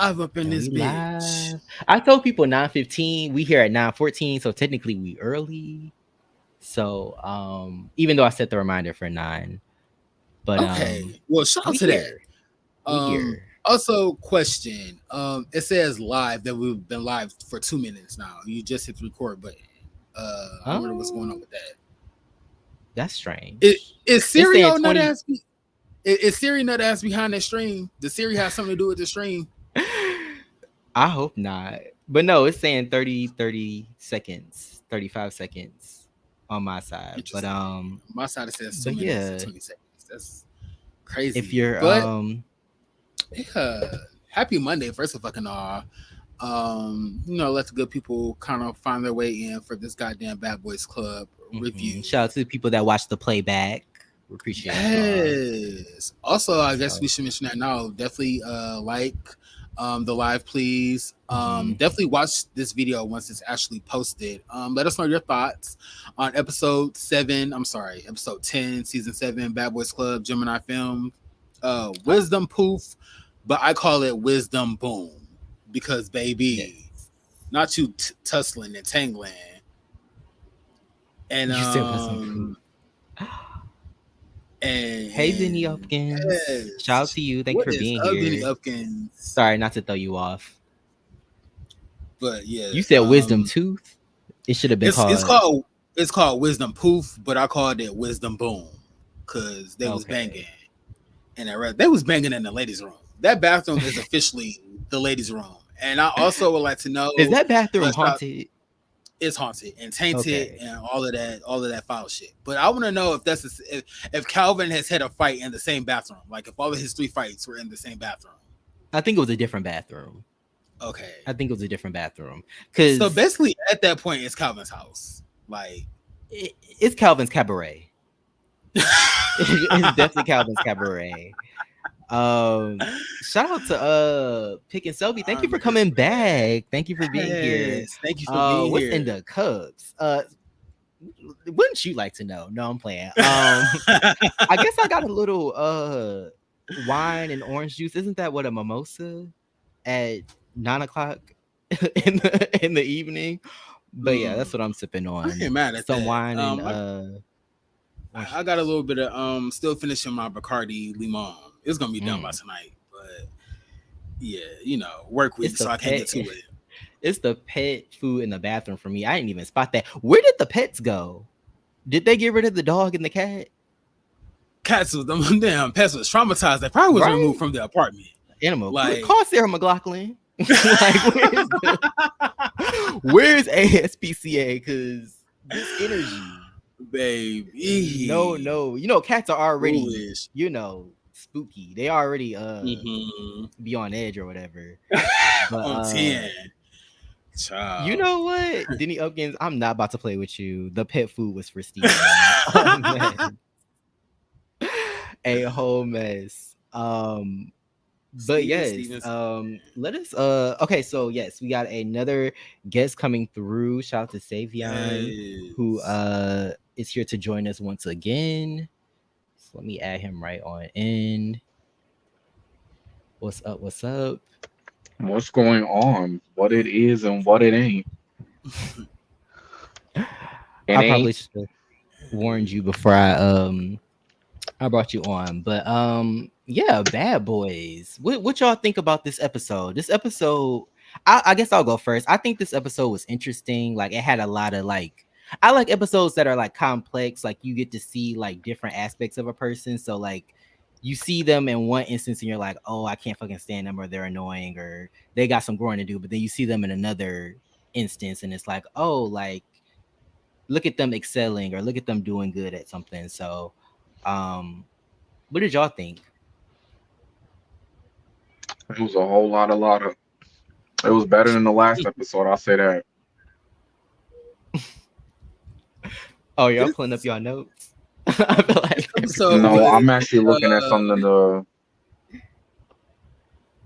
live up in And this we bitch. live. I told people 9:15. We here at 9:14, so technically we early. So even though I set the reminder for 9, but Okay. Well, shout out we to that. here. We here. Also, question. It says live that we've been live for 2 minutes now. You just hit the record button. I wonder what's going on with that. That's It strange. is It's Siri saying on that 20. ass? Is Siri not ass behind that stream? Does Siri have something to do with the stream? I hope not. But no, it's saying 30 seconds, 35 seconds on my side. Interesting. My side it says 2 but minutes and yeah, 20 seconds. That's if crazy. you're But yeah, happy Monday, first of fucking all. Let the good people kind of find their way in for this goddamn Bad Boys Club review. Shout out to the people that watch the playback. We appreciate Yes. Also, I guess So- we should mention that now. Definitely like the live, please. Mhm. Definitely watch this video once it's actually posted. Let us know your thoughts on episode 10, season 7, Bad Boys Club, Gemini Film, Wisdom Poof, but I call it Wisdom Boom because baby, not you tussling and tangling. And You said Wisdom Poof. Hey, Denny Upkins. Yes. Shout out to you. Thank you for being here. Denny Upkins. Sorry, not to throw you off. But yeah, you said Wisdom Tooth. It should have been It's called Wisdom Poof, but I called it Wisdom Boom because they was banging, and they was banging in the ladies' room. That bathroom is officially the ladies' room, and I also would like to know: is that bathroom haunted? It's haunted and tainted and all of that foul shit. But I want to know if Calvin has had a fight in the same bathroom, like if all of his 3 fights were in the same bathroom. I think it was a different bathroom. Okay, I think it was a different bathroom. So basically, at that point, it's Calvin's house. Like it's Calvin's cabaret. It's definitely Calvin's cabaret. Shout out to Pick and Selby. Thank you for coming back. Thank you for being here. Thank you for being what's here. in the cups? Wouldn't you like to know? No, I'm playing. I guess I got a little wine and orange juice. Isn't that what a mimosa at 9:00 in the evening? But yeah, that's what I'm sipping on. I ain't mad at some that. wine and I got a little bit of still finishing my Bacardi Limon. It's gonna be done by tonight, but yeah, work week, so I can't get to it. It's the pet food in the bathroom for me. I didn't even spot that. Where did the pets go? Did they get rid of the dog and the cat? Cats was damn pets was traumatized. They probably was removed from the apartment. Animal, like call Sarah McLachlan. Like where's ASPCA? Because this energy. Baby, no, cats are already foolish. Spooky. They already be on edge or whatever. But, on 10. Child. You know what, Denny Upkins, I'm not about to play with you. The pet food was for Steve. A whole mess. But yes, let us okay, so yes, we got another guest coming through. Shout out to Savion, who is here to join us once again. So let me add him right on in. What's up? What's going on? What it is and what it ain't. I probably should have warned you before I brought you on, but yeah, Bad Boys. What y'all think about this episode? This episode, I guess I'll go first. I think this episode was interesting. Like it had a lot of I like episodes that are like complex. Like you get to see like different aspects of a person. So like you see them in one instance and you're like, oh, I can't fucking stand them, or they're annoying, or they got some growing to do. But then you see them in another instance and it's like, oh, like look at them excelling, or look at them doing good at something. So what did y'all think? It was a whole lot of it was better than the last episode, I'll say that. Oh, y'all pulling up your notes? I feel like no, I'm actually looking at some of the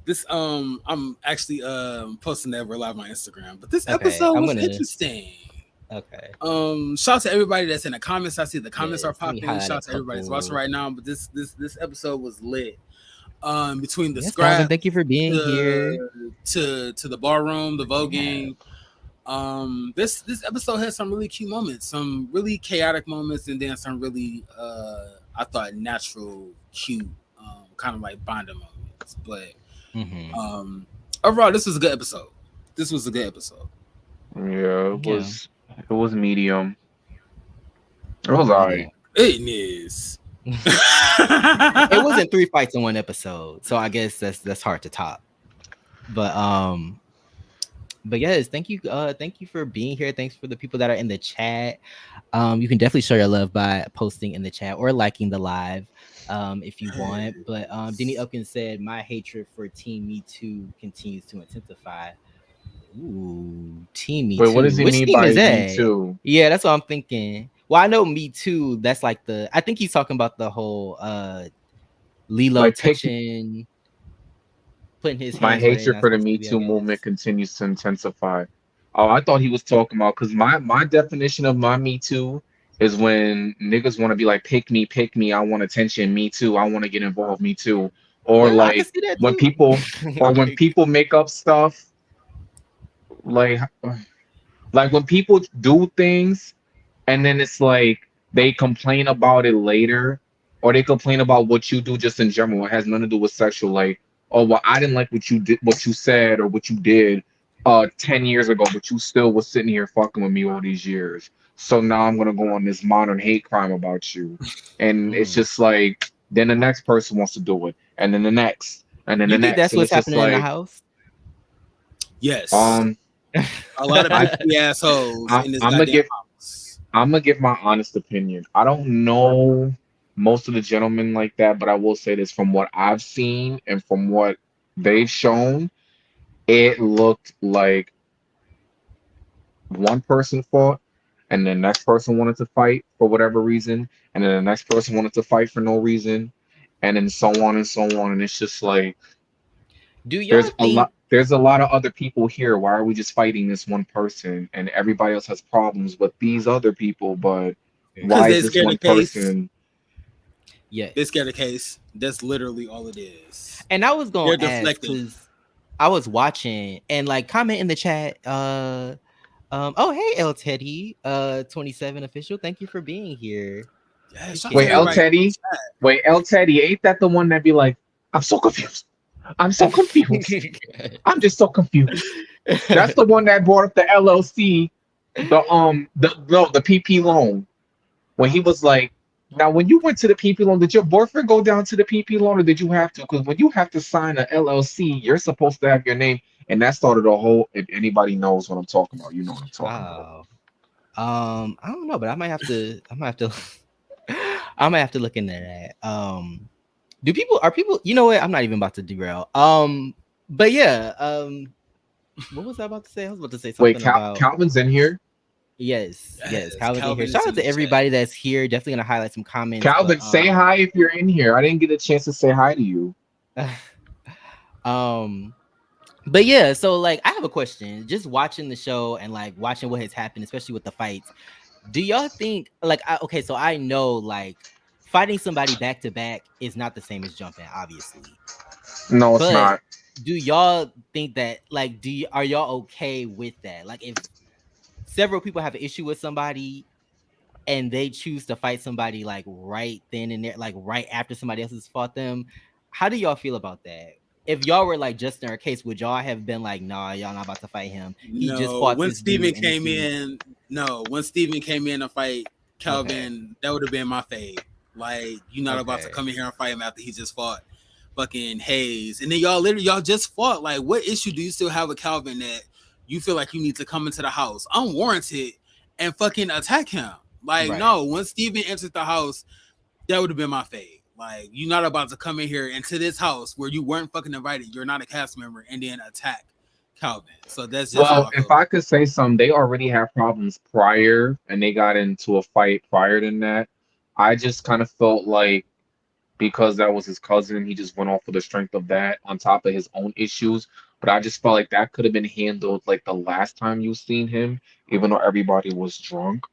this I'm actually posting that live on my Instagram. But this episode was interesting. Okay. Shout out to everybody that's in the comments. I see the comments are popping. Shout out to everybody that's watching right now. But this episode was lit. Between the Yes, Calvin, thank you scraps for being here. to the ballroom, the Yeah. voguing. This episode had some really cute moments, some really chaotic moments, and then some really I thought natural, cute, kind of like bonding moments. But Mm-hmm. um, overall, this was a good episode. This was a good episode. Yeah, Yeah. it was medium. It was Medium. alright. It is. It wasn't 3 fights in one episode, so I guess that's hard to top. But yes, thank you for being here. Thanks for the people that are in the chat. You can definitely show your love by posting in the chat or liking the live, if you want. But Denny Upkin said, "My hatred for Team Me Too continues to intensify." Ooh, Team Me Wait, what does Too. he Which mean team is by me that? too? Yeah, that's what I'm thinking. Well, I know Me Too. That's like I think he's talking about the whole Lilo Like pick touching, putting his My hands where they're hatred not for the supposed to Me be, I Too movement guess. continues to intensify. Oh, I thought he was talking about because my definition of my Me Too is when niggas want to be like, pick me, I want attention, me too, I want to get involved, me too. Or Yeah, I can like see that when too. people when Like, people make up stuff, like like when people do things and then it's like they complain about it later, or they complain about what you do just in general. It has nothing to do with sexual. Like, oh well, I didn't like what you did, what you said, or what you did 10 years ago, but you still was sitting here fucking with me all these years. So now I'm gonna go on this modern hate crime about you. And it's mm. just like then the next person wants to do it, and then the next, and then the You think next, that's and what's it's just happening in the like house? Yes, um a lot of I bitchy assholes I in this I'm gonna goddamn give house. I'm gonna give my honest opinion. I don't know most of the gentlemen like that, but I will say this from what I've seen and from what they've shown, it looked like one person fought, and the next person wanted to fight for whatever reason, and then the next person wanted to fight for no reason, and then so on and so on. And it's just like Do y'all think there's a lot of other people here. Why are we just fighting this one person? And everybody else has problems with these other people, but Because why they is this scared one the case. person? They yes? scared the case. That's literally all it is. And I was gonna They're ask deflecting. because I was watching and like comment in the chat. Oh hey L Teddy, 27 official. Thank you for being here. Yeah, shout out to Wait, Appreciate El everybody. it. Teddy. Wait, El Teddy. Ain't that the one that be like, I'm so confused. I'm so confused. I'm just so confused. That's the one that brought up the LLC, the PP loan. When he was like, now when you went to the PP loan, did your boyfriend go down to the PP loan or did you have to? Because when you have to sign a LLC, you're supposed to have your name. And that started a whole, if anybody knows what I'm talking about, you know what I'm talking about. Oh, I don't know, but I might have to, I might have to look into that. Are people? You know what? I'm not even about to derail. But yeah. What was I about to say? I was about to say Wait, something about Calvin's in here. yes, Yes, Calvin's in here. Calvin is Shout in out the to chat. everybody that's here. Definitely gonna highlight some comments, but Calvin, say hi if you're in here. I didn't get a chance to say hi to you. um, but yeah. So like, I have a question. Just watching the show and like watching what has happened, especially with the fights. Do y'all think like okay? So I know like fighting somebody back to back is not the same as jumping, obviously. No, it's But not. do y'all think that like are y'all okay with that? Like if several people have an issue with somebody and they choose to fight somebody like right then and there, like right after somebody else has fought them, how do y'all feel about that? If y'all were like just in our case, would y'all have been like, nah, y'all not about to fight him? He just No, fought when this Steven dude and this came dude. in, no, when Steven came in to fight Okay. Calvin, that would have been my fave. Like, you're not about to Okay. come in here and fight him after he just fought fucking Hayes. And then y'all just fought. Like, what issue do you still have with Calvin that you feel like you need to come into the house unwarranted and fucking attack him? Like, Right. no, when Steven entered the house, that would have been my fave. Like, you're not about to come in here into this house where you weren't fucking invited, you're not a cast member, and then attack Calvin. So that's just how Well, I feel if about I it. could say something, they already had problems prior and they got into a fight prior than that. I just kind of felt like because that was his cousin, he just went off of the strength of that on top of his own issues. But I just felt like that could have been handled like the last time you seen him, even though everybody was drunk.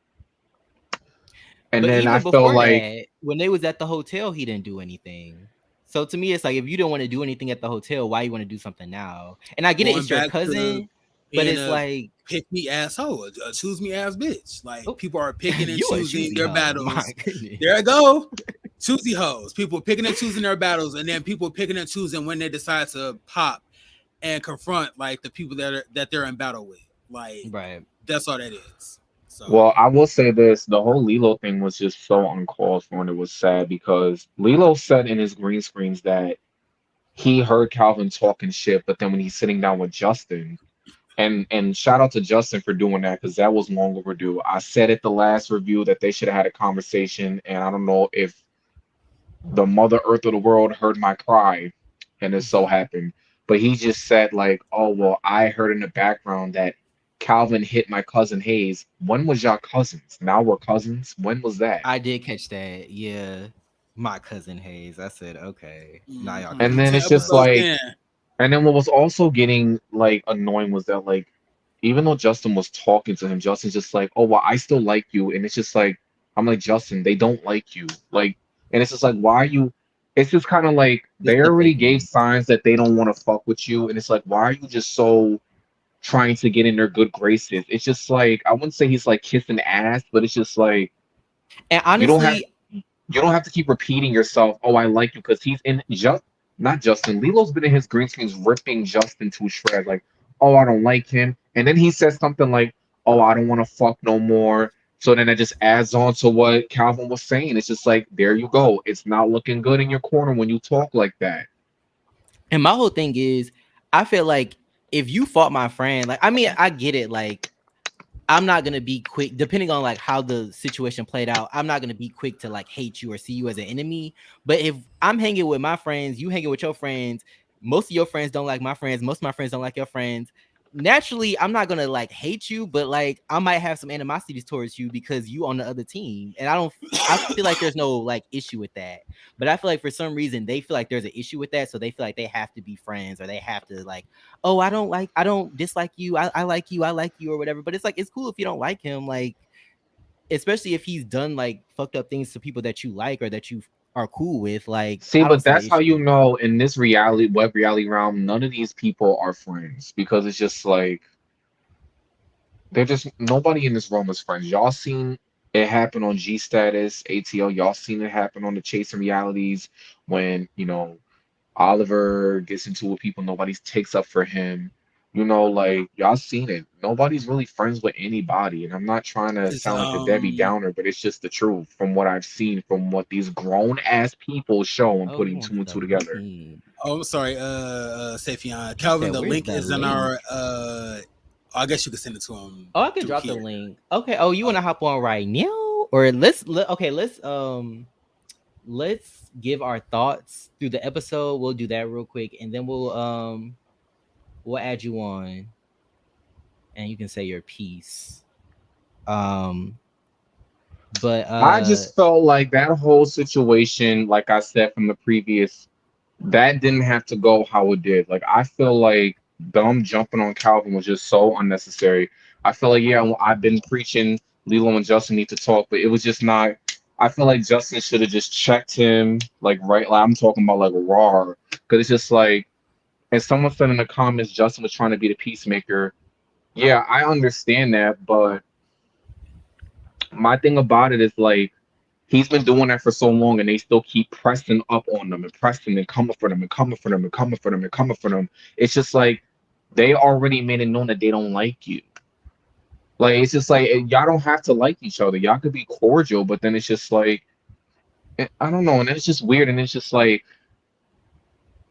And But then I even felt before like that, when they was at the hotel, he didn't do anything. So to me, it's like if you don't want to do anything at the hotel, why you want to do something now? And I get it, Going it's your back to cousin, but being it's a like pick me asshole, a choose me ass bitch. Like oh, people are picking and you a choosing choosy their hoe. My battles. goodness. There I go. Choosy hoes. People picking and choosing their battles, and then people picking and choosing when they decide to pop and confront like the people that they're in battle with. Like Right. that's all that is. So Well, I will say this: the whole Lilo thing was just so uncalled for, and it was sad because Lilo said in his green screens that he heard Calvin talking shit, but then when he's sitting down with Justin, and shout out to Justin for doing that because that was long overdue. I said at the last review that they should have had a conversation, and I don't know if the Mother Earth of the world heard my cry, and it so happened. But he just said like, "Oh well, I heard in the background that Calvin hit my cousin Hayes. When was y'all cousins? Now we're cousins. When was that?" I did catch that. Yeah. My cousin Hayes. I said, okay. Now y'all And then 10 it's cousins. just episodes like, in. and then what was also getting like annoying was that like, even though Justin was talking to him, Justin's just like, "Oh well, I still like you," and it's just like, I'm like, Justin, they don't like you, like, and it's just like, why are you? It's just kind of like It's they the already gave fakeness. signs that they don't want to fuck with you, and it's like, why are you just so trying to get in their good graces? It's just like I wouldn't say he's like kissing ass, but it's just like And you don't have honestly, you don't have to keep repeating yourself. Oh, I like you because he's in just not Justin. Lilo's been in his green screens ripping Justin to shreds. Like, oh, I don't like him, and then he says something like, "Oh, I don't want to fuck no more." So then it just adds on to what Calvin was saying. It's just like, there you go. It's not looking good in your corner when you talk like that. and my whole thing is, I feel like if you fought my friend, like, I mean, I get it. Like, I'm not gonna be quick, depending on like how the situation played out. I'm not gonna be quick to like hate you or see you as an enemy. But if I'm hanging with my friends, you hanging with your friends, most of your friends don't like my friends, most of my friends don't like your friends. Naturally, I'm not gonna like hate you, but like I might have some animosities towards you because you on the other team. And I feel like there's no like issue with that. But I feel like for some reason they feel like there's an issue with that. So they feel like they have to be friends or they have to like, oh, I don't dislike you. I like you. I like you or whatever. But it's like, it's cool if you don't like him. Like, especially if he's done like fucked up things to people that you like or that you are cool with. Like, See, I don't but see an that's how issue you with it. know in this reality, web reality realm, none of these people are friends because it's just like they're just nobody in this room is friends. Y'all seen it happen on G Status, ATL. Y'all seen it happen on the Chasing Realities when, Oliver gets into it with people, nobody takes up for him. Like y'all seen it. Nobody's really friends with anybody. And I'm not trying to It's sound like a Debbie Downer, but it's just the truth from what I've seen, from what these grown ass people show and Oh, he putting two wants and the two together. link. Oh, I'm sorry, Safian. He Calvin, said, the where's link the is in link? our I guess you could send it to him Oh, I can through drop the here. link. Okay. Oh, you Uh, want to hop on right now? Or okay, let's give our thoughts through the episode. We'll do that real quick and then we'll add you on and you can say your piece. Um but I just felt like that whole situation, like I said from the previous, that didn't have to go how it did. Like I feel like them jumping on Calvin was just so unnecessary. I feel like yeah, I've been preaching Lilo and Justin need to talk, but it was just not. I feel like Justin should have just checked him like right. Like I'm talking about like raw, because it's just like. And someone said in the comments Justin was trying to be the peacemaker. Yeah, I understand that, but my thing about it is like he's been doing that for so long and they still keep pressing up on them and pressing and coming for them and coming for them and coming for them and coming for them. It's just like they already made it known that they don't like you. Like it's just like y'all don't have to like each other. Y'all could be cordial, but then it's just like I don't know, and it's just weird, and it's just like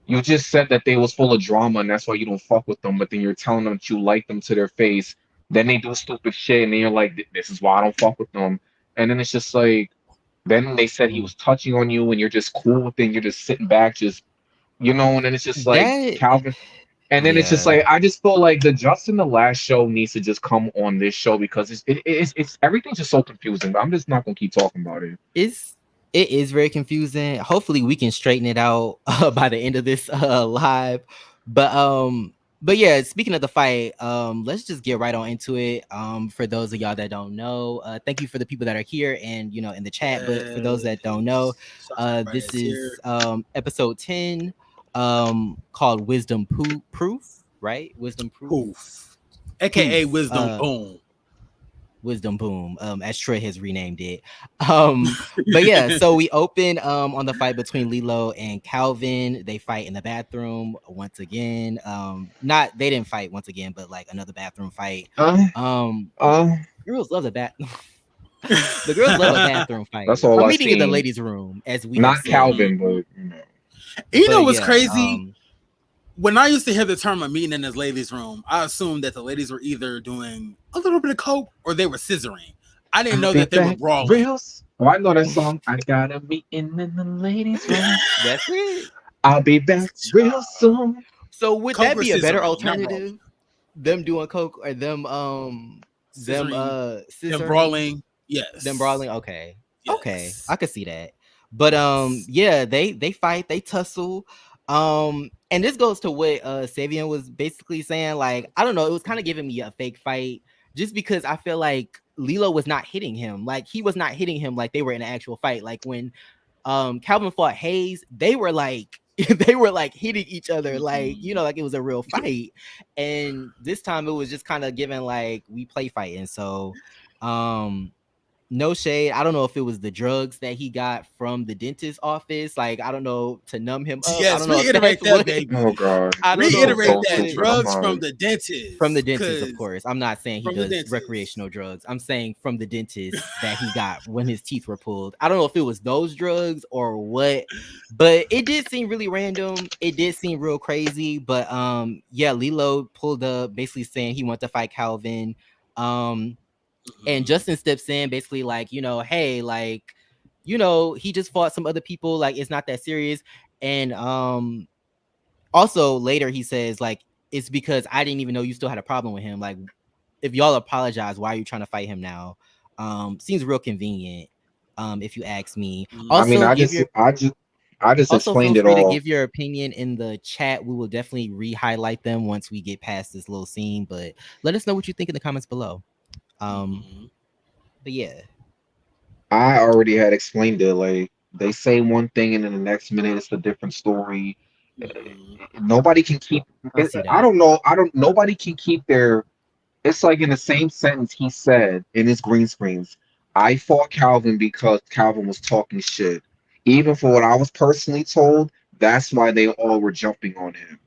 you just said that they was full of drama and that's why you don't fuck with them, but then you're telling them that you like them to their face. Then they do stupid shit and then you're like, this is why I don't fuck with them. And then it's just like then they said he was touching on you and you're just cool with it, and you're just sitting back, and then it's just like that Calvin. And then it's just yeah. like I just feel like the Justin the last show needs to just come on this show because it's everything's just so confusing. But I'm just not gonna keep talking about it. It is very confusing. Hopefully we can straighten it out by the end of this live. But But yeah, speaking of the fight, let's just get right on into it. For those of y'all that don't know, thank you for the people that are here and in the chat. But for those that don't know, Shout out to everybody this that's here. is episode 10, called Wisdom Proof, right? Wisdom Proof. Poof, aka Poof. Wisdom Boom. Wisdom Boom, as Troy has renamed it. But yeah, so we open on the fight between Lilo and Calvin. They fight in the bathroom once again. Not they didn't fight once again, but like another bathroom fight. Girls love the the girls love a bathroom fight. That's all A I meeting in the seen. ladies' room, as we have Not said. Calvin, but You know But what's yeah, crazy? When I used to hear the term of meeting in this ladies' room, I assumed that the ladies were either doing a little bit of coke or they were scissoring. I didn't know that they were brawling. Oh, I know that song. I got a meeting in the ladies' room. That's it. I'll be back real soon. So would Coke that or be a better scissoring, not alternative? Them doing coke or them Scissoring, them scissoring? brawling. Yes. Them brawling. Okay. Yes. Okay, I could see that. But yeah, they fight, they tussle. And this goes to what Savian was basically saying. Like, I don't know, it was kind of giving me a fake fight just because I feel like Lilo was not hitting him. Like, he was not hitting him like they were in an actual fight. Like when Calvin fought Hayes, they were like they were like hitting each other, like like it was a real fight. And this time it was just kind of given like we play fighting. So no shade. I don't know if it was the drugs that he got from the dentist's office. Like, I don't know, to numb him up. Yes, I don't know reiterate that, baby. Oh God. I don't Reiterate know that. Drugs from the dentist. From the dentist, of course. I'm not saying he does dentist. recreational drugs. I'm saying from the dentist that he got when his teeth were pulled. I don't know if it was those drugs or what, but it did seem really random. It did seem real crazy. But yeah, Lilo pulled up basically saying he wanted to fight Calvin. And Justin steps in basically like, hey, like, he just fought some other people. Like, it's not that serious. And also later he says, like, it's because I didn't even know you still had a problem with him. Like, if y'all apologize, why are you trying to fight him now? Seems real convenient, if you ask me. Also, I mean, I just explained it feel free all. to give your opinion in the chat. We will definitely re-highlight them once we get past this little scene. But let us know what you think in the comments below. But yeah, I already had explained it. Like, they say one thing and then the next minute it's a different story. Nobody can keep. I don't know. Nobody can keep their. It's like in the same sentence he said in his green screens. I fought Calvin because Calvin was talking shit. Even for what I was personally told, that's why they all were jumping on him.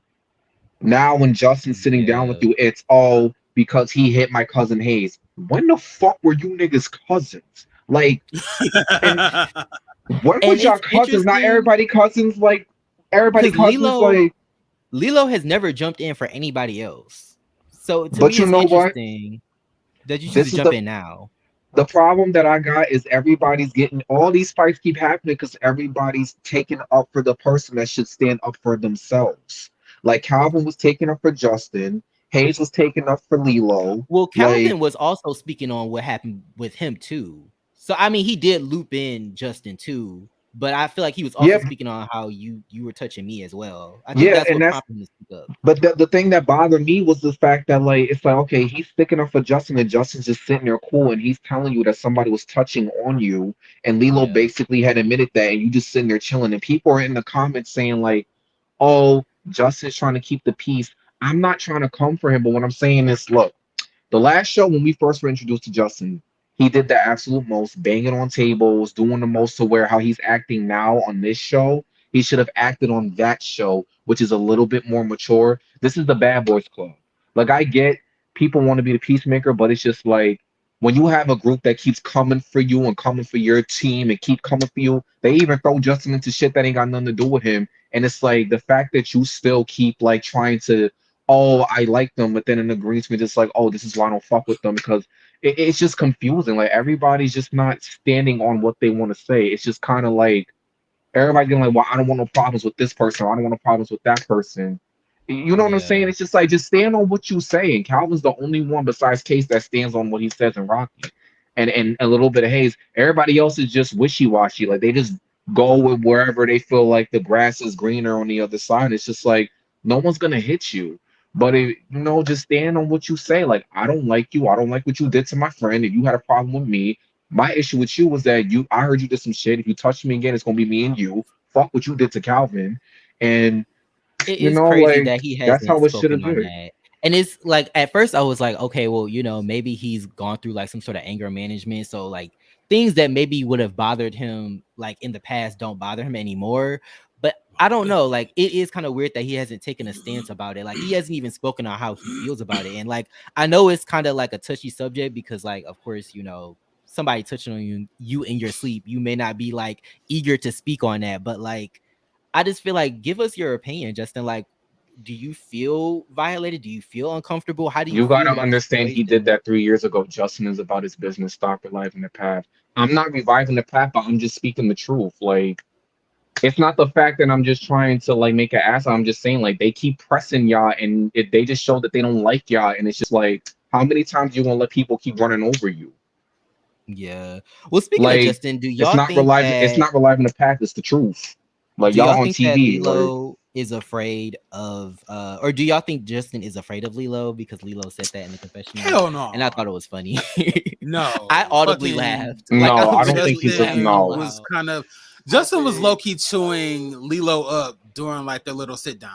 Now, when Justin's sitting down with you, it's all because he hit my cousin Hayes. When the fuck were you niggas cousins? Like, and when was y'all cousins? Not everybody cousins. Like, everybody cousins. Like, Lilo has never jumped in for anybody else. So to but me, you it's know interesting that you choose to jump in now. The problem that I got is everybody's getting all these fights keep happening because everybody's taking up for the person that should stand up for themselves. Like Calvin was taking up for Justin, Hayes was taking up for Lilo. Well, Calvin was also speaking on what happened with him too. So I mean, he did loop in Justin too, but I feel like he was also speaking on how you were touching me as well. I think that's what prompted him to speak up. But the thing that bothered me was the fact that, like, it's like, okay, he's sticking up for Justin and Justin's just sitting there cool and he's telling you that somebody was touching on you and Lilo basically had admitted that and you just sitting there chilling and people are in the comments saying like, oh, Justin's trying to keep the peace. I'm not trying to come for him, but what I'm saying is, look, the last show when we first were introduced to Justin, he did the absolute most, banging on tables, doing the most to where how he's acting now on this show. He should have acted on that show, which is a little bit more mature. This is the Bad Boys Club. Like, I get people want to be the peacemaker, but it's just like when you have a group that keeps coming for you and coming for your team and keep coming for you, they even throw Justin into shit that ain't got nothing to do with him. And it's like the fact that you still keep like trying to, oh, I like them, but then in the green screen, it's like, oh, this is why I don't fuck with them because it's just confusing. Like everybody's just not standing on what they want to say. It's just kind of like everybody getting like, well, I don't want no problems with this person. Or I don't want no problems with that person. You know what I'm saying? It's just like, just stand on what you say. And Calvin's the only one besides Case that stands on what he says in Rocky. And a little bit of Hayes. Everybody else is just wishy-washy. Like they just go with wherever they feel like the grass is greener on the other side. It's just like, no one's going to hit you. But just stand on what you say. Like, I don't like you. I don't like what you did to my friend. If you had a problem with me, my issue with you was that I heard you did some shit. If you touch me again, it's gonna be me and you. Fuck what you did to Calvin. And It is crazy like that he that's hasn't how it should spoken have on been. that. And it's like at first I was like, okay, well, maybe he's gone through like some sort of anger management. So like things that maybe would have bothered him like in the past don't bother him anymore. But I don't know. Like it is kind of weird that he hasn't taken a stance about it. Like he hasn't even spoken on how he feels about it. And like I know it's kind of like a touchy subject because like of course, somebody touching on you in your sleep, you may not be like eager to speak on that. But like I just feel like give us your opinion, Justin. Like, do you feel violated? Do you feel uncomfortable? How do you You gotta feel about the understand he did situation? that 3 years ago. Justin is about his business. Stop reviving the past. I'm not reviving the past, but I'm just speaking the truth. Like, it's not the fact that I'm just trying to like make an ass. I'm just saying like they keep pressing y'all, and they just show that they don't like y'all, and it's just like how many times you gonna let people keep running over you? Yeah. Well, speaking of Like, Justin, do y'all think it's that not reliving the past. It's the truth. Like do y'all y'all on think that TV. Like, Lilo is afraid of or do y'all think Justin is afraid of Lilo because Lilo said that in the confessional Hell and I no. thought it was funny. I No, audibly fucking laughed. Like no, I I don't think literally he's laughed Justin out no. was loud. kind of I Justin was low said, key chewing Lilo up during like their little sit down.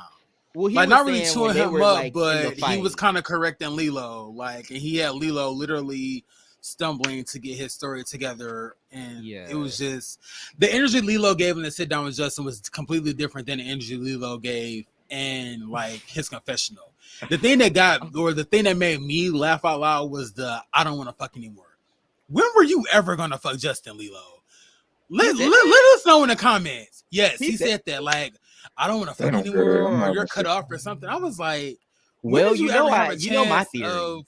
well, he Like was not really saying when chewing they him were up, like in the but he was fight. kind of correcting Lilo. Like, and he had Lilo literally stumbling to get his story together, and it Yeah. was just the energy Lilo gave in the sit down with Justin was completely different than the energy Lilo gave in like his confessional. The thing that the thing that made me laugh out loud was the I don't want to fuck anymore. When were you ever gonna fuck Justin, Lilo? He Let, said let, that? let us know in the comments. Yes, He he said said that. Like, I don't want to They fuck don't get it. anymore, I'm or not you're gonna cut sit off or there. something. I was like, when well, did you ever have a you know my chance theory. of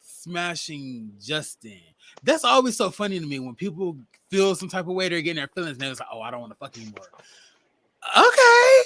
smashing Justin? That's always so funny to me when people feel some type of way, they're getting their feelings, and they're like, oh, I don't want to fuck anymore. Okay.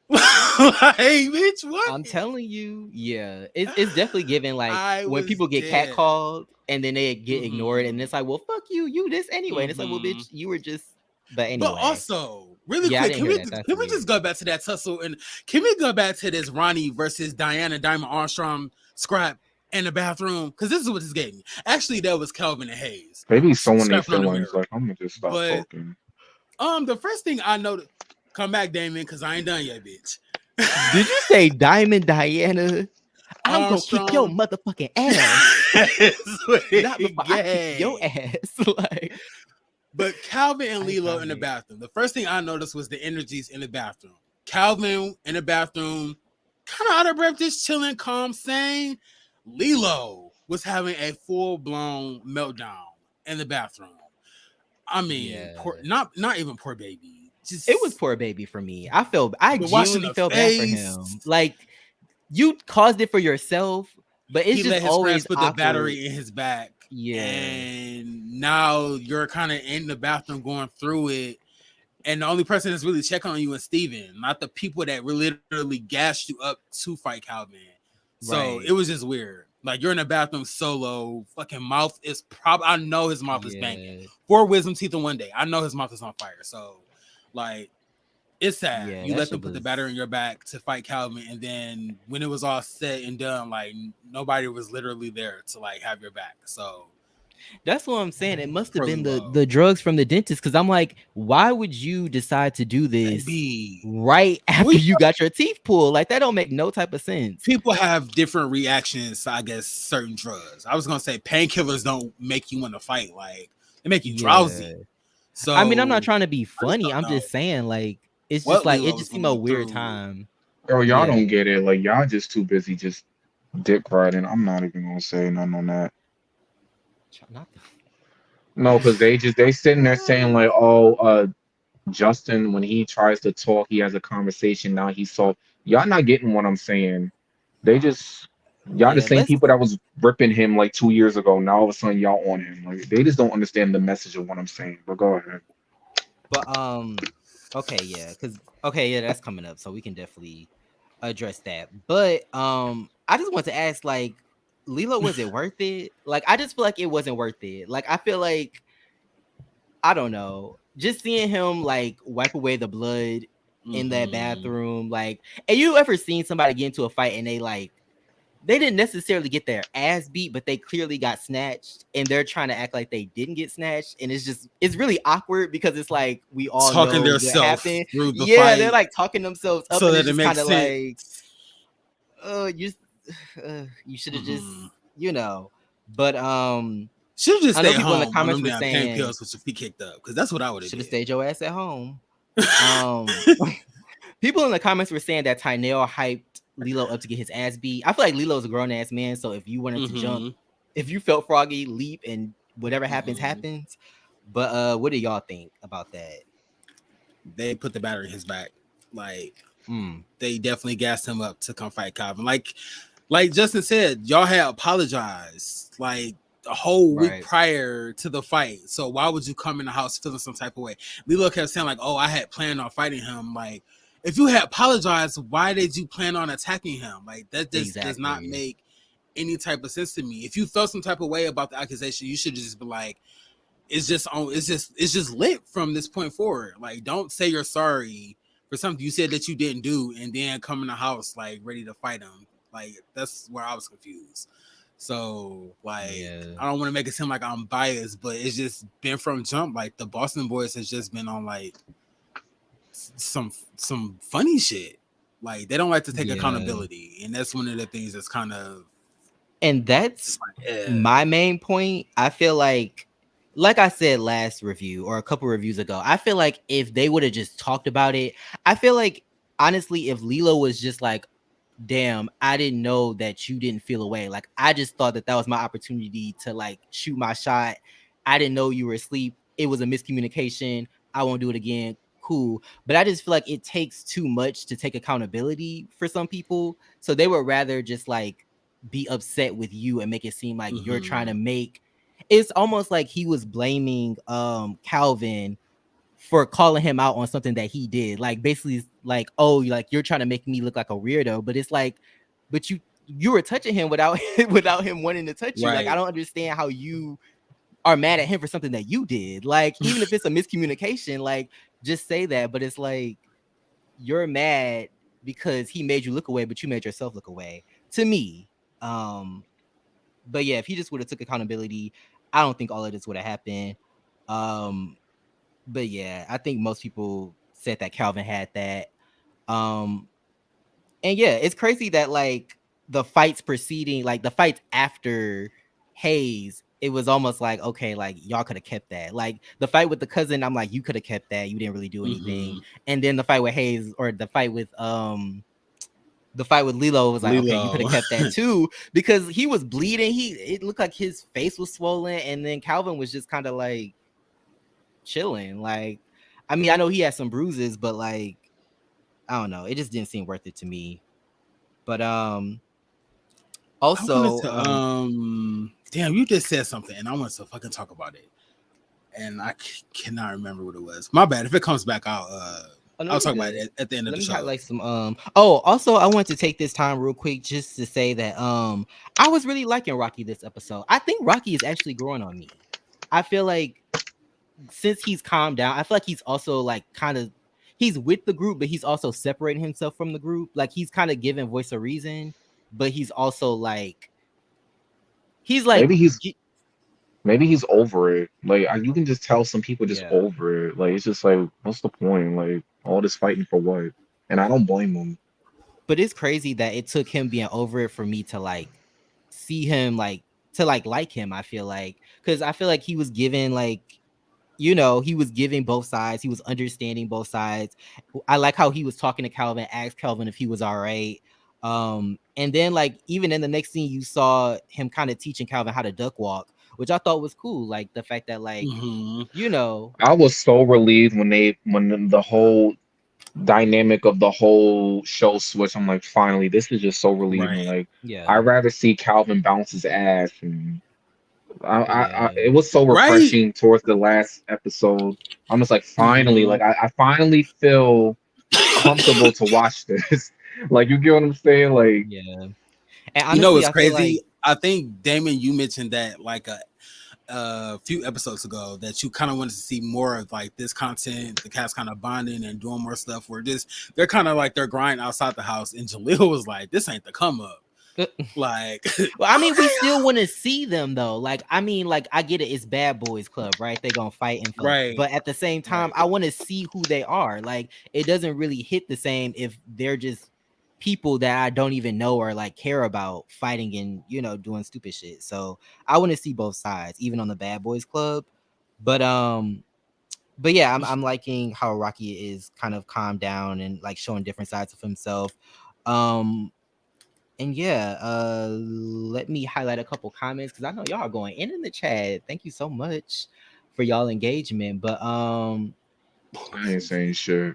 Like, bitch, what? I'm telling you, yeah, it's definitely given like I when was people get dead. catcalled and then they get ignored, and it's like, well, fuck you, you this anyway, and it's like, well, Mm-hmm. bitch, you were just. But But anyway, also, really yeah, I quick, didn't hear that. That's can we just weird. go back to that tussle and can we go back to this Ronnie versus Diana Diamond Armstrong scrap in the bathroom? Because this is what this gave me. Actually, that was Calvin and Hayes Maybe someone their scrapping on the feelings. mirror. Like, I'm gonna just stop But talking. the first thing I noticed, come back, Damon, because I ain't done yet, bitch. Did you say Diamond Diana? I'm gonna kick your Armstrong. motherfucking ass. Not before I kick your Gay. ass. Like But Calvin and I Lilo in the crying. bathroom. The first thing I noticed was the energies in the bathroom. Calvin in the bathroom, kind of out of breath, just chilling, calm, sane. Lilo was having a full blown meltdown in the bathroom. I mean, Yeah. poor, not even poor baby. It was Just poor baby for me. I the washing genuinely the felt bad for face. him. Like you caused it for yourself, but it's He just let his friends always put the awkward. battery in his back. Yeah. And now you're kind of in the bathroom going through it. And the only person that's really checking on you is Steven, not the people that literally gassed you up to fight Calvin. So Right. it was just weird. Like you're in the bathroom solo, fucking mouth is probably I know his mouth is banging. Yeah. 4 wisdom teeth in one day. I know his mouth is on fire. So like it's sad. Yeah, You that let them shit put the was. battery in your back to fight Calvin, and then when it was all said and done, like nobody was literally there to like have your back. So That's what I'm saying. It must have per been Lilo. the drugs from the dentist. Because I'm like, why would you decide to do this Baby. right after We you got your teeth pulled? Like that don't make no type of sense. people have different reactions to, I guess, certain drugs. I was gonna say painkillers don't make you want to fight, like they make you drowsy. Yeah. So I mean, I'm not trying to be I just funny. don't I'm know just saying, like, it's just what like it Lilo was just gonna seemed a go weird through. time. Bro, y'all Yeah. don't get it. Like, y'all just too busy just dick riding. I'm not even gonna say nothing on that. Not the. No, because they sitting there saying like, oh, Justin, when he tries to talk, he has a conversation. Now he's so y'all not getting what I'm saying. They just y'all the Yeah. same Let's. people that was ripping him like 2 years ago. Now all of a sudden y'all on him. Like they just don't understand the message of what I'm saying. But go ahead. But okay, yeah, okay, yeah, that's coming up, so we can definitely address that. But I just want to ask, like, Lilo, was it worth it? Like, I just feel like it wasn't worth it. Like, I feel like I don't know, just seeing him like wipe away the blood in that bathroom. Like, and you ever seen somebody get into a fight and they didn't necessarily get their ass beat, but they clearly got snatched, and they're trying to act like they didn't get snatched, and it's really awkward because it's like we all talking know what themselves happened. through the Yeah, fight they're like talking themselves up, so and that it's it just kind makes of like, sense. you you should have just, But should have just I know stayed people in the home on comments them were damn pain saying pills with your feet kicked up, because that's what I would have should have did. stayed your ass at home. People in the comments were saying that Tynell hyped Lilo up to get his ass beat. I feel like Lilo's a grown ass man, so if you wanted to jump, if you felt froggy, leap, and whatever happens, happens. But what do y'all think about that? They put the battery in his back. Like, they definitely gassed him up to come fight Calvin. Like Justin said, y'all had apologized like a whole week prior to the fight. So why would you come in the house feeling some type of way? Lilo kept saying like, "Oh, I had planned on fighting him." Like, if you had apologized, why did you plan on attacking him? Like, that just does not make any type of sense to me. If you felt some type of way about the accusation, you should just be like, it's just lit from this point forward. Like, don't say you're sorry for something you said that you didn't do and then come in the house like ready to fight him. Like, that's where I was confused. So like, I don't want to make it seem like I'm biased, but it's just been from jump. Like, the Boston Boys has just been on like some funny shit. Like, they don't like to take accountability, and that's one of the things that's kind of, and that's my main point. I feel like I said last review or a couple reviews ago, I feel like if they would have just talked about it, I feel like honestly, if Lilo was just like, damn, I didn't know that you didn't feel away. Like, I just thought that was my opportunity to like shoot my shot. I didn't know you were asleep. It was a miscommunication. I won't do it again. Cool. But I just feel like it takes too much to take accountability for some people. So they would rather just like be upset with you and make it seem like you're trying to make, it's almost like he was blaming Calvin for calling him out on something that he did. Like, basically like, oh, like you're trying to make me look like a weirdo, but it's like, but you were touching him without him wanting to touch you. Like, I don't understand how you are mad at him for something that you did. Like, even if it's a miscommunication, like, just say that. But it's like, you're mad because he made you look away, but you made yourself look away, to me. But yeah, if he just would have took accountability, I don't think all of this would have happened. But yeah, I think most people said that Calvin had that. And yeah, it's crazy that like the fights preceding, like the fights after Hayes, it was almost like, okay, like y'all could have kept that. Like the fight with the cousin, I'm like, you could have kept that. You didn't really do anything. And then the fight with Hayes, or the fight with Lilo, was like, okay, you could have kept that too, because he was bleeding. It looked like his face was swollen, and then Calvin was just kind of like chilling. Like, I mean, I know he had some bruises, but like, I don't know, it just didn't seem worth it to me. But also, damn, you just said something, and I want to fucking talk about it, and I cannot remember what it was. My bad. If it comes back, I'll talk about it at the end of the show. Like some also, I want to take this time real quick just to say that I was really liking Rocky this episode. I think Rocky is actually growing on me. I feel like since he's calmed down, I feel like he's also like kind of, he's with the group, but he's also separating himself from the group. Like, he's kind of giving voice of reason, but he's also like, he's like, maybe he's over it. Like, you can just tell some people just over it. Like, it's just like, what's the point? Like, all this fighting for what? And I don't blame him. But it's crazy that it took him being over it for me to like see him, like to like him. I feel like, because I feel like he was giving like, he was giving both sides. He was understanding both sides. I like how he was talking to Calvin, asked Calvin if he was all right. And then like, even in the next scene, you saw him kind of teaching Calvin how to duck walk, which I thought was cool. Like the fact that like, I was so relieved when the whole dynamic of the whole show switch. I'm like, finally, this is just so relieving. Like, I'd rather see Calvin bounce his ass, and it was so refreshing towards the last episode. I'm just like, finally, like I finally feel comfortable to watch this. Like, you get what I'm saying? Like, and honestly, what's crazy? I think, Damon, you mentioned that like a few episodes ago that you kind of wanted to see more of like this content, the cast kind of bonding and doing more stuff where just they're kind of like they're grinding outside the house. And Jaleel was like, "This ain't the come up." Like, well, I mean, we still want to see them though. Like, I mean, like I get it, it's Bad Boys Club, right? They're gonna fight and fuck. Right. But at the same time, I want to see who they are. Like, it doesn't really hit the same if they're just people that I don't even know or like care about fighting and doing stupid shit. So I want to see both sides, even on the Bad Boys Club. But yeah, I'm liking how Rocky is kind of calmed down and like showing different sides of himself. And yeah, let me highlight a couple comments because I know y'all are going in the chat. Thank you so much for y'all engagement. But I ain't saying shit.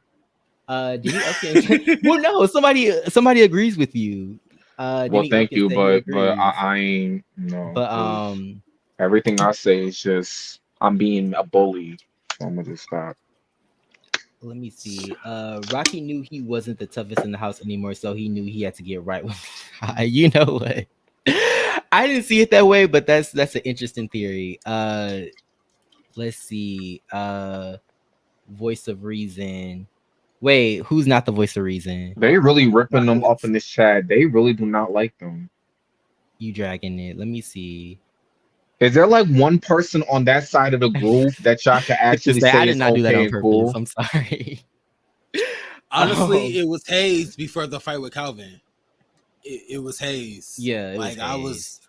Denny Upton, well, no, somebody agrees with you. Well, thank you, but I ain't But everything I say is just I'm being a bully, so I'm gonna just stop. let me see. Rocky knew he wasn't the toughest in the house anymore, so he knew he had to get right with you know what? I didn't see it that way, but that's an interesting theory. Let's see. Voice of reason. Wait, who's not the voice of reason? They really ripping them up in this chat. They really do not like them. You dragging it. Let me see. Is there like one person on that side of the group that y'all can actually say I did not do that on purpose. Cool? I'm sorry. Honestly, it was Hayes before the fight with Calvin. It was Hayes. Yeah, like I was,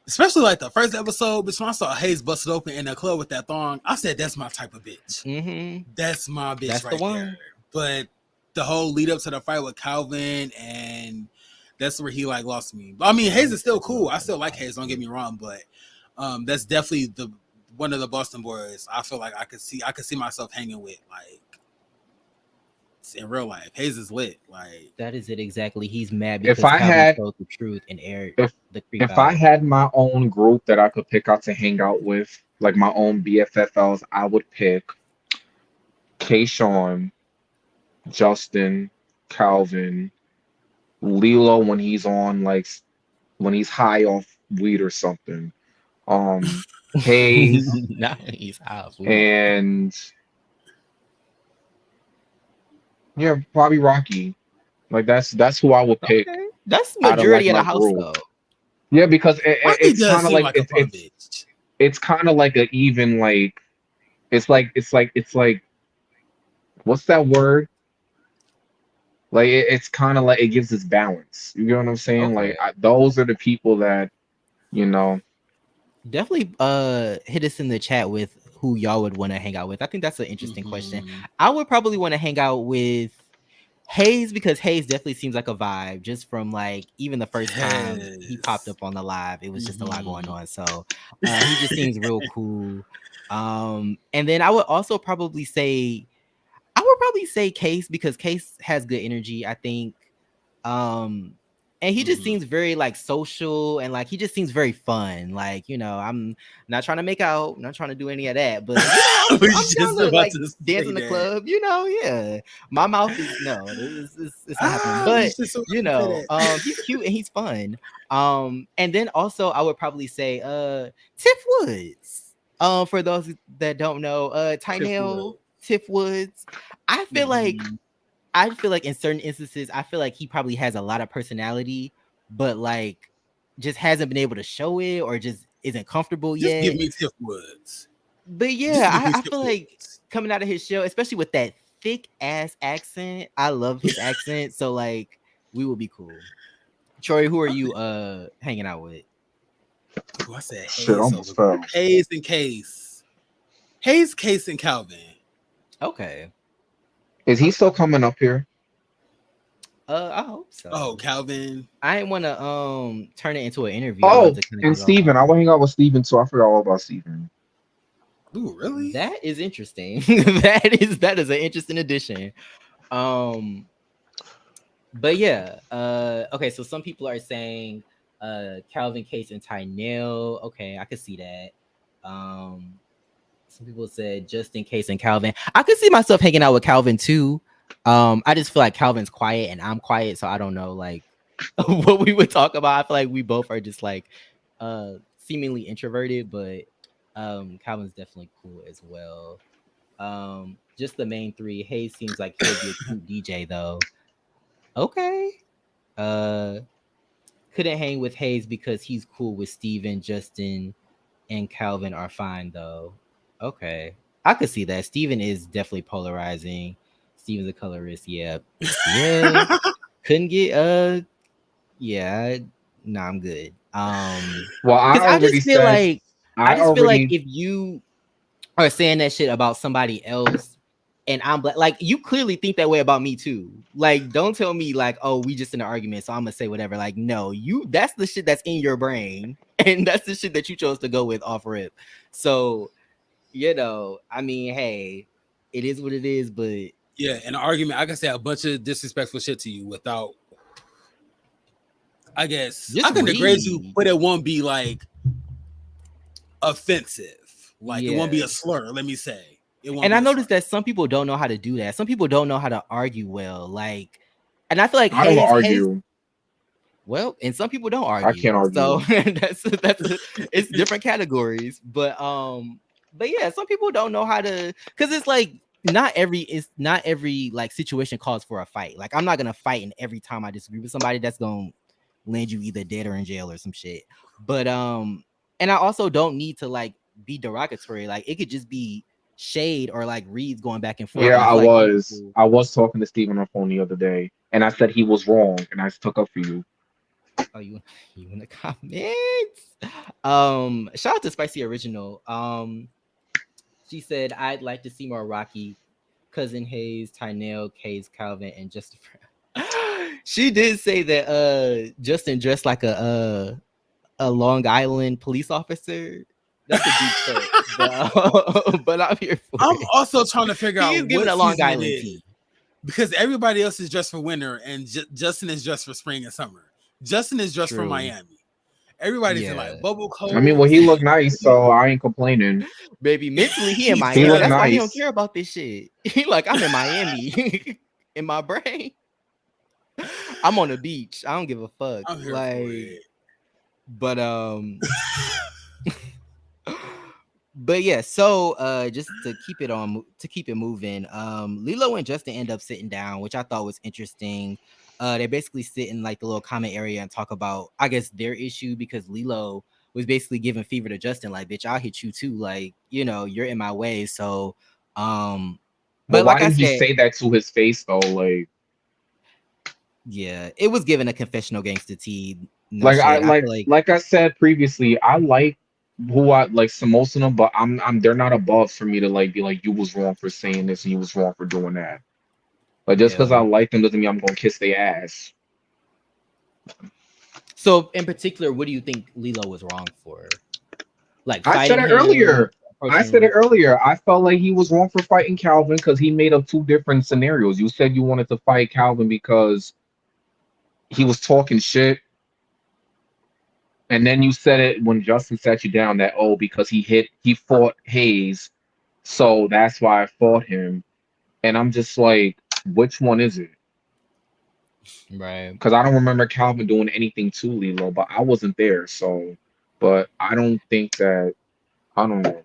especially like the first episode. But when I saw Hayes busted open in the club with that thong, I said, "That's my type of bitch. Mm-hmm. That's my bitch That's right the one." there." But the whole lead up to the fight with Calvin, and that's where he like lost me. I mean, Hayes is still cool. I still like Hayes. Don't get me wrong, but that's definitely the one of the Boston boys. I feel like I could see myself hanging with like in real life. Hayes is lit. Like that is it exactly. He's mad because if I had told the truth and aired the creep if out. I had my own group that I could pick out to hang out with, like my own BFFLs, I would pick Kayshawn, Justin, Calvin, Lilo when he's on when he's high off weed or something. Hayes He's high and yeah, probably Rocky. Like that's who I would pick. Okay. That's majority of the house group. though. Yeah, because it's kind of like it's kind of like an even like it's like what's that word? Like it's kind of like it gives us balance. You get what I'm saying? Okay. Like those are the people that definitely hit us in the chat with who y'all would want to hang out with. I think that's an interesting question. I would probably want to hang out with Hayes because Hayes definitely seems like a vibe just from like even the first time he popped up on the live. It was just a lot going on. So he just seems real cool. And then I would also probably say Case because Case has good energy, I think. And he just seems very like social and like he just seems very fun. Like, I'm not trying to make out, not trying to do any of that, but I'm just to, like dance in the club, yeah. My mouth is it's not happening. But he's cute and he's fun. And then also I would probably say Tiff Woods. For those that don't know, Tynell Tiff Woods. I feel like in certain instances, I feel like he probably has a lot of personality, but like just hasn't been able to show it or just isn't comfortable yet. Give me Tiff Woods. But yeah, I feel like coming out of his show, especially with that thick ass accent, I love his accent. So like we will be cool. Troy, who are you hanging out with? Ooh, I said Hayes. Shit, almost fell. Hayes and Case. Hayes, Case, and Calvin. Okay. Is he still coming up here? I hope so. Oh, Calvin. I didn't want to turn it into an interview. Oh, and Steven. I want to hang out with Steven too. I forgot all about Steven. Ooh, really? That is interesting. that is an interesting addition. But yeah. Okay, so some people are saying Calvin, Case, and Tynell. Okay, I could see that. Some people said just in Case and Calvin. I could see myself hanging out with Calvin too. I just feel like Calvin's quiet and I'm quiet, so I don't know like what we would talk about. I feel like we both are just like seemingly introverted, but Calvin's definitely cool as well. Just the main three. Hayes seems like he'll be a cute DJ though. Okay. Uh, couldn't hang with Hayes because he's cool with Steven, Justin, and Calvin are fine though. Okay. I could see that. Steven is definitely polarizing. Steven's a colorist. Yeah. Yeah. Couldn't get yeah. Nah, I'm good. Well, Because I I just feel like already if you are saying that shit about somebody else and I'm black, like you clearly think that way about me too. Like, don't tell me like, oh, we just in an argument, so I'm gonna say whatever. Like, no, that's the shit that's in your brain, and that's the shit that you chose to go with off rip. So, I mean, hey, it is what it is, but Yeah, in an argument, I can say a bunch of disrespectful shit to you without. I guess just I can degrade you, read. but it won't be like offensive. Like it won't be Yeah. a slur. Let me say it won't And be I a slur. noticed that some people don't know how to do that. Some people don't know how to argue well. Like, and I feel like I don't Hayes argue. well, and some people don't I can't argue. So argue. it's different categories. But yeah, some people don't know how to because it's like not every like situation calls for a fight. Like I'm not gonna fight and every time I disagree with somebody that's gonna land you either dead or in jail or some shit. But and I also don't need to like be derogatory. Like it could just be shade or like reads going back and forth. Yeah, And I feel like people I was talking to Steven on the phone the other day, and I said he was wrong, and I stuck up for you. oh, you in the comments. Shout out to Spicy Original. She said I'd like to see more Rocky, Cousin Hayes, Tynell, Case, Calvin, and Justin. She did say that Justin dressed like a Long Island police officer. That's a deep cut, but I'm here for I'm it. also trying to figure He is out giving what a Long season it Island is tea. because everybody else is dressed for winter and Justin is dressed for spring and summer. Justin is dressed for True. Miami. Everybody's in Yeah. like bubble coats. I mean, well, he looked nice, so I ain't complaining. Baby, mentally he in He He Miami. looked That's why he don't nice. care about this shit. He like I'm in Miami in my brain. I'm on the beach. I don't give a fuck. I'm here Like, for it. but but yeah. So just to keep it moving. Lilo and Justin end up sitting down, which I thought was interesting. They basically sit in like the little comment area and talk about, I guess, their issue because Lilo was basically giving fever to Justin, like, bitch, I'll hit you too. Like, you're in my way. So, But but why like I didn't he said, say that to his face though? yeah, it was given a confessional gangster tea. No shade. I feel Like I said previously, I like who I like Samosina, but I'm they're not above for me to like be like you was wrong for saying this and you was wrong for doing that. Like just because yeah. I like them doesn't mean I'm gonna kiss their ass. So in particular, what do you think Lilo was wrong for? Like I said fighting it him, earlier. I said it approaching. earlier. I felt like he was wrong for fighting Calvin because he made up two different scenarios. You said you wanted to fight Calvin because he was talking shit, and then you said it when Justin sat you down that because he fought Hayes, so that's why I fought him. And I'm just like, which one is it? Right. Because I don't remember Calvin doing anything to Lilo, but I wasn't there, so. But I don't think that I don't know.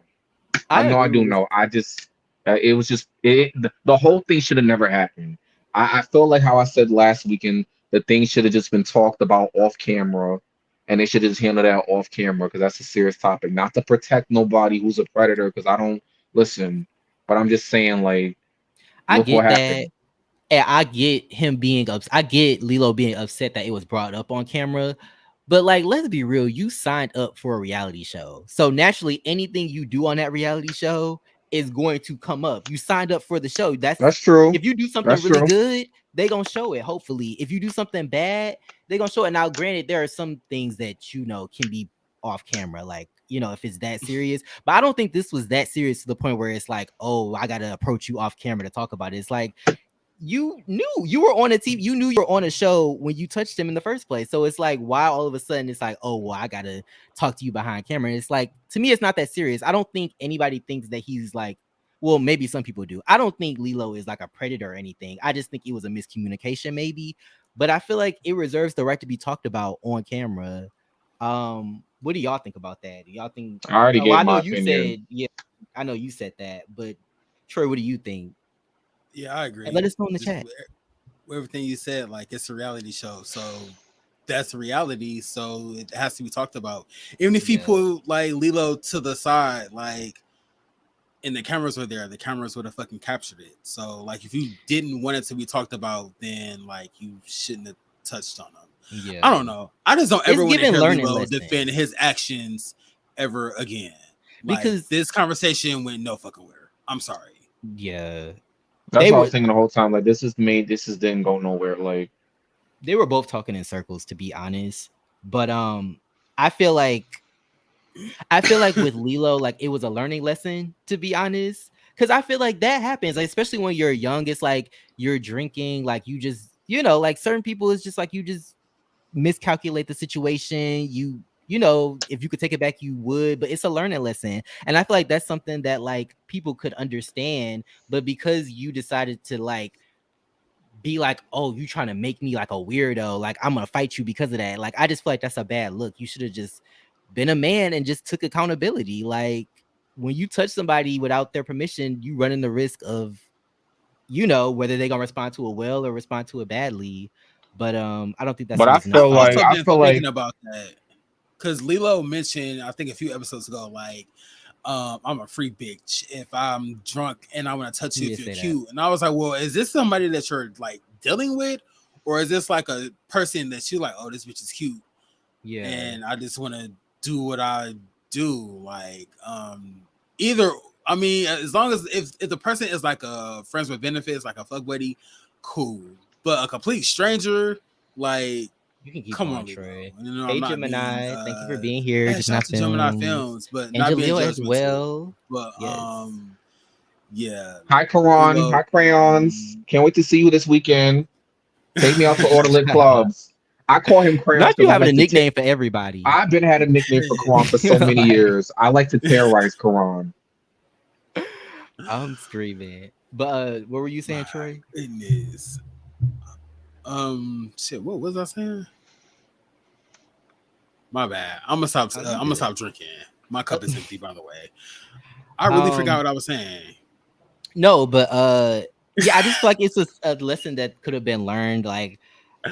I I know I agree do with know. I just it was just the whole thing should have never happened. I feel like how I said last weekend, the thing should have just been talked about off camera, and they should have just handled that off camera because that's a serious topic. Not to protect nobody who's a predator, because I don't listen, but I'm just saying like, I look what get that. happened. And I get him being upset. I get Lilo being upset that it was brought up on camera. But like, let's be real, you signed up for a reality show. So naturally, anything you do on that reality show is going to come up. You signed up for the show. That's true. If you do something That's really true. good, they gonna show it. Hopefully, if you do something bad, they gonna show it. Now, granted, there are some things that can be off camera, like if it's that serious. But I don't think this was that serious to the point where it's like, oh, I gotta approach you off camera to talk about it. It's like you knew you were on a TV, you knew you were on a show when you touched him in the first place. So it's like, why all of a sudden it's like, oh, well, I gotta talk to you behind camera. And it's like, to me, it's not that serious. I don't think anybody thinks that he's like, well, maybe some people do. I don't think Lilo is like a predator or anything. I just think it was a miscommunication, maybe. But I feel like it reserves the right to be talked about on camera. But What do y'all think about that? Do y'all think? I already Oh, gave I know my you opinion. said, yeah, I know you said that, but Troy, what do you think? Yeah, I And agree. let us know in the Just chat. with everything you said, like it's a reality show, so that's reality. So it has to be talked about. Even if you Yeah, put like Lilo to the side, like and the cameras were there, the cameras would have fucking captured it. So like if you didn't want it to be talked about, then like you shouldn't have touched on them. I don't yeah. know. I just don't It's ever want to giving hear learning Lilo defend lessons his actions ever again. Like because this conversation went no fucking where. I'm sorry. yeah, That's they what I were was thinking the whole time. Like this is didn't go nowhere. Like both talking in circles, to be honest. But I feel like I feel like with Lilo, like it was a learning lesson, to be honest. Cause I feel like that happens, like, especially when you're young. It's like you're drinking, like you just, like certain people, it's just like you just miscalculate the situation. If you could take it back, you would, but it's a learning lesson. And I feel like that's something that like people could understand, but because you decided to like be like, oh, you trying to make me like a weirdo, like I'm gonna fight you because of that. Like I just feel like that's a bad look. You should have just been a man and just took accountability. Like when you touch somebody without their permission, you running the risk of, whether they gonna respond to it well or respond to it badly. But I don't think that's but the I reason to feel fight. like Also I been feel thinking like about that because Lilo mentioned, I think a few episodes ago, like, I'm a free bitch if I'm drunk and I want to touch you He if did you're say that. cute. And I was like, well, is this somebody that you're like dealing with, or is this like a person that you like? Oh, this bitch is cute, Yeah. and I just want to do what I do. Like, either. I mean, as long as if the person is like a friends with benefits, like a fuck buddy, cool. But a complete stranger, like, You can keep come going, on, Lilo. Troy. I'm Hey, not being Gemini. Thank you for being here. shout Gemini out to Gemini Films. Films, but And not being Jaleel as judgmental. well. But Yes. yeah, hi Karan, Lilo. hi crayons. Can't wait to see you this weekend. Take me out to Orderlit clubs. I call him crayons Not you because I having a like to. nickname for everybody. I've been had a nickname for Karan for so many Like, years. I like to terrorize Karan. I'm screaming. But what were you My saying, Troy? goodness. Shit. What was I saying? My bad. I'm gonna stop. You I'm gonna good. stop drinking. My cup is empty, by the way. I really forgot Um, what I was saying. no, but yeah, I just feel like it's a lesson that could have been learned. Like,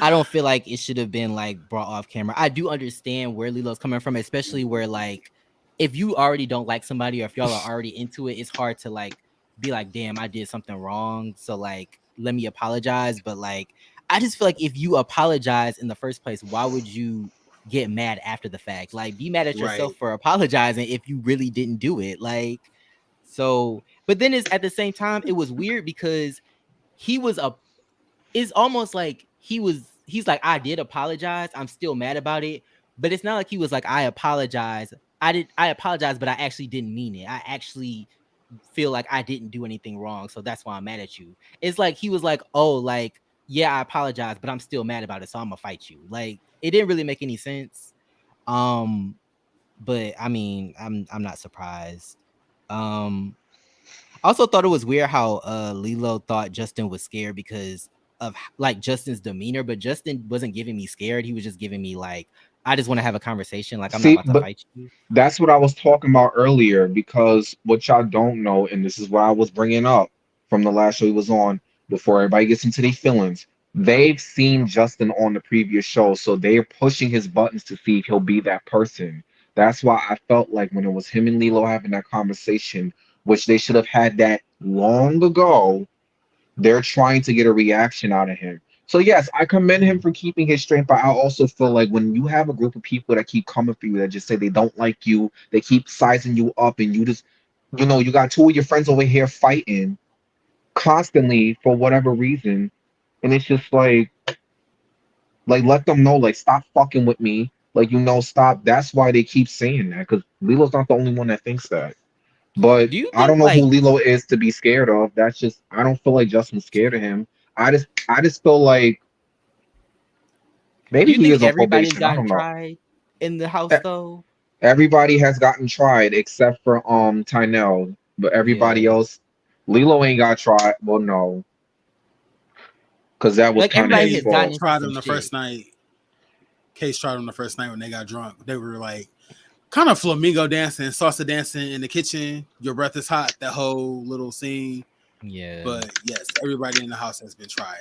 I don't feel like it should have been like brought off camera. I do understand where Lilo's coming from, especially where like if you already don't like somebody or if y'all are already into it, it's hard to like be like, damn, I did something wrong. So like let me apologize. But like I just feel like if you apologize in the first place, why would you get mad after the fact? Like be mad at yourself Right. for apologizing if you really didn't do it. Like so, but then it's at the same time, it was weird because he was a it's almost like he's like, I did apologize. I'm still mad about it. But it's not like he was like, I apologize. I apologize, but I actually didn't mean it. I actually feel like I didn't do anything wrong. So that's why I'm mad at you. It's like he was like, oh, like, yeah, I apologize, but I'm still mad about it. So I'm gonna fight you. Like it didn't really make any sense. Um, but I mean, I'm not surprised. Um, I also thought it was weird how Lilo thought Justin was scared because of like Justin's demeanor, but Justin wasn't giving me scared. He was just giving me like, I just want to have a conversation. Like I'm not See, about to but fight you. that's what I was talking about earlier because what y'all don't know, and this is what I was bringing up from the last show he was on before everybody gets into their feelings. They've seen Justin on the previous show, so they're pushing his buttons to see if he'll be that person. That's why I felt like when it was him and Lilo having that conversation, which they should have had that long ago, they're trying to get a reaction out of him. So yes, I commend him for keeping his strength, but I also feel like when you have a group of people that keep coming for you, that just say they don't like you, they keep sizing you up, and you just, you got two of your friends over here fighting constantly for whatever reason, and it's just like let them know, like stop fucking with me, like stop. That's why they keep saying that because Lilo's not the only one that thinks that. But Do you I don't think know who like Lilo is to be scared of. That's just I don't feel like Justin's scared of him. I just feel like do maybe you he think is on everybody's probation. I gotten don't know. tried in the E- house though? Everybody has gotten tried except for Tynell, but everybody Yeah. else, Lilo ain't got tried. Well, no, because that was Like kind of everybody his has Case gotten fault. into tried some on the first shit. night. Case tried on the first night when they got drunk. They were like, kind of flamingo dancing, salsa dancing in the kitchen. Your breath is hot. That whole little scene. Yeah. But yes, everybody in the house has been tried.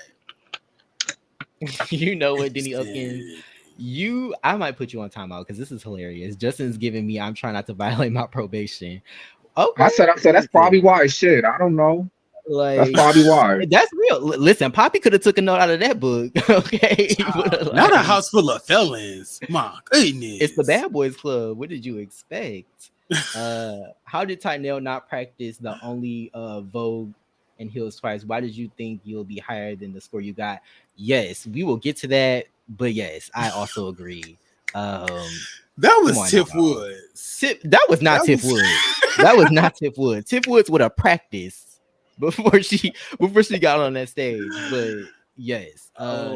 You know what, Denny Upkins? I might put you on timeout because this is hilarious. Justin's giving me I'm trying not to violate my probation. Okay. I said that's probably why. Shit, I don't know. That's Like probably why. that's real. Listen, Poppy could have took a note out of that book. Okay. Not a house full of felons. My goodness. It's the Bad Boys Club. What did you expect? How did Tynell not practice the only Vogue and Heels twice? Why did you think you'll be higher than the score you got? Yes, we will get to that. But yes, I also agree. That was Tiff Woods. That was not Tiff Woods. That was not Tiff Woods. Tiff Woods would have practiced before she got on that stage. But yes,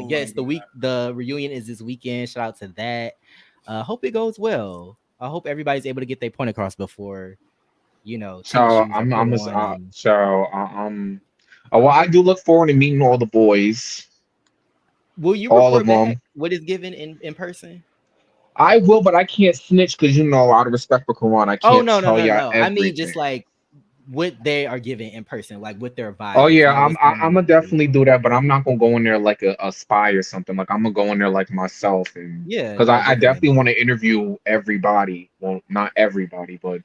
yes, the reunion is this weekend. Shout out to that. Hope it goes well. I hope everybody's able to get their point across before, So well, I do look forward to meeting all the boys. Will you all report of back them? what is given in person? I will, but I can't snitch because out of respect for Quran, I can't tell you everything. I mean, just like what they are given in person, like what their vibe. Oh yeah, I'm gonna definitely do that, but I'm not gonna go in there like a spy or something. Like I'm gonna go in there like myself, and because I definitely want to interview everybody. Well, not everybody, but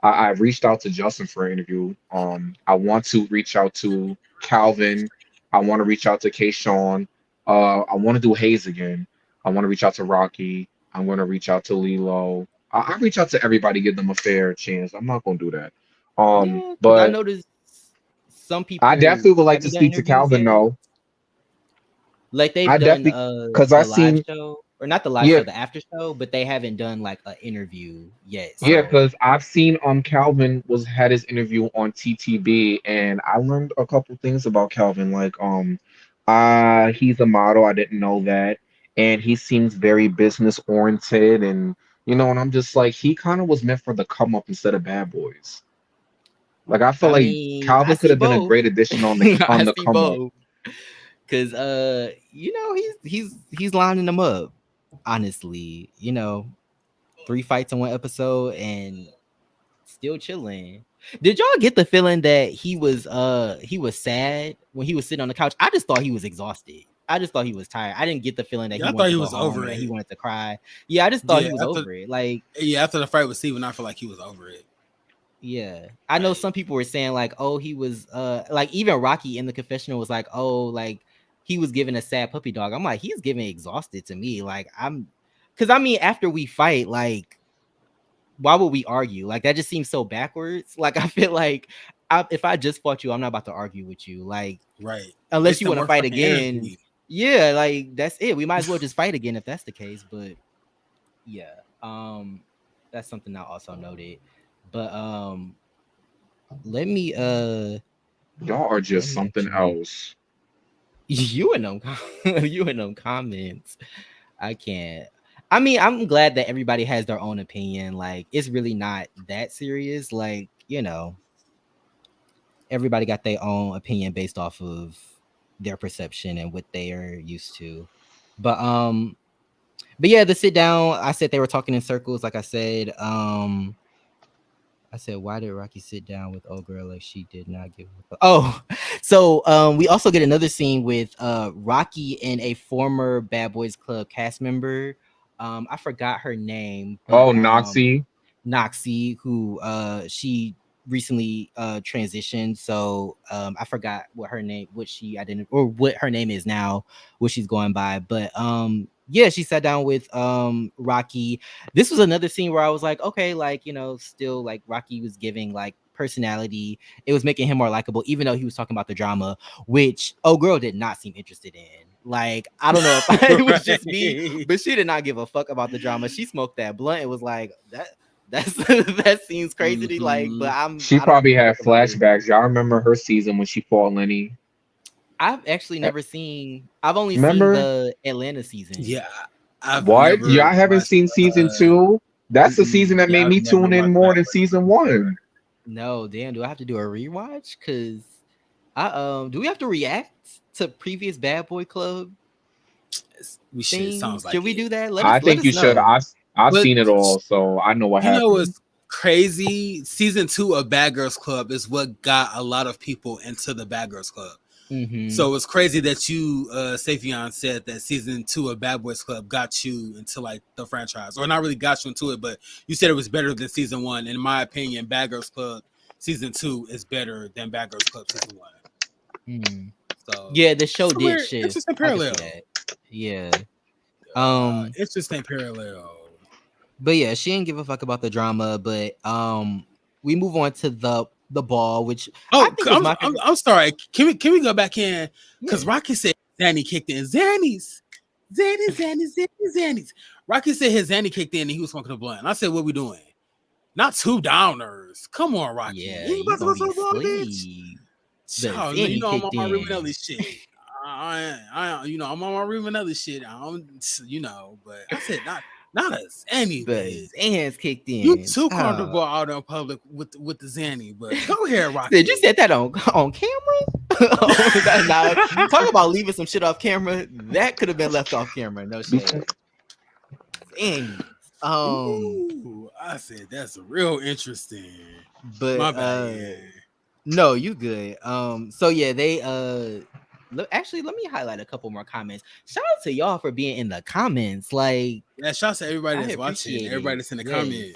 I reached out to Justin for an interview. I want to reach out to Calvin. I want to reach out to Kayshawn. I want to do Hayes again. I want to reach out to Rocky. I'm going to reach out to Lilo. I reach out to everybody, give them a fair chance. I'm not going to do that. But I noticed some people. I definitely would like to speak to Calvin though. Like they've done because I seen show, or not the live show, the after show, but they haven't done like an interview yet. So. Yeah, because I've seen Calvin had his interview on TTB, and I learned a couple things about Calvin. Like he's a model. I didn't know that, and he seems very business oriented, and and I'm just like he kind of was meant for the come up instead of Bad Boys. Like I feel Calvin could have been a great addition on the come up. Cause he's lining them up. Honestly, 3 fights in one episode and still chilling. Did y'all get the feeling that he was sad when he was sitting on the couch? I just thought he was exhausted. I just thought he was tired. I didn't get the feeling that he was over it. He wanted to cry. Yeah, I just thought he was over it. Like after the fight with Steven, I feel like he was over it. Yeah, I know some people were saying like, oh, he was like even Rocky in the confessional was like, oh, like he was giving a sad puppy dog. I'm like, he's giving exhausted to me. Like because I mean, after we fight, like, why would we argue? Like that just seems so backwards. Like I feel like if I just fought you, I'm not about to argue with you. Like right, unless you want to fight again. Energy. Yeah, like that's it. We might as well just fight again if that's the case. But yeah, that's something I also noted. But let me y'all are just something else. You and them comments. I can't. I mean, I'm glad that everybody has their own opinion. Like it's really not that serious. Like, everybody got their own opinion based off of their perception and what they are used to. But yeah, the sit down, I said they were talking in circles, like I said. I said, why did Rocky sit down with old girl like she did not give a fuck? Oh, so we also get another scene with Rocky and a former Bad Boys Club cast member. I forgot her name. But, Noxie. Noxie, who she recently transitioned. So I forgot what her name, what her name is now, what she's going by. But yeah, she sat down with Rocky. This was another scene where I was like, okay, like, still like Rocky was giving like personality. It was making him more likable, even though he was talking about the drama, which girl did not seem interested in. Like, I don't know if it was just me, but she did not give a fuck about the drama. She smoked that blunt. It was like that seems crazy to like, but she probably had flashbacks. Y'all remember her season when she fought Lenny? I've actually never seen. I've only seen the Atlanta season. Yeah. What? I haven't seen season 2. That's the season that made me tune in more than season 1. No, damn. Do I have to do a rewatch? Because do we have to react to previous Bad Boy Club? We should. Sounds like should we do that? I think you should. I've But seen it all, so I know what you know happened. what's crazy? Season 2 of Bad Girls Club is what got a lot of people into the Bad Girls Club. Mm-hmm. So it's crazy that you, Safion, said that season 2 of Bad Boys Club got you into like the franchise, or not really got you into it, but you said it was better than season 1. In my opinion, Bad Girls Club season 2 is better than Bad Girls Club season 1. Mm. So Yeah, the show it's a did weird, shift. interesting I can see parallel. that. Yeah. Interesting parallel. But yeah, she didn't give a fuck about the drama. But we move on to the ball, which I think was my favorite. I'm sorry. Can we go back in? Because Yeah. Rocky said Zanny kicked in. Zannies. Rocky said his Zanny kicked in and he was smoking a blunt. And I said, what we doing? Not 2 downers. Come on, Rocky. Yeah, You you about to go gonna be so far, bitch? asleep. The Child, Zanny you know I'm kicked on my in. Rubenelli shit. I'm on my Rubenelli shit. I don't, but I said not a Zanny, The bitch. Zans kicked in. You too comfortable out in public with the Zanny, but go ahead, Rocky. Did you said that on camera? Now, talk about leaving some shit off camera. That could have been left off camera. No shit. Zanny. Ooh, I said that's real interesting. But My bad. no, you good. So yeah, they actually let me highlight a couple more comments. Shout out to y'all for being in the comments. Like, yeah, shout out to everybody that's watching, appreciate everybody it. that's in the Yes.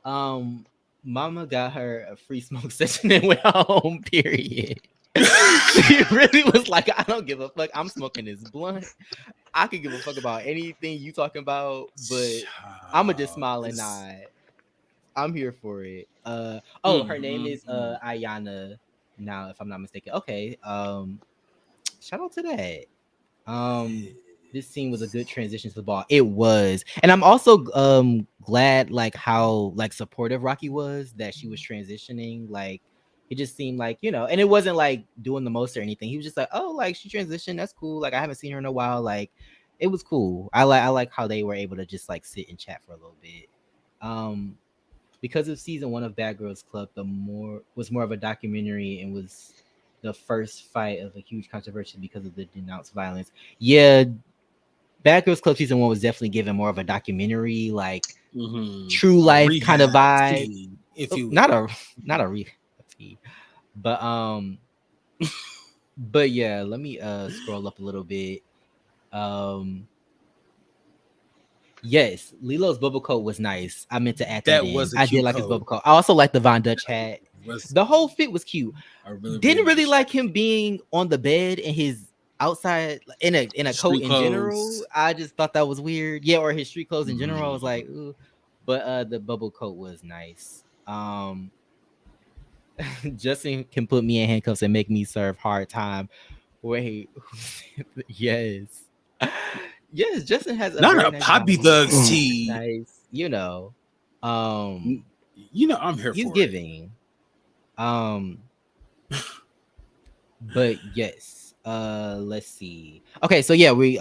comments. Mama got her a free smoke session and went home, period. She really was like, I don't give a fuck. I'm smoking this blunt. I could give a fuck about anything you talking about, but I'ma just smile and nod. I'm here for it. Her name is Ayana now, if I'm not mistaken. Okay. Shout out to that. This scene was a good transition to the ball. It was. And I'm also glad like how like supportive Rocky was that she was transitioning. Like it just seemed like, and it wasn't like doing the most or anything. He was just like, oh, like she transitioned, that's cool. Like I haven't seen her in a while. Like it was cool. I like how they were able to just like sit and chat for a little bit. Because of season 1 of Bad Girls Club, was more of a documentary and was the first fight of a huge controversy because of the denounced violence. Yeah, Bad Girls Club season 1 was definitely given more of a documentary, like true life kind of vibe. Scene, if you not a rehab, but yeah, let me scroll up a little bit. Yes, Lilo's bubble coat was nice. I meant to add that in. I did like his bubble coat. I also like the Von Dutch hat. The whole fit was cute. Didn't really like him being on the bed and his outside in a coat in general. I just thought that was weird. Yeah, or his street clothes in general. I was like, ooh. But the bubble coat was nice. Justin can put me in handcuffs and make me serve hard time. Wait, yes. Yes, Justin has not a nice Poppy Thugs tea. Nice, I'm here. He's for giving. But yes. Let's see. Okay, so yeah, we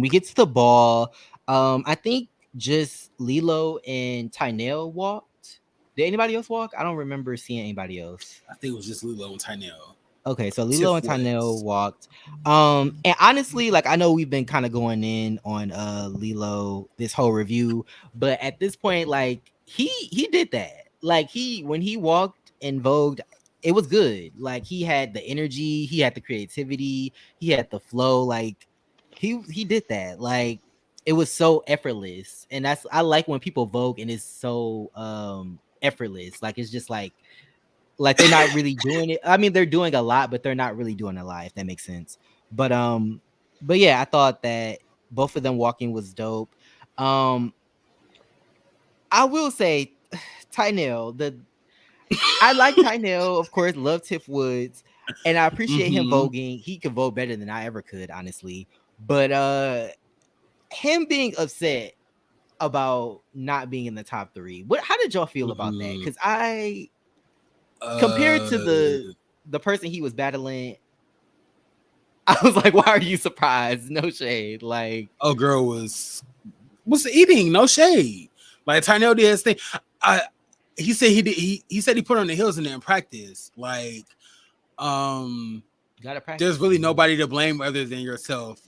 get to the ball. I think just Lilo and Tynell walked. Did anybody else walk? I don't remember seeing anybody else. I think it was just Lilo and Tynell. Okay, so Lilo and Tynell walked. And honestly, like I know we've been kind of going in on Lilo this whole review, but at this point, like he did that. Like when he walked and vogued, it was good. Like he had the energy, he had the creativity, he had the flow. Like he did that. Like it was so effortless, and I like when people vogue and it's so effortless. Like it's just like they're not really doing it. I mean, they're doing a lot, but they're not really doing a lot, if that makes sense. But yeah, I thought that both of them walking was dope. I will say Tynell, I like Tynell, of course, love Tiff Woods, and I appreciate him voguing. He could vote better than I ever could, honestly. But him being upset about not being in the top 3. How did y'all feel about that? Because compared to the person he was battling, I was like, why are you surprised? No shade. Like, oh, girl was eating, no shade. Like Tynell did his thing. He said he did. He said he put on the heels and then practice. Like, gotta practice. There's really nobody to blame other than yourself,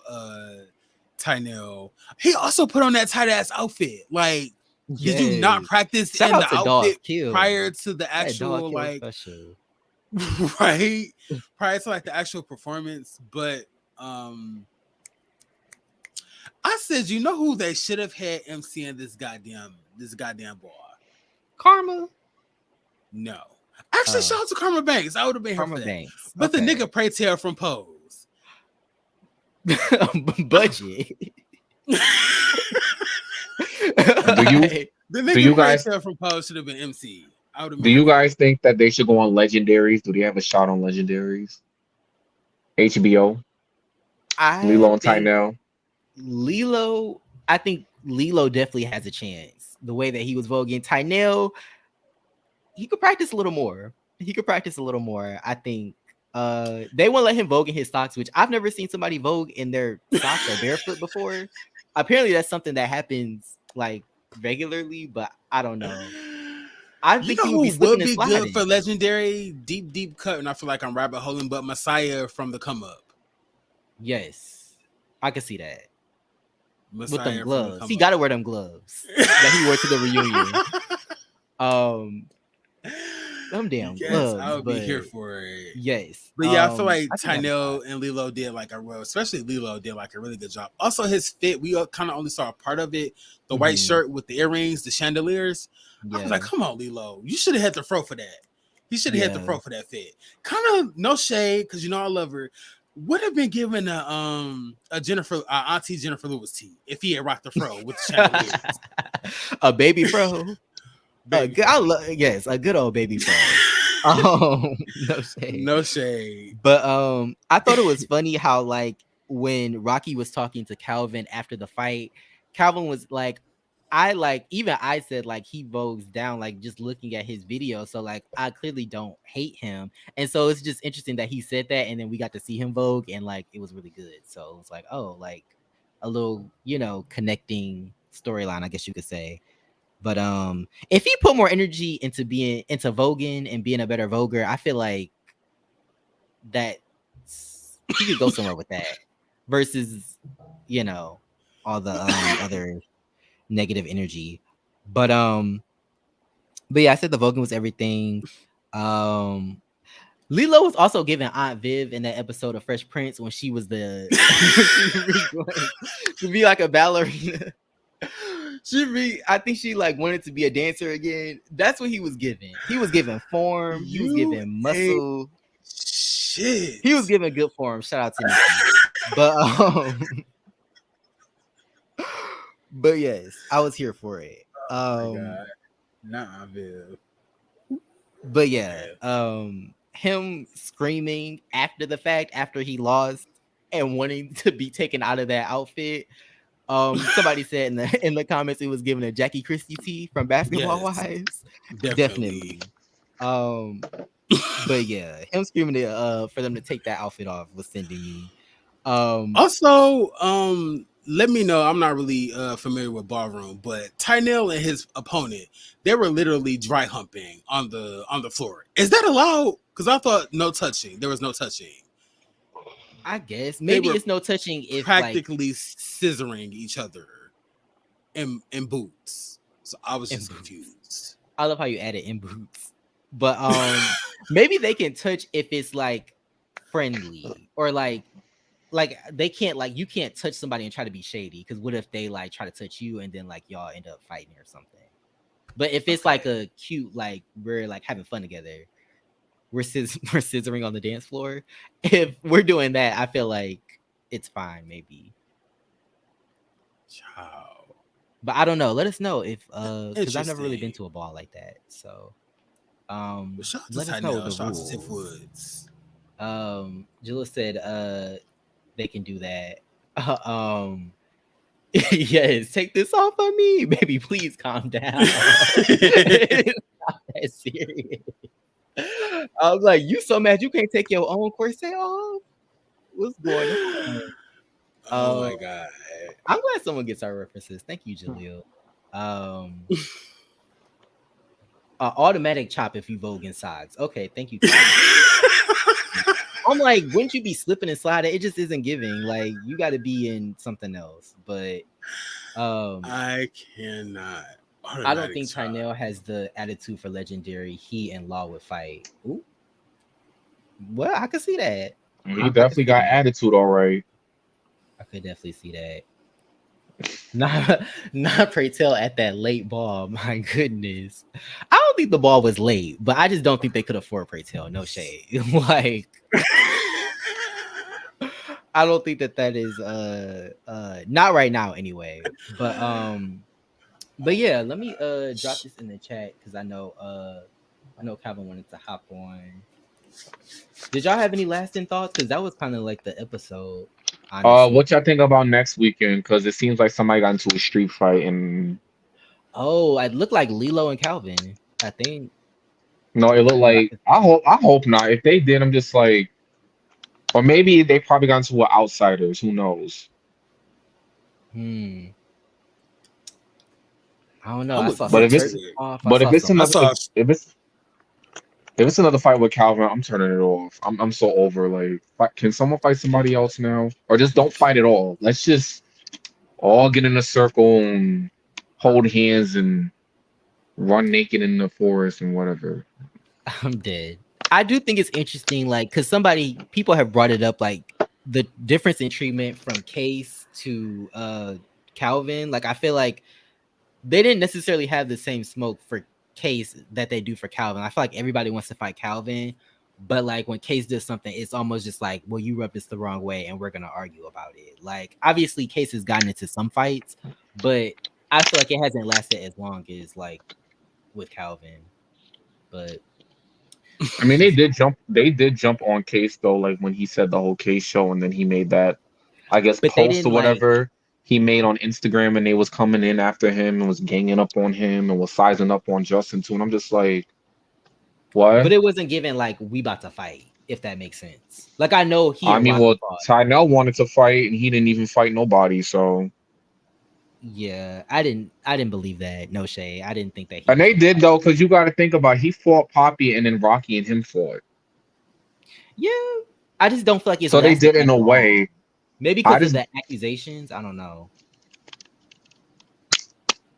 Tynell. He also put on that tight ass outfit. Like, Did you not Yes. practice Shout in out the to Dog outfit Kill. prior to the That Dog actual Kill was like special. right? Prior to like the actual performance, but I said, you know who they should have had MCing this goddamn boy? Karma. No. Actually, shout out to Karma Banks. I would have been here Karma for that. Banks. But Okay. the nigga Pray Tell from Pose. Budget. Do you The do nigga you Pray guys Tell from Pose should have been MC. I would have been do here you for that. guys think that they should go on legendaries? Do they have a shot on legendaries? HBO, Lilo I and think Tynell. Lilo, I think Lilo definitely has a chance. The way that he was voguing Tynell, he could practice a little more. I think they won't let him vogue in his socks, which I've never seen somebody vogue in their socks or barefoot before. Apparently that's something that happens like regularly, but I don't know. I You think know he would be who slipping would and be good sliding. for legendary? Deep cut, and I feel like I'm rabbit holing, but Messiah from the Come Up. Yes, I can see that. Messiah With them from the gloves. Come He Up. got to wear them gloves that he wore to the reunion. Them damn Yes, gloves. I would be here But for it. yes. But yeah, I feel like I think I have a Tynell shot. and Lilo did like a real, especially Lilo did like a really good job. Also, his fit, we kind of only saw a part of it. The white Mhm. shirt with the earrings, the chandeliers. I was like, Yeah. come on, Lilo, you should have had the fro for that. He should have had the Yeah. fro for that fit. Kind of no shade, because you know I love her. Would have been given a Jennifer, Auntie Jennifer Lewis tea if he had rocked the fro with the chandeliers. A baby fro. Baby Good, fro. yes, a good old baby fro. No shade. No shade. But I thought it was funny how like when Rocky was talking to Calvin after the fight, Calvin was like, I said like he vogues down like just looking at his video. So like I clearly don't hate him. And so it's just interesting that he said that and then we got to see him vogue and like it was really good. So it was like, oh, like a little, connecting storyline, I guess you could say. But if he put more energy into being into voguing and being a better voguer, I feel like that he could go somewhere with that versus all the other negative energy. But yeah, I said the voguing was everything. Lilo was also giving Aunt Viv in that episode of Fresh Prince when she was to be like a ballerina. I think she like wanted to be a dancer again. That's what he was giving. He was giving form. He was giving muscle. Shit. He was giving good form. Shout out to Nikki. But yes, I was here for it. Oh my God. Nah, Viv. But yeah, him screaming after the fact, after he lost and wanting to be taken out of that outfit. Somebody said in the comments it was given a Jackie Christie tea from Basketball Wives. Definitely. But yeah, him screaming for them to take that outfit off was sending me. Also, let me know. I'm not really familiar with Ballroom, but Tynell and his opponent, they were literally dry humping on the floor. Is that allowed? Because I thought no touching. There was no touching. I guess maybe it's no touching if practically scissoring each other in boots. So I was just confused. I love how you added in boots. But maybe they can touch if it's like friendly or like they can't like you can't touch somebody and try to be shady because what if they like try to touch you and then like y'all end up fighting or something. But if it's like a cute like we're like having fun together, we're scissoring on the dance floor. If we're doing that, I feel like it's fine, maybe. Ciao. But I don't know. Let us know if because I've never really been to a ball like that. So let us know the rules. Tiff Woods. Jilla said they can do that. Yes, take this off of me, baby. Please calm down. It's not that serious. I was like, you so mad you can't take your own corset off? What's going on? Oh my God. I'm glad someone gets our references. Thank you, Jaleel. Automatic chop if you vogue in socks. Okay, thank you. I'm like, wouldn't you be slipping and sliding? It just isn't giving. Like, you got to be in something else. But I cannot. I don't Automatic think child. Tynell has the attitude for legendary. He and Law would fight. Ooh, well, I could see that. He I could definitely see got that. attitude, all right. I could definitely see that. Not not pray tell at that late ball. My goodness. I don't think the ball was late, but I just don't think they could afford pray tell. No shade. Like I don't think that is not right now anyway. But yeah, let me drop this in the chat because I know Calvin wanted to hop on. Did y'all have any lasting thoughts? Because that was kind of like the episode, honestly. What y'all think about next weekend? Because it seems like somebody got into a street fight, and Oh, it looked like Lilo and Calvin. I think. no, it looked From what I like could see. I hope not. If they did, I'm just like, or maybe they probably got into an outsiders. Who knows? Hmm. I don't know. I'm I looking saw But some if forward to it's churches it. off. I but saw if it's some. I another saw. if it's another fight with Calvin, I'm turning it off. I'm so over. Like, can someone fight somebody else now, or just don't fight at all? Let's just all get in a circle and hold hands and run naked in the forest and whatever. I'm dead. I do think it's interesting, like, because people have brought it up, like the difference in treatment from Case to Calvin. Like, I feel like they didn't necessarily have the same smoke for Case that they do for Calvin. I feel like everybody wants to fight Calvin, but like when Case does something, it's almost just like, well, you rubbed this the wrong way, and we're gonna argue about it. Like, obviously, Case has gotten into some fights, but I feel like it hasn't lasted as long as like with Calvin. But I mean, they did jump on Case though, like when he said the whole Case show, and then he made that, I guess, but they post or didn't like. whatever he made on Instagram, and they was coming in after him and was ganging up on him and was sizing up on Justin too. And I'm just like, But what? it wasn't given like we about to fight, if that makes sense. Like I know he I and mean, Rocky well, fought. Tynell wanted to fight and he didn't even fight nobody. So, Yeah, I didn't believe that. No shade. I didn't think that he and was they gonna did fight. though, because you got to think about, he fought Poppy and then Rocky and him fought. Yeah, I just don't feel like it's So they lasted did in that a long. way. Maybe I because of just, the accusations. I don't know.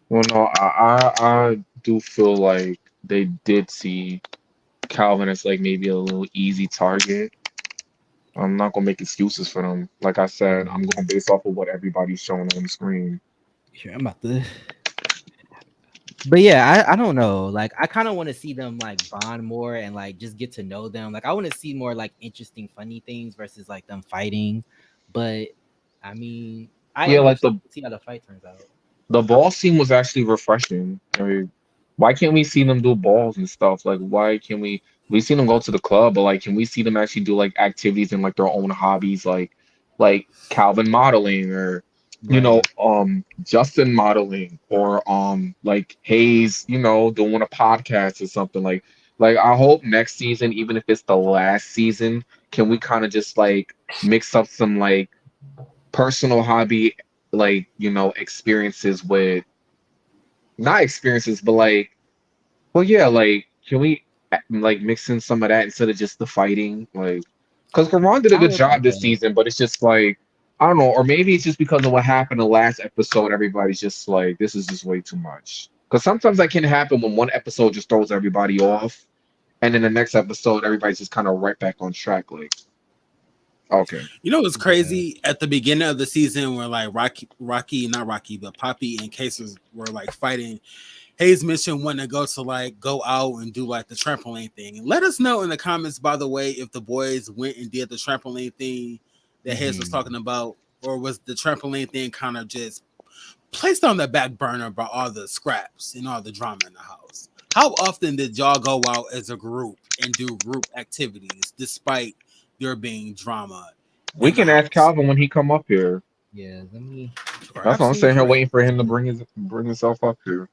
well, no, I do feel like they did see Calvin as like maybe a little easy target. I'm not gonna make excuses for them. Like I said, I'm Mm, going based off of what everybody's showing on the screen. here, I'm about to. But yeah, I don't know. Like I kind of want to see them like bond more and like just get to know them. Like I want to see more like interesting, funny things versus like them fighting. But I mean, I Yeah, am like interested to see how the fight turns out. the ball scene was actually refreshing. I mean, why can't we see them do balls and stuff? Like, why can't we see them go to the club, but like, can we see them actually do like activities and like their own hobbies, like Calvin modeling, or Right. Justin modeling, or like Hayes, doing a podcast or something. Like I hope next season, even if it's the last season, can we kind of just like mix up some like personal hobby, like experiences with, not experiences, but like, well, yeah, like, can we like mix in some of that instead of just the fighting? Like, because Karan did a I good would love job this that. season, but it's just like, I don't know, or maybe it's just because of what happened the last episode. Everybody's just like, this is just way too much. Because sometimes that can happen when one episode just throws everybody off, and then the next episode everybody's just kind of right back on track. Like, okay, You know what's Yeah. crazy? At the beginning of the season, where like not Rocky, but Poppy and Cases were like fighting. Hayes mentioned wanting to go out and do like the trampoline thing. And let us know in the comments, by the way, if the boys went and did the trampoline thing that Hayes was Mhm. talking about, or was the trampoline thing kind of just placed on the back burner by all the scraps and all the drama in the house? How often did y'all go out as a group and do group activities despite there being drama we in the can ask house? Calvin when he come up here. Yeah. Let me. You are That's what I'm absolutely saying here, correct. waiting for him to bring himself up here.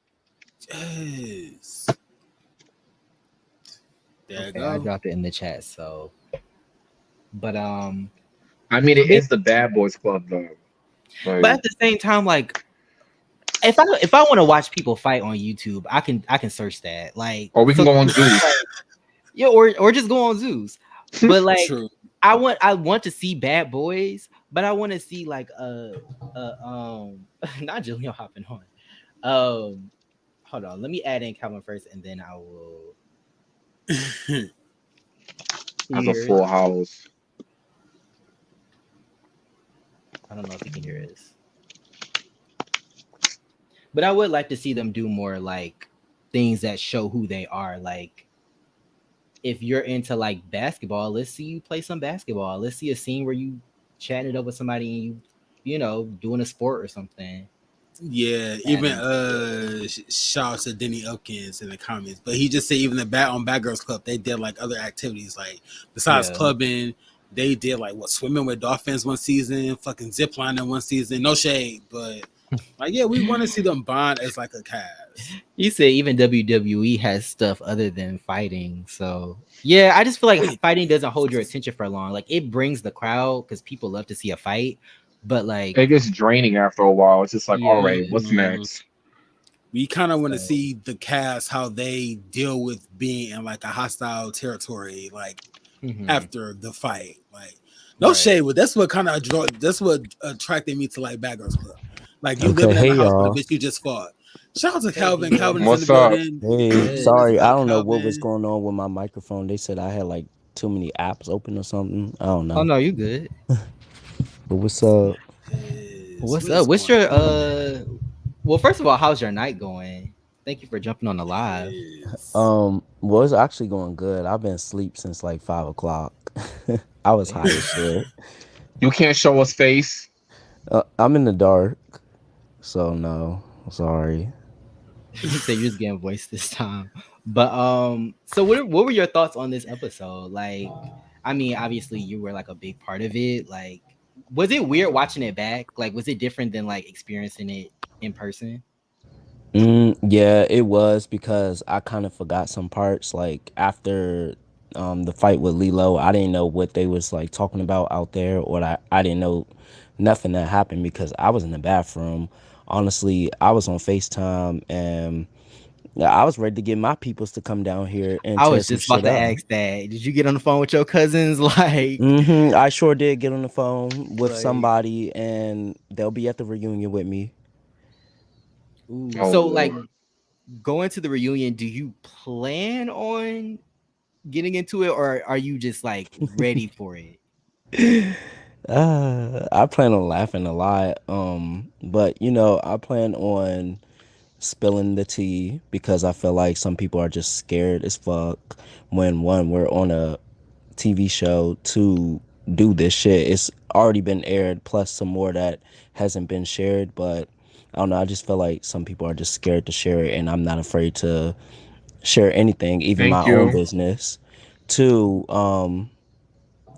Yes. There you Okay, I go. dropped it in the chat. So, but I mean, it but, is the Bad Boys Club though. but Like, at the same time, like if I want to watch people fight on YouTube, I can search that. Like or we can so, go on like, Zeus. yeah, or just go on Zeus. But like True. I want to see Bad Boys, but I want to see like not Julian hopping on. Um hold on. Let me add in Calvin first, and then I will. Can you As a hear it? full house. I don't know if you can hear us, but I would like to see them do more like things that show who they are. Like if you're into like basketball, let's see you play some basketball. Let's see a scene where you chatting it up with somebody and you know, doing a sport or something. Yeah, Add even into it. shout out to Denny Elkins in the comments, but he just said even the bat on Bad Girls Club they did like other activities like besides Yeah. clubbing they did like what swimming with dolphins one season, fucking zip lining one season. No shade, but like yeah, we want to see them bond as like a cast. You say even WWE has stuff other than fighting. So yeah, I just feel like Wait, fighting doesn't hold your attention for long. Like it brings the crowd because people love to see a fight, but like It gets draining after a while. It's just like, all yeah. right, what's mm, next? we kind of want to So see the cast how they deal with being in like a hostile territory, like mhm, after the fight. Like no right. shade, but that's what kind of that's what attracted me to like Bad Girls Club. Like you Okay, living in hey a house with a y'all. bitch you just fought. Shout out to Hey Calvin. Diva. Calvin is in the What's up? building. Hey, Good. What's sorry, I good, don't know what was Calvin? going on with my microphone. They said I had like too many apps open or something. I don't Oh know. no, you good. But what's up? Is What's what up? is What's going your on? well, first of all, how's your night going? Thank you for jumping on the live. Is Well, it's actually going good. I've been asleep since like 5 o'clock. I was high as Damn. shit. You can't show us face. I'm in the dark, so no, sorry. He said you're just getting voice this time. But so what were your thoughts on this episode? Like, I mean, obviously you were like a big part of it. Like, was it weird watching it back? Like, was it different than like experiencing it in person? Yeah, it was because I kind of forgot some parts. Like after the fight with Lilo, I didn't know what they was like talking about out there, or I didn't know nothing that happened because I was in the bathroom. Honestly, I was on FaceTime and yeah, I was ready to get my peoples to come down here and I tear was some just about shit to up. ask that. Did you get on the phone with your cousins? Like, I sure did get on the phone with like, somebody, and they'll be at the reunion with me. ooh. Oh So like Lord. going to the reunion, do you plan on getting into it, or are you just like ready for it? I plan on laughing a lot. But I plan on spilling the tea because I feel like some people are just scared as fuck when one we're on a TV show to do this shit. It's already been aired plus some more that hasn't been shared, but I don't know, I just feel like some people are just scared to share it and I'm not afraid to share anything, even my Thank own you. business. Two,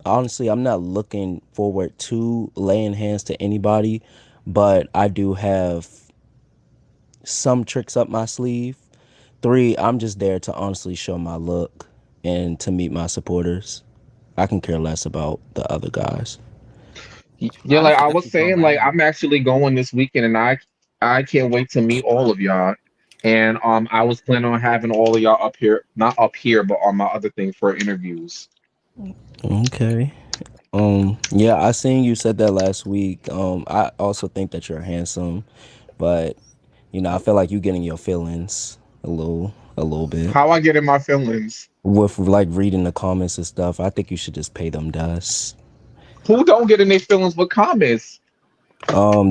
honestly, I'm not looking forward to laying hands to anybody, but I do have some tricks up my sleeve. Three, I'm just there to honestly show my look and to meet my supporters. I can care less about the other guys. Yeah, I like feel I like was you so saying, like right. I'm actually going this weekend, and I can't wait to meet all of y'all. And I was planning on having all of y'all up here, not up here, but on my other thing for interviews. Okay. Yeah, I seen you said that last week. I also think that you're handsome, but I feel like you getting your feelings a little bit. How I get in my feelings? With like reading the comments and stuff, I think you should just pay them dust. Who don't get in their feelings with comments?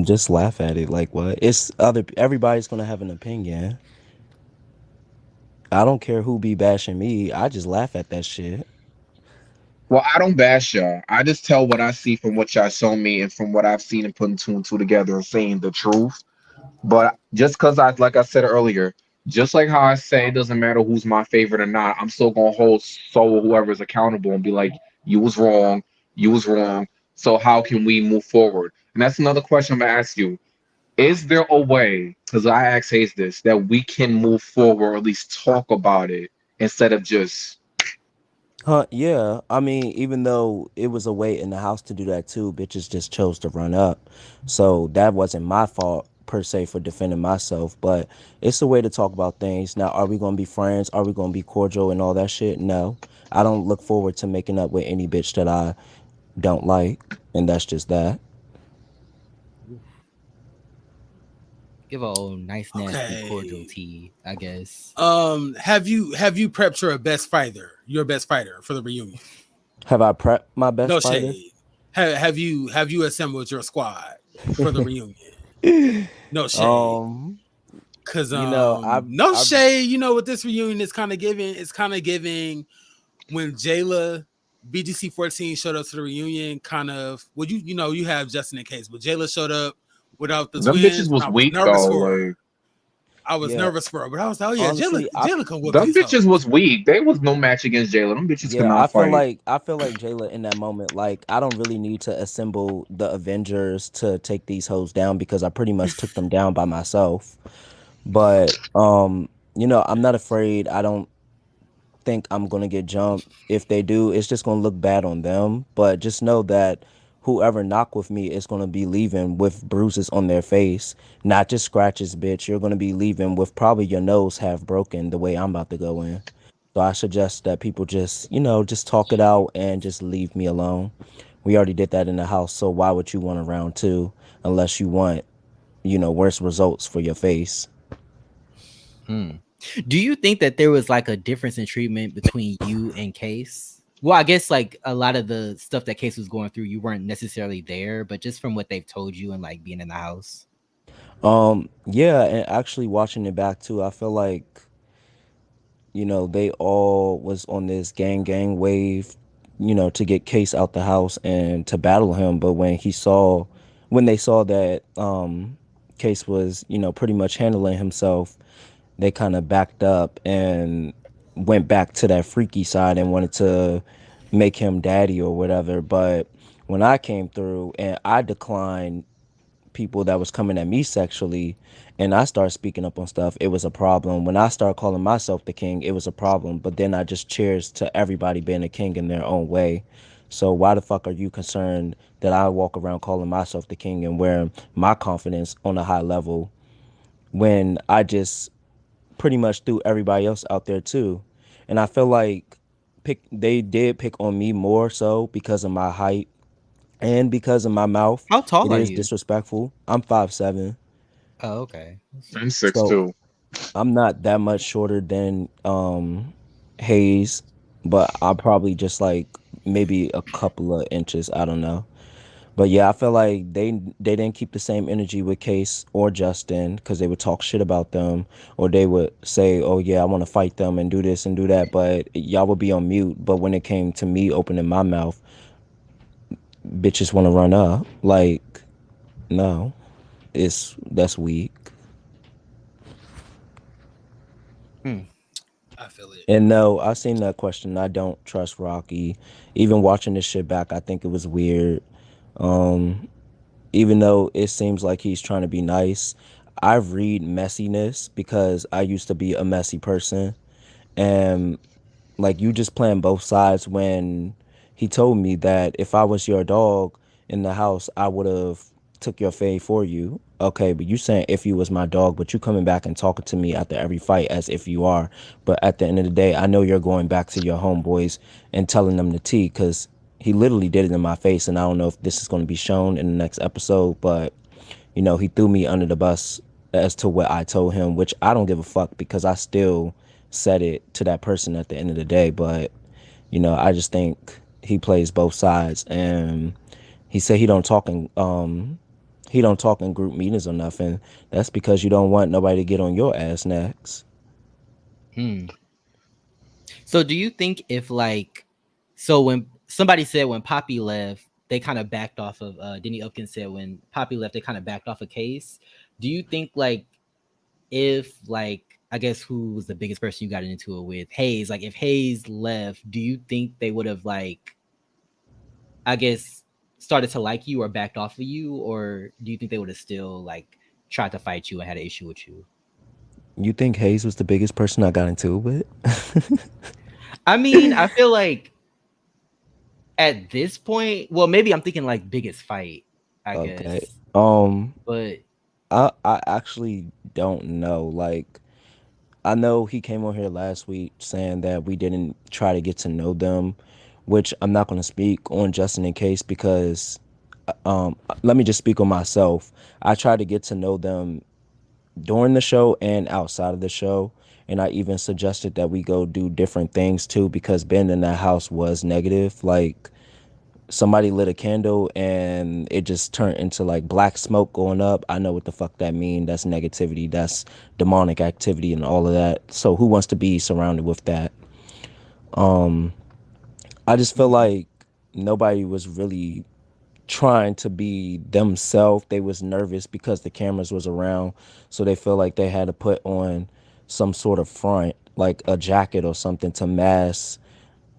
Just laugh at it. Like what? It's everybody's gonna have an opinion. I don't care who be bashing me. I just laugh at that shit. Well, I don't bash y'all. I just tell what I see from what y'all show me and from what I've seen and putting two and two together and saying the truth. But just because like I said earlier, just like how I say it doesn't matter who's my favorite or not, I'm still gonna hold so whoever's accountable and be like, you was wrong, you was wrong. So how can we move forward? And that's another question I'm gonna ask you. Is there a way, because I asked Hayes this, that we can move forward or at least talk about it instead of just Yeah. I mean, even though it was a way in the house to do that too, bitches just chose to run up. So that wasn't my fault per se for defending myself, but it's a way to talk about things. Now, are we gonna be friends? Are we gonna be cordial and all that shit? No. I don't look forward to making up with any bitch that I don't like, and that's just that. Give a old nice nasty cordial Okay. tea, I guess. Have you prepped your best fighter for the reunion? Have I prepped my No best fighter? shade. Have you assembled your squad for the reunion? No shade. um, Cause you know, no I've shade, what this reunion is kind of giving. It's kind of giving when Jayla BGC 14 showed up to the reunion, kind of you have Justin in case, but Jayla showed up without the Them bitches twins, and was I was weak nervous though. for her. Like I was yeah, nervous for her, but I was like, oh yeah, Jayla, honestly, Jayla can whoop them these bitches hoes. was weak. They was no match against Jayla. Them bitches could yeah, not fight. I feel like Jayla in that moment, like I don't really need to assemble the Avengers to take these hoes down because I pretty much took them down by myself. But I'm not afraid. I don't think I'm gonna get jumped. If they do, it's just gonna look bad on them. But just know that whoever knock with me is gonna be leaving with bruises on their face, not just scratches, bitch. You're gonna be leaving with probably your nose half broken the way I'm about to go in. So I suggest that people just, just talk it out and just leave me alone. We already did that in the house, so why would you want a round two unless you want, worse results for your face? Hmm. Do you think that there was like a difference in treatment between you and Case? Well, I guess like a lot of the stuff that Case was going through, you weren't necessarily there, but just from what they've told you and like being in the house. Yeah, and actually watching it back too, I feel like they all was on this gang wave, to get Case out the house and to battle him. But when they saw that Case was, pretty much handling himself, they kind of backed up and went back to that freaky side and wanted to make him daddy or whatever. But when I came through and I declined people that was coming at me sexually and I started speaking up on stuff, it was a problem. When I started calling myself the king, it was a problem. But then I just cheers to everybody being a king in their own way. So why the fuck are you concerned that I walk around calling myself the king and wearing my confidence on a high level when I just pretty much threw everybody else out there too? And I feel like they did pick on me more so because of my height and because of my mouth. How It tall are is you? disrespectful. I'm 5'7". Oh, okay. I'm six So two. I'm not that much shorter than Hayes, but I'm probably just like maybe a couple of inches. I don't know. But yeah, I feel like they didn't keep the same energy with Case or Justin because they would talk shit about them, or they would say, "Oh yeah, I want to fight them and do this and do that," but y'all would be on mute. But when it came to me opening my mouth, bitches want to run up. Like, no, that's weak. Hmm. I feel it. And no, I seen that question. I don't trust Rocky. Even watching this shit back, I think it was weird. Um, Even though it seems like he's trying to be nice, I read messiness because I used to be a messy person. And like you just playing both sides when he told me that if I was your dog in the house, I would have took your fave for you. Okay, but you saying if you was my dog, but you coming back and talking to me after every fight as if you are. But at the end of the day, I know you're going back to your homeboys and telling them the tea because he literally did it in my face. And I don't know if this is going to be shown in the next episode, but he threw me under the bus as to what I told him, which I don't give a fuck because I still said it to that person at the end of the day. But, I just think he plays both sides. And he said he don't talk in group meetings or nothing. That's because you don't want nobody to get on your ass next. Hmm. So do you think if like, so when somebody said when Poppy left, they kind of backed off of Denny Upkin said when Poppy left, they kind of backed off of Case. Do you think like if like I guess who was the biggest person you got into it with? Hayes. Like if Hayes left, do you think they would have like I guess started to like you or backed off of you, or do you think they would have still like tried to fight you and had an issue with you? You think Hayes was the biggest person I got into it with? I mean, I feel like at this point, well, maybe I'm thinking like biggest fight, I Okay. guess. Um, But I actually don't know. Like, I know he came on here last week saying that we didn't try to get to know them, which I'm not going to speak on Justin in case because let me just speak on myself. I tried to get to know them during the show and outside of the show. And I even suggested that we go do different things too, because being in that house was negative. Like, somebody lit a candle and it just turned into like black smoke going up. I know what the fuck that mean. That's negativity. That's demonic activity and all of that. So who wants to be surrounded with that? I just feel like nobody was really trying to be themselves. They was nervous because the cameras was around, so they feel like they had to put on some sort of front, like a jacket or something, to mask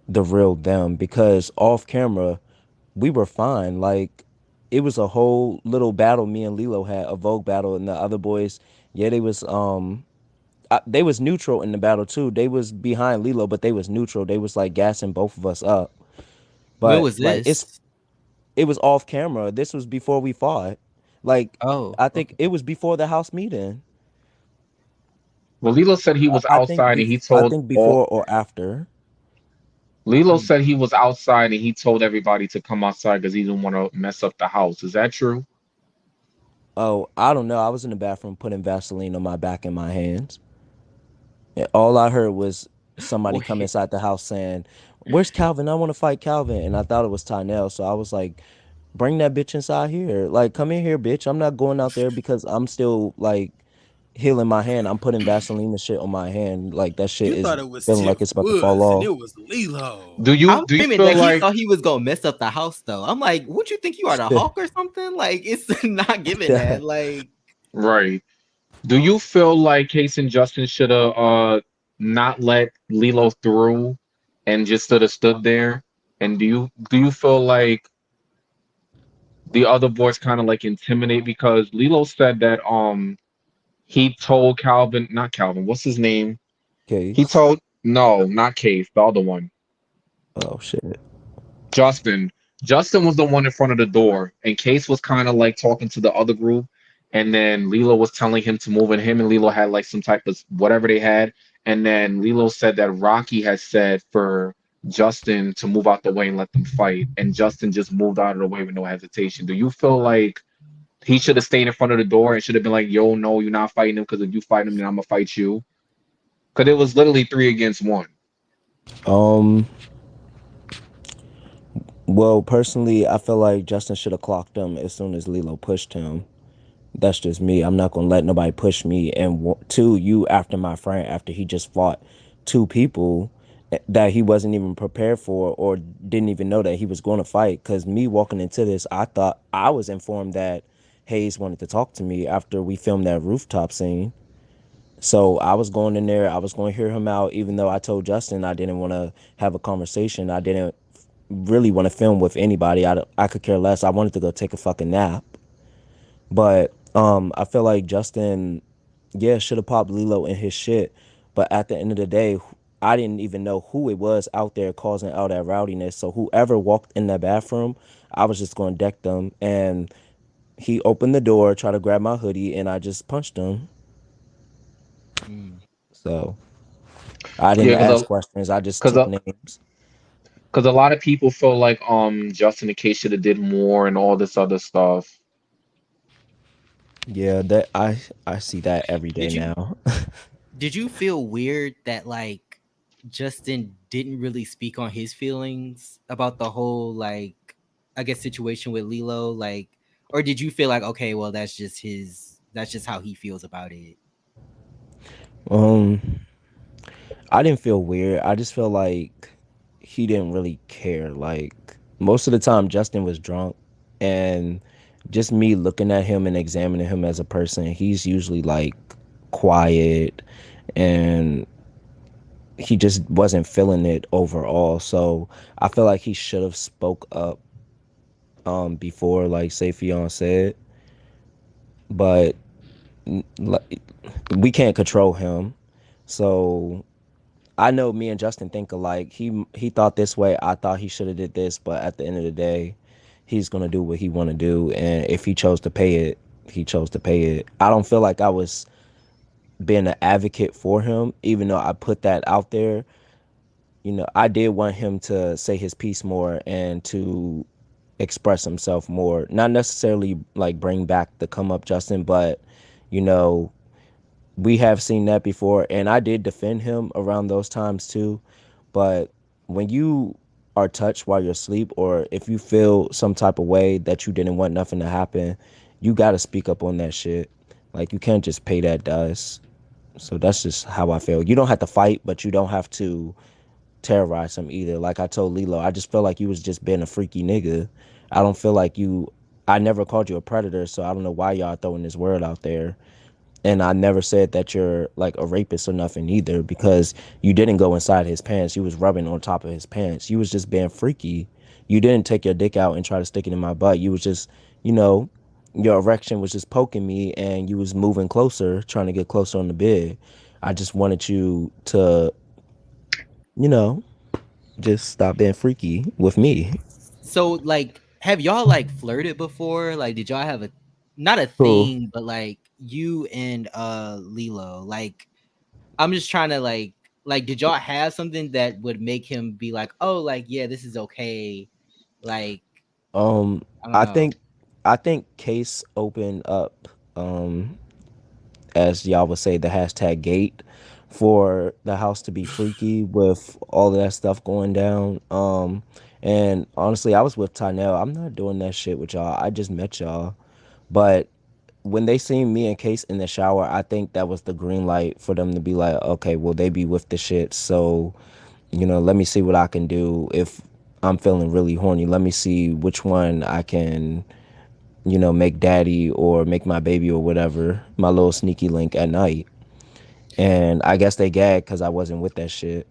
the real them, because off camera we were fine. Like, it was a whole little battle me and Lilo had, a Vogue battle, and the other boys, yeah, they was neutral in the battle too. They was behind Lilo, but they was neutral. They was like gassing both of us up. When But was like, this? it was off camera. This was before we fought. Like, Oh, I think okay. it was before the house meeting. Well, Lilo said he was outside and he I told think all. before or after. Lilo Hmm. said he was outside and he told everybody to come outside because he didn't want to mess up the house. Is that true? Oh, I don't know. I was in the bathroom putting Vaseline on my back and my hands. And all I heard was somebody come Wait, inside the house saying, "Where's Calvin? I want to fight Calvin." And I thought it was Tynell, so I was like, "Bring that bitch inside here. Like, come in here, bitch. I'm not going out there because I'm still like healing my hand. I'm putting Vaseline and shit on my hand. Like, that shit You is thought it was feeling like Tiff it's about to fall Woods and off." it was Lilo. Do you I'm do you screaming feel that he like thought he was gonna mess up the house though. I'm like, what you think you are, the Hawk or something? Like, it's not giving that. Like, right? Do you feel like Case and Justin should have not let Lilo through and just sort of stood there? And do you feel like the other boys kind of like intimidate because Lilo said that he told Calvin, not Calvin, what's his name? He Case. told no, not Case, the other one. Oh shit. Justin. Justin was the one in front of the door, and Case was kind of like talking to the other group, and then Lilo was telling him to move, and him and Lilo had like some type of whatever they had, and then Lilo said that Rocky had said for Justin to move out the way and let them fight, and Justin just moved out of the way with no hesitation. Do you feel like he should have stayed in front of the door and should have been like, "Yo, no, you're not fighting him because if you fight him, then I'm gonna fight you." Because it was literally three against one. Um. Well, personally, I feel like Justin should have clocked him as soon as Lilo pushed him. That's just me. I'm not gonna let nobody push me. And two, you after my friend, after he just fought two people that he wasn't even prepared for or didn't even know that he was going to fight. Because me walking into this, I thought I was informed that Hayes wanted to talk to me after we filmed that rooftop scene. So I was going in there. I was going to hear him out, even though I told Justin I didn't want to have a conversation. I didn't really want to film with anybody. I could care less. I wanted to go take a fucking nap. But I feel like Justin, yeah, should have popped Lilo in his shit. But at the end of the day, I didn't even know who it was out there causing all that rowdiness. So whoever walked in that bathroom, I was just going to deck them. And he opened the door, tried to grab my hoodie, and I just punched him. mm. So I didn't Yeah, ask questions. I just because took names. because a lot of people feel like Justin and Case should have did more and all this other stuff. Yeah, that I see that every day Did you now. did you feel weird that like Justin didn't really speak on his feelings about the whole like I guess situation with Lilo, like, or did you feel like okay, well that's just how he feels about it? um, I didn't feel weird. I just feel like he didn't really care. Like, most of the time, Justin was drunk, and just me looking at him and examining him as a person, he's usually like quiet, and he just wasn't feeling it overall. So I feel like he should have spoke up before, like say Fionn said, but like, we can't control him. So I know me and Justin think alike. He thought this way. I thought he should have did this, but at the end of the day, he's gonna do what he want to do, and if he chose to pay it, he chose to pay it. I don't feel like I was being an advocate for him, even though I put that out there. You know, I did want him to say his piece more and to express himself more. Not necessarily like bring back the come up Justin, but you know, we have seen that before, and I did defend him around those times too. But when you are touched while you're asleep, or if you feel some type of way that you didn't want nothing to happen, you got to speak up on that shit. Like, you can't just pay that dust. So that's just how I feel. You don't have to fight, but you don't have to terrorize him either. Like I told Lilo, I just feel like you was just being a freaky nigga. I don't feel like you. I never called you a predator, so I don't know why y'all throwing this word out there. And I never said that you're like a rapist or nothing either, because you didn't go inside his pants. You was rubbing on top of his pants. You was just being freaky. You didn't take your dick out and try to stick it in my butt. You was just, you know, your erection was just poking me, and you was moving closer, trying to get closer on the bed. I just wanted you to, you know, just stop being freaky with me. So like, have y'all like flirted before? Like, did y'all have a not a Cool. thing, but like you and Lilo? Like, I'm just trying to like did y'all have something that would make him be like, oh, like yeah, this is okay? Like, Um, I don't I know. think Case opened up, as y'all would say, the hashtag gate for the house to be freaky with all of that stuff going down. And honestly, I was with Tynell. I'm not doing that shit with y'all. I just met y'all. But when they seen me and Case in the shower, I think that was the green light for them to be like, okay, well, they be with the shit. So, let me see what I can do. If I'm feeling really horny, let me see which one I can, make daddy or make my baby or whatever, my little sneaky link at night. And I guess they gagged because I wasn't with that shit.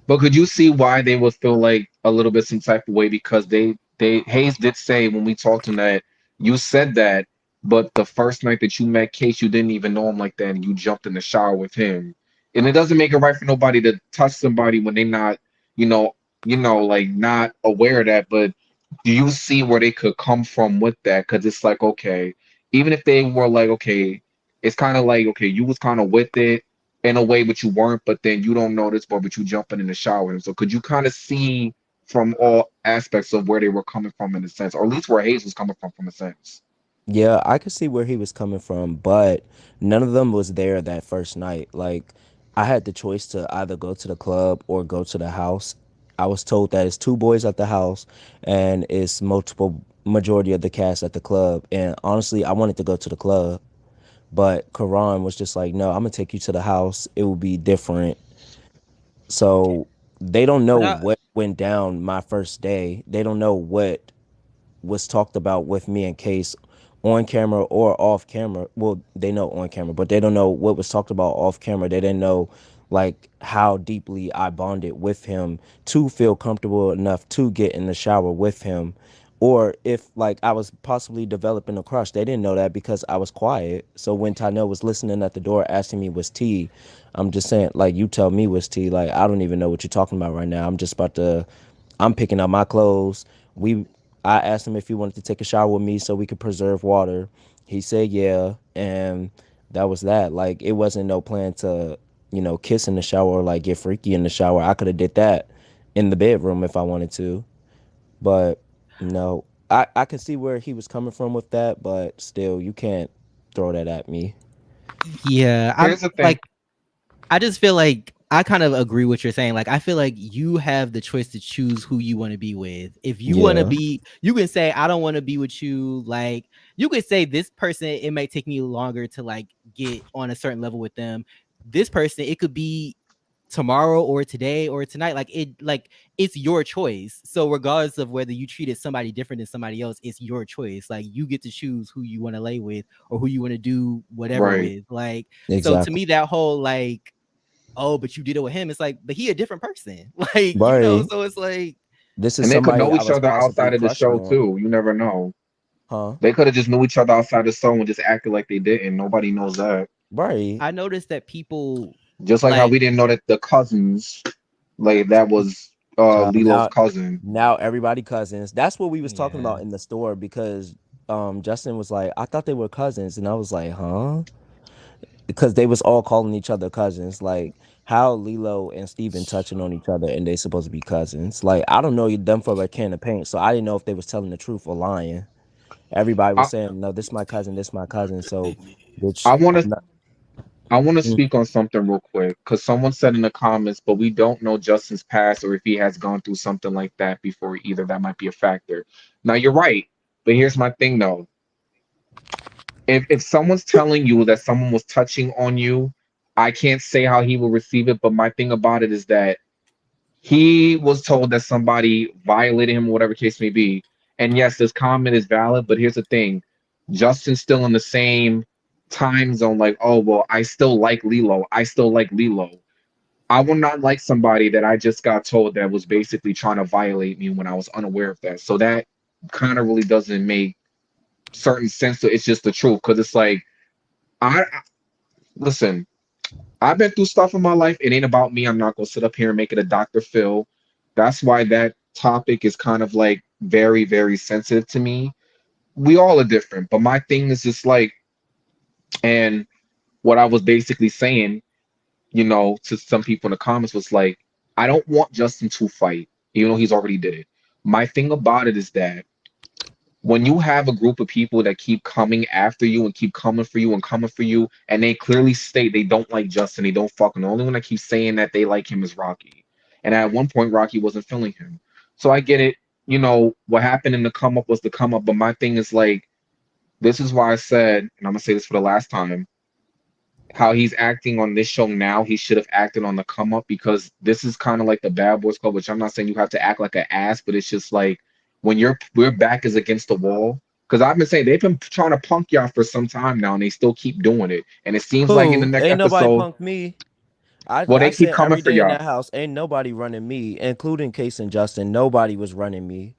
But could you see why they would feel like a little bit some type of way? Because they Hayes did say when we talked to him that you said that, but the first night that you met Case, you didn't even know him like that, and you jumped in the shower with him. And it doesn't make it right for nobody to touch somebody when they're not, like not aware of that. But do you see where they could come from with that? Because it's like, okay, even if they were like, okay, it's kind of like, okay, you was kind of with it in a way, but you weren't, but then you don't know this boy, but you jumping in the shower. And so could you kind of see from all aspects of where they were coming from in a sense, or at least where Hayes was coming from a sense? Yeah, I could see where he was coming from, but none of them was there that first night. Like, I had the choice to either go to the club or go to the house. I was told that it's two boys at the house and it's multiple majority of the cast at the club. And honestly, I wanted to go to the club, but Karan was just like, "No, I'm gonna take you to the house. It will be different." So they don't know But I what went down my first day. They don't know what was talked about with me and Case on camera or off camera. Well, they know on camera, but they don't know what was talked about off camera. They didn't know like how deeply I bonded with him to feel comfortable enough to get in the shower with him. Or if like I was possibly developing a crush. They didn't know that because I was quiet. So when Tynell was listening at the door asking me was T, I'm just saying, like, you tell me was T. Like, I don't even know what you're talking about right now. I'm picking up my clothes. I asked him if he wanted to take a shower with me so we could preserve water. He said yeah, and that was that. Like, it wasn't no plan to, kiss in the shower or like get freaky in the shower. I could have did that in the bedroom if I wanted to, but no. I can see where he was coming from with that, but still, you can't throw that at me. yeah, I'm Here's the thing. like I just feel like I kind of agree what you're saying. Like I feel like you have the choice to choose who you want to be with. If you want to Yeah, be, you can say I don't want to be with you. Like you could say this person, it may take me longer to like get on a certain level with them. This person, it could be tomorrow or today or tonight. Like it's your choice. So regardless of whether you treated somebody different than somebody else, it's your choice. Like you get to choose who you want to lay with or who you want to do whatever Right. with. Like so to exactly. me that whole like, oh, but you did it with him. It's like, but he a different person. Like, Right. so it's like, This is And they could somebody know I each was other possibly outside of the crushing show on. too. You never know. Huh? They could have just knew each other outside the show and just acted like they didn't. Nobody knows that. Right. I noticed that people Just like how like we didn't know that the cousins, like that was Child, Lilo's cousin. now everybody cousins. That's what we was talking yeah. about in the store because Justin was like, I thought they were cousins, and I was like, huh? Because they was all calling each other cousins. Like, how Lilo and Steven touching on each other and they supposed to be cousins. Like, I don't know them from a can of paint, so I didn't know if they was telling the truth or lying. Everybody I, was saying, no, this is my cousin, this is my cousin. So, bitch, I want to I'm not. I want to speak on something real quick because someone said in the comments, but we don't know Justin's past or if he has gone through something like that before either. That might be a factor. Now you're right, but here's my thing though. If someone's telling you that someone was touching on you, I can't say how he will receive it, but my thing about it is that he was told that somebody violated him, whatever case may be. And yes, this comment is valid, but here's the thing. Justin's still in the same time zone, like, oh well, I still like Lilo. I still like Lilo. I will not like somebody that I just got told that was basically trying to violate me when I was unaware of that. So that kind of really doesn't make certain sense. So it's just the truth. Cause it's like I listen, I've been through stuff in my life. It ain't about me. I'm not gonna sit up here and make it a Dr. Phil. That's why that topic is kind of like very, very sensitive to me. We all are different, but my thing is just like, and what I was basically saying, to some people in the comments was like, I don't want Justin to fight, even though he's already did it. My thing about it is that when you have a group of people that keep coming after you and keep coming for you and coming for you, and they clearly state they don't like Justin, they don't fucking. The only one that keeps saying that they like him is Rocky. And at one point, Rocky wasn't feeling him. So I get it. What happened in the come up was the come up. But my thing is like, this is why I said, and I'm gonna say this for the last time, how he's acting on this show now, he should have acted on the come up because this is kind of like the Bad Boys Club, which I'm not saying you have to act like an ass, but it's just like when your back is against the wall. Because I've been saying they've been trying to punk y'all for some time now, and they still keep doing it. And it seems like in the Who? next Ain't nobody episode, punked me. I well, I they keep said coming every for day in y'all. that house, ain't nobody running me, including Case and Justin. Nobody was running me.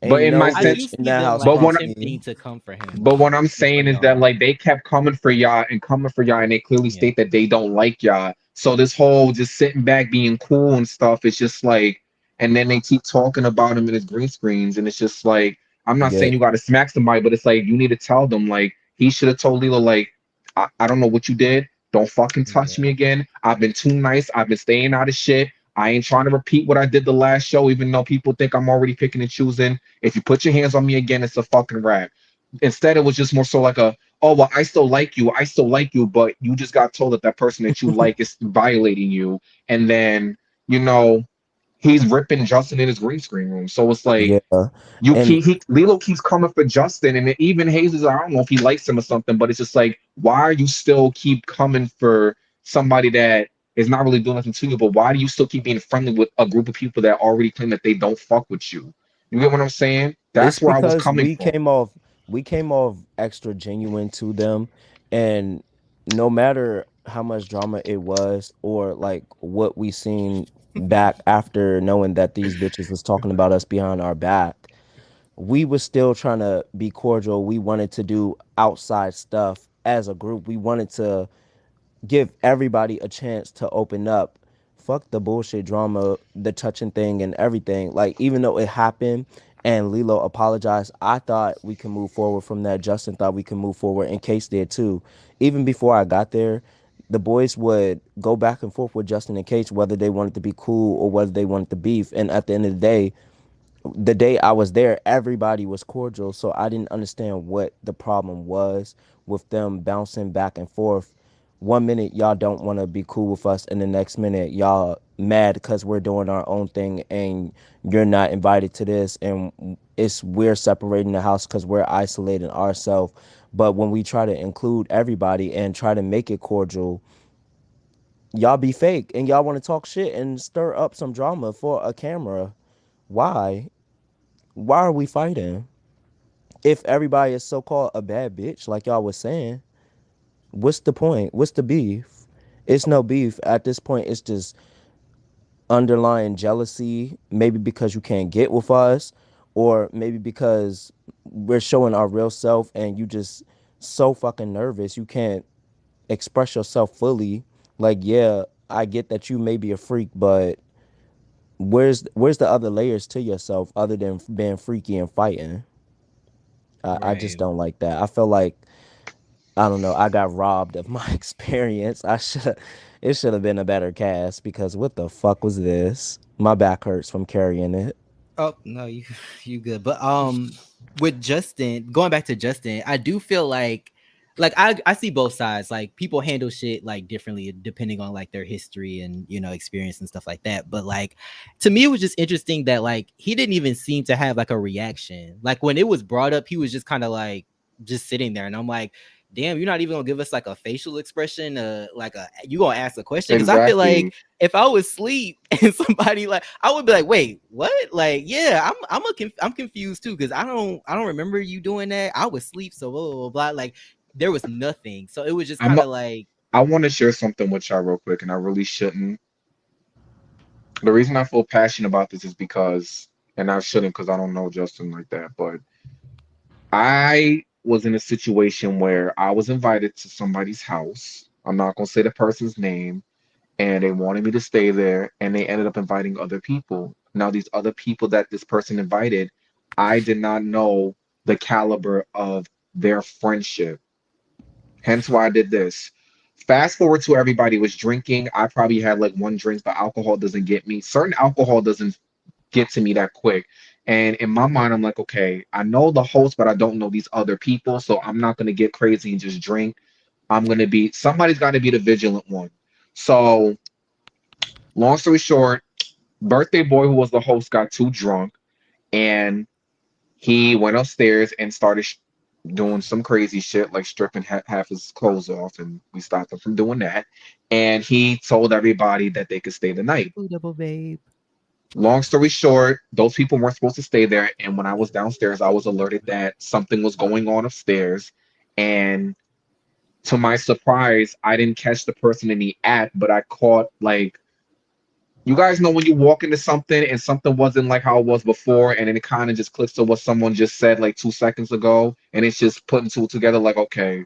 But Ain't in my no I do sense, bitch in see that them house like but when punked me. attempting to come for him But what I'm and for saying is that y'all. like they kept coming for y'all and coming for y'all, and they clearly Yeah. state that they don't like y'all. So this whole just sitting back being cool and stuff is just like, and then they keep talking about him in his green screens, and it's just like I'm not Yeah, saying you got to smack somebody, but it's like you need to tell them like he should have told Lilo like I don't know what you did. Don't fucking touch me Yeah. again. I've been too nice. I've been staying out of shit. I ain't trying to repeat what I did the last show, even though people think I'm already picking and choosing. If you put your hands on me again, it's a fucking wrap. Instead, it was just more so like oh well, I still like you, I still like you, but you just got told that that person that you like is violating you, and then you know he's ripping Justin in his green screen room. So it's like yeah, you and keep Lilo keeps coming for Justin, and even Hayes is I don't know if he likes him or something, but it's just like why are you still keep coming for somebody that is not really doing nothing to you, but why do you still keep being friendly with a group of people that already claim that they don't fuck with you? You get what I'm saying? it's That's where I was because coming we from. came off extra genuine to them, and no matter how much drama it was or like what we seen back after knowing that these bitches was talking about us behind our back, we was still trying to be cordial. We wanted to do outside stuff as a group. We wanted to give everybody a chance to open up. Fuck the bullshit drama, the touching thing and everything. Like even though it happened and Lilo apologized, I thought we could move forward from that. Justin thought we could move forward and Case did too. Even before I got there, the boys would go back and forth with Justin and Case whether they wanted to be cool or whether they wanted to beef. And at the end of the day I was there, everybody was cordial. So I didn't understand what the problem was with them bouncing back and forth. One minute y'all don't want to be cool with us, and the next minute y'all mad because we're doing our own thing and you're not invited to this, and we're separating the house because we're isolating ourselves. But when we try to include everybody and try to make it cordial, y'all be fake and y'all want to talk shit and stir up some drama for a camera. Why? Why are we fighting? If everybody is so called a bad bitch, like y'all was saying, what's the point? What's the beef? It's no beef. At this point, it's just underlying jealousy, maybe because you can't get with us, or maybe because we're showing our real self and you just so fucking nervous you can't express yourself fully. Like, yeah, I get that you may be a freak, but where's the other layers to yourself other than being freaky and fighting? I just Right. don't like that. I feel like I don't know. I got robbed of my experience. I should. It should have been a better cast because what the fuck was this? My back hurts from carrying it. Oh no, you you good. But with Justin, going back to Justin, I do feel like like I see both sides. Like people handle shit like differently depending on like their history and experience and stuff like that. But like to me, it was just interesting that like he didn't even seem to have like a reaction. Like when it was brought up, he was just kind of like just sitting there, and I'm like, damn, you're not even gonna give us like a facial expression, like you gonna ask a question? Because I feel like Exactly. if I was asleep and somebody like, I would be like, wait, what? Like, yeah, I'm confused too because I don't remember you doing that. I was asleep, so blah blah blah. Like there was nothing, so it was just I'm kind of like, I want to share something with y'all real quick, and I really shouldn't. The reason I feel passionate about this is because, and I shouldn't because I don't know Justin like that, but I was in a situation where I was invited to somebody's house. I'm not gonna say the person's name, and they wanted me to stay there, and they ended up inviting other people. Now, these other people that this person invited, I did not know the caliber of their friendship. Hence why I did this. Fast forward to everybody was drinking. I probably had like one drink, but alcohol doesn't get me. Certain alcohol doesn't get to me that quick. And in my mind, I'm like, okay, I know the host, but I don't know these other people. So I'm not going to get crazy and just drink. I'm going to be, somebody's got to be the vigilant one. So, long story short, birthday boy, who was the host, got too drunk and he went upstairs and started doing some crazy shit, like stripping half his clothes off. And we stopped him from doing that. And he told everybody that they could stay the night. ooh, double babe. Long story short, those people weren't supposed to stay there. And when I was downstairs, I was alerted that something was going on upstairs. And to my surprise, I didn't catch the person in the act, but I caught like, you guys know when you walk into something and something wasn't like how it was before, and then it kind of just clicks to what someone just said like 2 seconds ago, and it's just putting two together like, okay,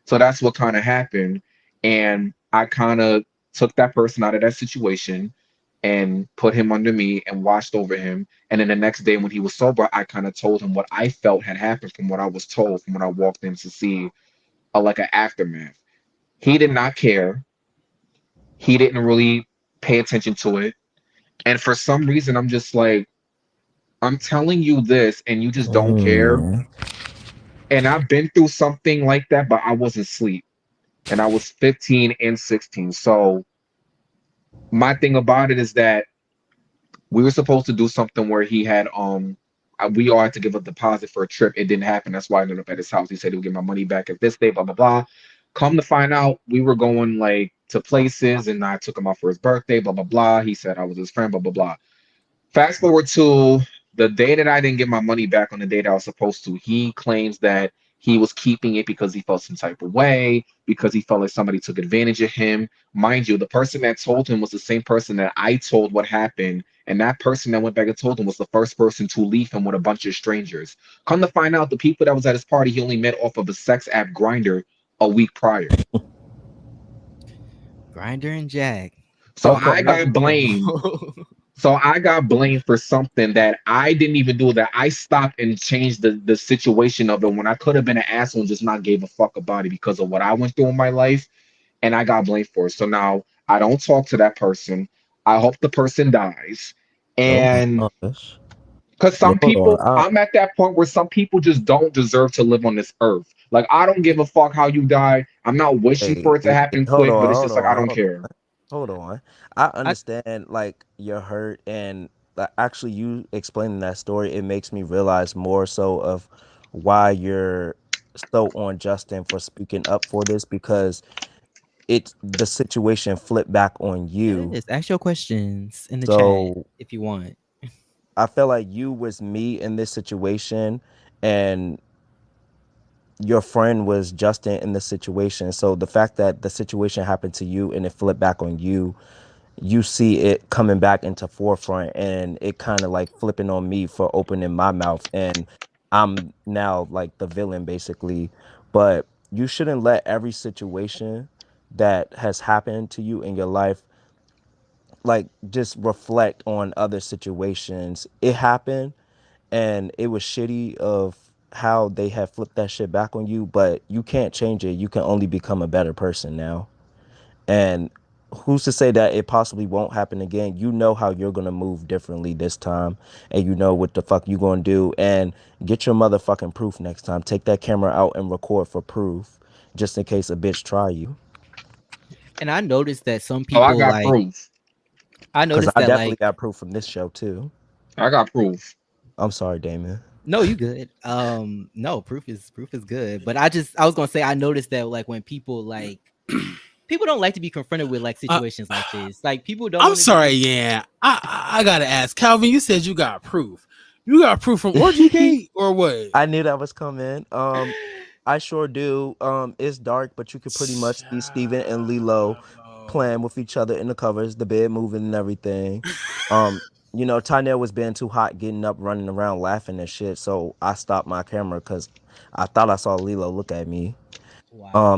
so that's what kind of happened. And I kind of took that person out of that situation and put him under me and watched over him. And then the next day when he was sober, I kind of told him what I felt had happened from what I was told from when I walked in to see like an aftermath. He did not care. He didn't really pay attention to it. And for some reason, I'm just like, I'm telling you this and you just don't care. Mm. And I've been through something like that, but I wasn't asleep. And I was 15 and 16. So my thing about it is that we were supposed to do something where he had we all had to give a deposit for a trip. It didn't happen. That's why I ended up at his house. He said he would get my money back at this day, blah blah blah. Come to find out, we were going like to places, and I took him out for his birthday, blah blah blah. He said I was his friend, blah blah blah. Fast forward to the day that I didn't get my money back on the day that I was supposed to. He claims that he was keeping it because he felt some type of way, because he felt like somebody took advantage of him. Mind you, the person that told him was the same person that I told what happened. And that person that went back and told him was the first person to leave him with a bunch of strangers. Come to find out, the people that was at his party, he only met off of a sex app Grinder a week prior. Grinder and Jack. So Okay. I got blamed. So I got blamed for something that I didn't even do. That I stopped and changed the situation of it when I could have been an asshole and just not gave a fuck about it because of what I went through in my life, and I got blamed for it. So now I don't talk to that person. I hope the person dies, Oh my and gosh. because Yo, some hold on. people, I'm at that point where some people just don't deserve to live on this earth. Like I don't give a fuck how you die. I'm not wishing Hey, for it to happen hold quick, but on, it's hold just like I on, don't care. hold on. I I understand like your hurt and actually you explaining that story, it makes me realize more so of why you're so on Justin for speaking up for this because it's the situation flipped back on you. Yes, ask your questions in the chat So if you want. I felt like you was me in this situation and your friend was Justin in the situation. So the fact that the situation happened to you and it flipped back on you, you see it coming back into forefront and it kind of like flipping on me for opening my mouth and I'm now like the villain basically. But you shouldn't let every situation that has happened to you in your life like just reflect on other situations. It happened and it was shitty of how they have flipped that shit back on you, but you can't change it. You can only become a better person now. And who's to say that it possibly won't happen again? You know how you're gonna move differently this time, and you know what the fuck you gonna do. And get your motherfucking proof next time. Take that camera out and record for proof. just in case a bitch try you. And I noticed that some Oh, I people got like. proof. I Because noticed I that definitely like. got proof from this show too. I got proof. I'm sorry, Damon. No, you good. No, proof is good. But I was gonna say I noticed that like when people like people don't like to be confronted with like Uh, situations like this. Like people don't I'm want to sorry, be. yeah. I gotta ask, Calvin. You said you got proof. You got proof from Orgy Gate or what? I knew that was coming. I sure do. It's dark, but you could pretty much see Steven and Lilo playing with each other in the covers, the bed moving and everything. Um, Tynell was being too hot, getting up, running around, laughing and shit. So I stopped my camera because I thought I saw Lilo look at me.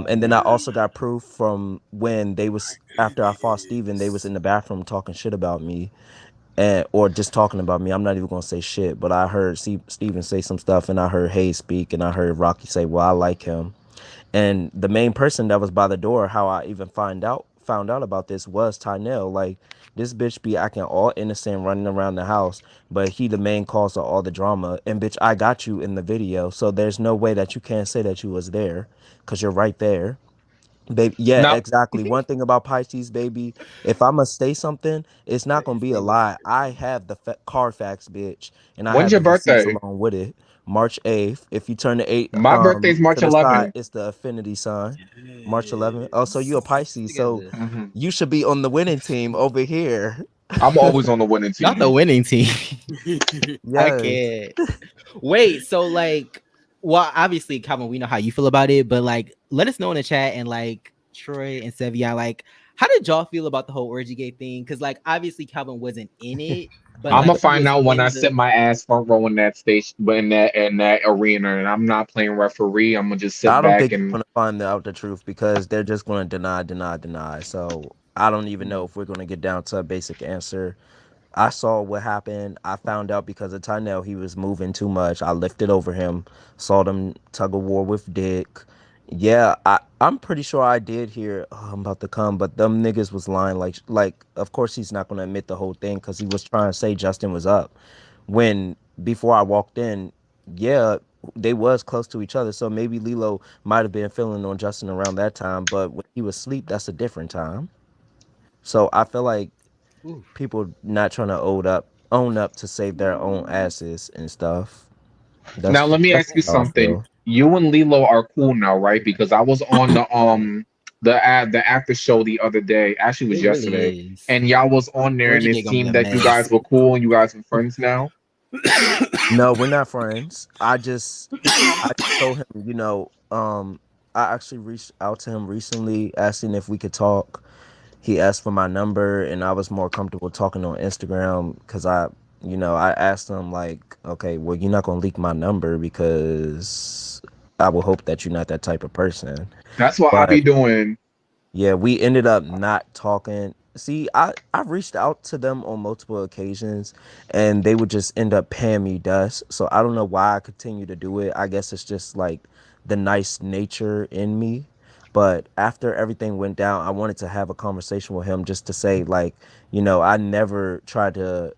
And then I Wow. also got proof from when they was after I fought Steven, they was in the bathroom talking shit about me and or just talking about me. I'm not even gonna say shit, but I heard Steven say some stuff, and I heard Hayes speak, and I heard Rocky say, "Well, I like him." And the main person that was by the door, how I even found out about this was Tynell. Like this bitch be acting all innocent, running around the house, but he the main cause of all the drama. And bitch, I got you in the video, so there's no way that you can't say that you was there, cause you're right there. Baby, yeah, Now, exactly. One thing about Pisces, baby, if I must say something, it's not gonna be a lie. I have the Carfax, bitch, and I when's have your the receipts birthday? along with it. March 8th. If you turn the eight My birthday's March to the side, 11th. it's the affinity sign. March 11th. Oh, so you a Yes. Pisces, so Together. Hmm. you should be on the winning team over here. I'm always on the winning Not the team. winning team. I Yes. can't. Wait, so like, well, obviously, Calvin, we know how you feel about it, but like, let us know in the chat and like Troy and Sevian, like, how did y'all feel about the whole orgy gate thing? Because like, obviously, Calvin wasn't in it, but I'm like, gonna he find was out when I in sit the. my ass front row in that station, in that arena, and I'm not playing referee. I'm gonna just sit I don't back think you're and. gonna find out the truth because they're just gonna deny, deny, deny. So I don't even know if we're gonna get down to a basic answer. I saw what happened. I found out because of Tynell, he was moving too much. I lifted over him, saw them tug of war with Dick. Yeah, I'm pretty sure I did hear, "Oh, I'm about to come," but them niggas was lying. Like, of course he's not gonna admit the whole thing because he was trying to say Justin was up. When before I walked in, yeah, they was close to each other. So maybe Lilo might have been feeling on Justin around that time, but when he was asleep, that's a different time. So I feel like Oof. people not trying to own up to save their own asses and stuff. Now let me That's ask you how I something. feel. You and Lilo are cool now, right? Because I was on the after show the other day. Actually, it was It really yesterday, is. and y'all was on there, and Orgy it gate gonna be seemed a that you mess. guys were cool and you guys are friends now. No, we're not friends. I just told him, I actually reached out to him recently asking if we could talk. He asked for my number and I was more comfortable talking on Instagram because I asked him like, okay, well, you're not gonna leak my number because I will hope that you're not that type of person. That's what I be But doing. yeah, we ended up not talking. See, I've reached out to them on multiple occasions and they would just end up paying me dust. So I don't know why I continue to do it. I guess it's just like the nice nature in me. But after everything went down, I wanted to have a conversation with him just to say, like, I never tried to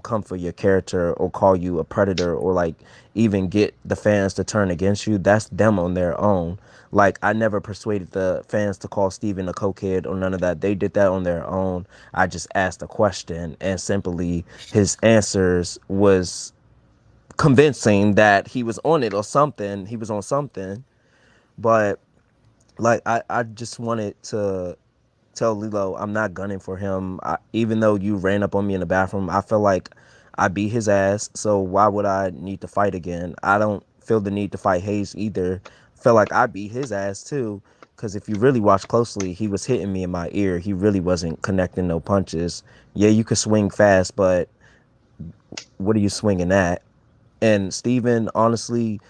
come for your character or call you a predator or like even get the fans to turn against you. That's them on their own. Like I never persuaded the fans to call Steven a cokehead or none of that. They did that on their own. I just asked a question and simply his answers was convincing that he was on it or something. He was on something. But like I just wanted to tell Lilo I'm not gunning for him. Even though you ran up on me in the bathroom, I feel like I beat his ass. So why would I need to fight again? I don't feel the need to fight Hayes either. Feel like I beat his ass too. Because if you really watch closely, he was hitting me in my ear. He really wasn't connecting no punches. Yeah, you could swing fast, but what are you swinging at? And Steven, honestly,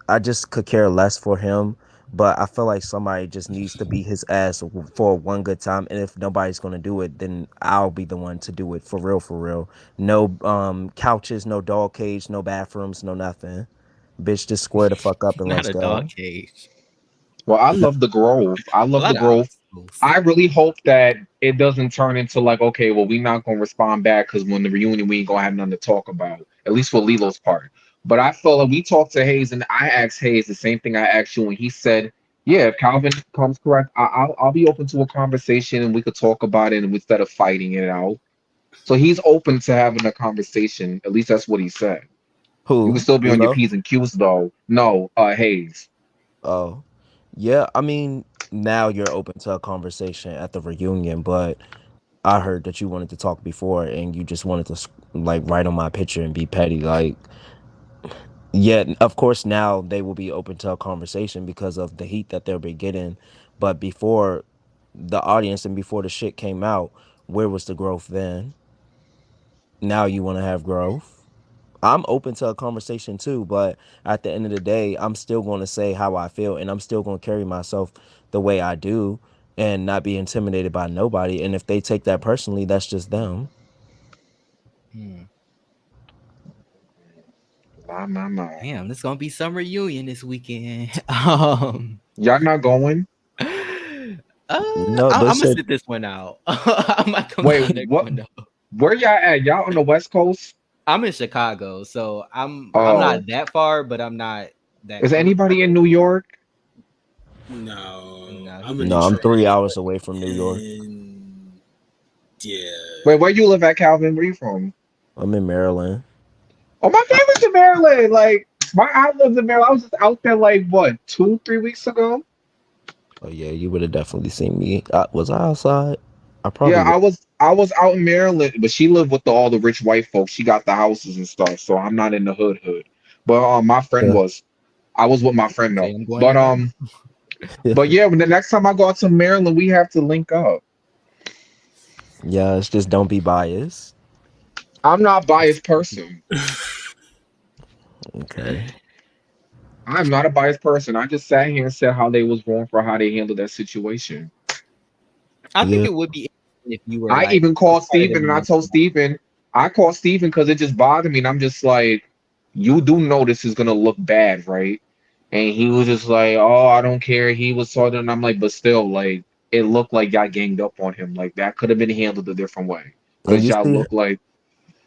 I just could care less for him. But I feel like somebody just needs to beat his ass for one good time. And if nobody's gonna do it, then I'll be the one to do it for real, for real. No couches, no dog cage, no bathrooms, no nothing. Bitch, just square the fuck up and Not let's a dog go. cage. Well, I love the growth. I A love the lot of growth. obstacles. I really hope that it doesn't turn into like, okay, well, we're not gonna respond back because when the reunion, we ain't gonna have nothing to talk about. At least for Lilo's part. But I feel like we talked to Hayes, and I asked Hayes the same thing I asked you, and he said, "Yeah, if Calvin comes correct, I'll be open to a conversation, and we could talk about it, and instead of fighting it out." So he's open to having a conversation. At least that's what he said. You can Who? still be on your Lilo? P's and Q's though. No, Hayes. Oh, yeah. I mean, now you're open to a conversation at the reunion, but I heard that you wanted to talk before, and you just wanted to like write on my picture and be petty. Like, yeah, of course now they will be open to a conversation because of the heat that they'll be getting. But before the audience and before the shit came out, where was the growth then? Now you want to have growth. I'm open to a conversation too, but at the end of the day, I'm still going to say how I feel, and I'm still going to carry myself the way I do and not be intimidated by nobody. And if they take that personally, that's just them. Hmm. My. Damn, this gonna be some reunion this weekend. Y'all not going? No, they I'm gonna said sit this one out. I might come to Wait, the next what? one though. Where y'all at? Y'all on the West Coast? I'm in Chicago, so I'm not Oh, that far, but I'm not that is close. anybody in New York? No, No, I'm he's in in no, I'm Detroit. Detroit, 3 hours away from New York. and yeah, Wait, where you live at, Calvin? Where you from? I'm in Maryland. Oh, my family's in Maryland. Like my aunt lives in Maryland. I was just out there like what, 2, 3 weeks ago? Oh yeah, you would have definitely seen me. Was I outside? I Yeah, probably was. I was out in Maryland, but she lived with all the rich white folks. She got the houses and stuff, so I'm not in the hood. But my friend Yeah. was. I was with my friend Say though. I'm going But there now. but yeah, when the next time I go out to Maryland, we have to link up. Yeah, it's just don't be biased. I'm not a biased person. Okay. I'm not a biased person. I just sat here and said how they was wrong for how they handled that situation. I think Yeah. it would be interesting if you were I like even a called part of the Steven and I told management. Steven, I called Steven because it just bothered me. And I'm just like, you do know this is gonna look bad, right? And he was just like, oh, I don't care. He was talking, and I'm like, but still, like, it looked like y'all ganged up on him. Like that could have been handled a different way. And Cause y'all look like,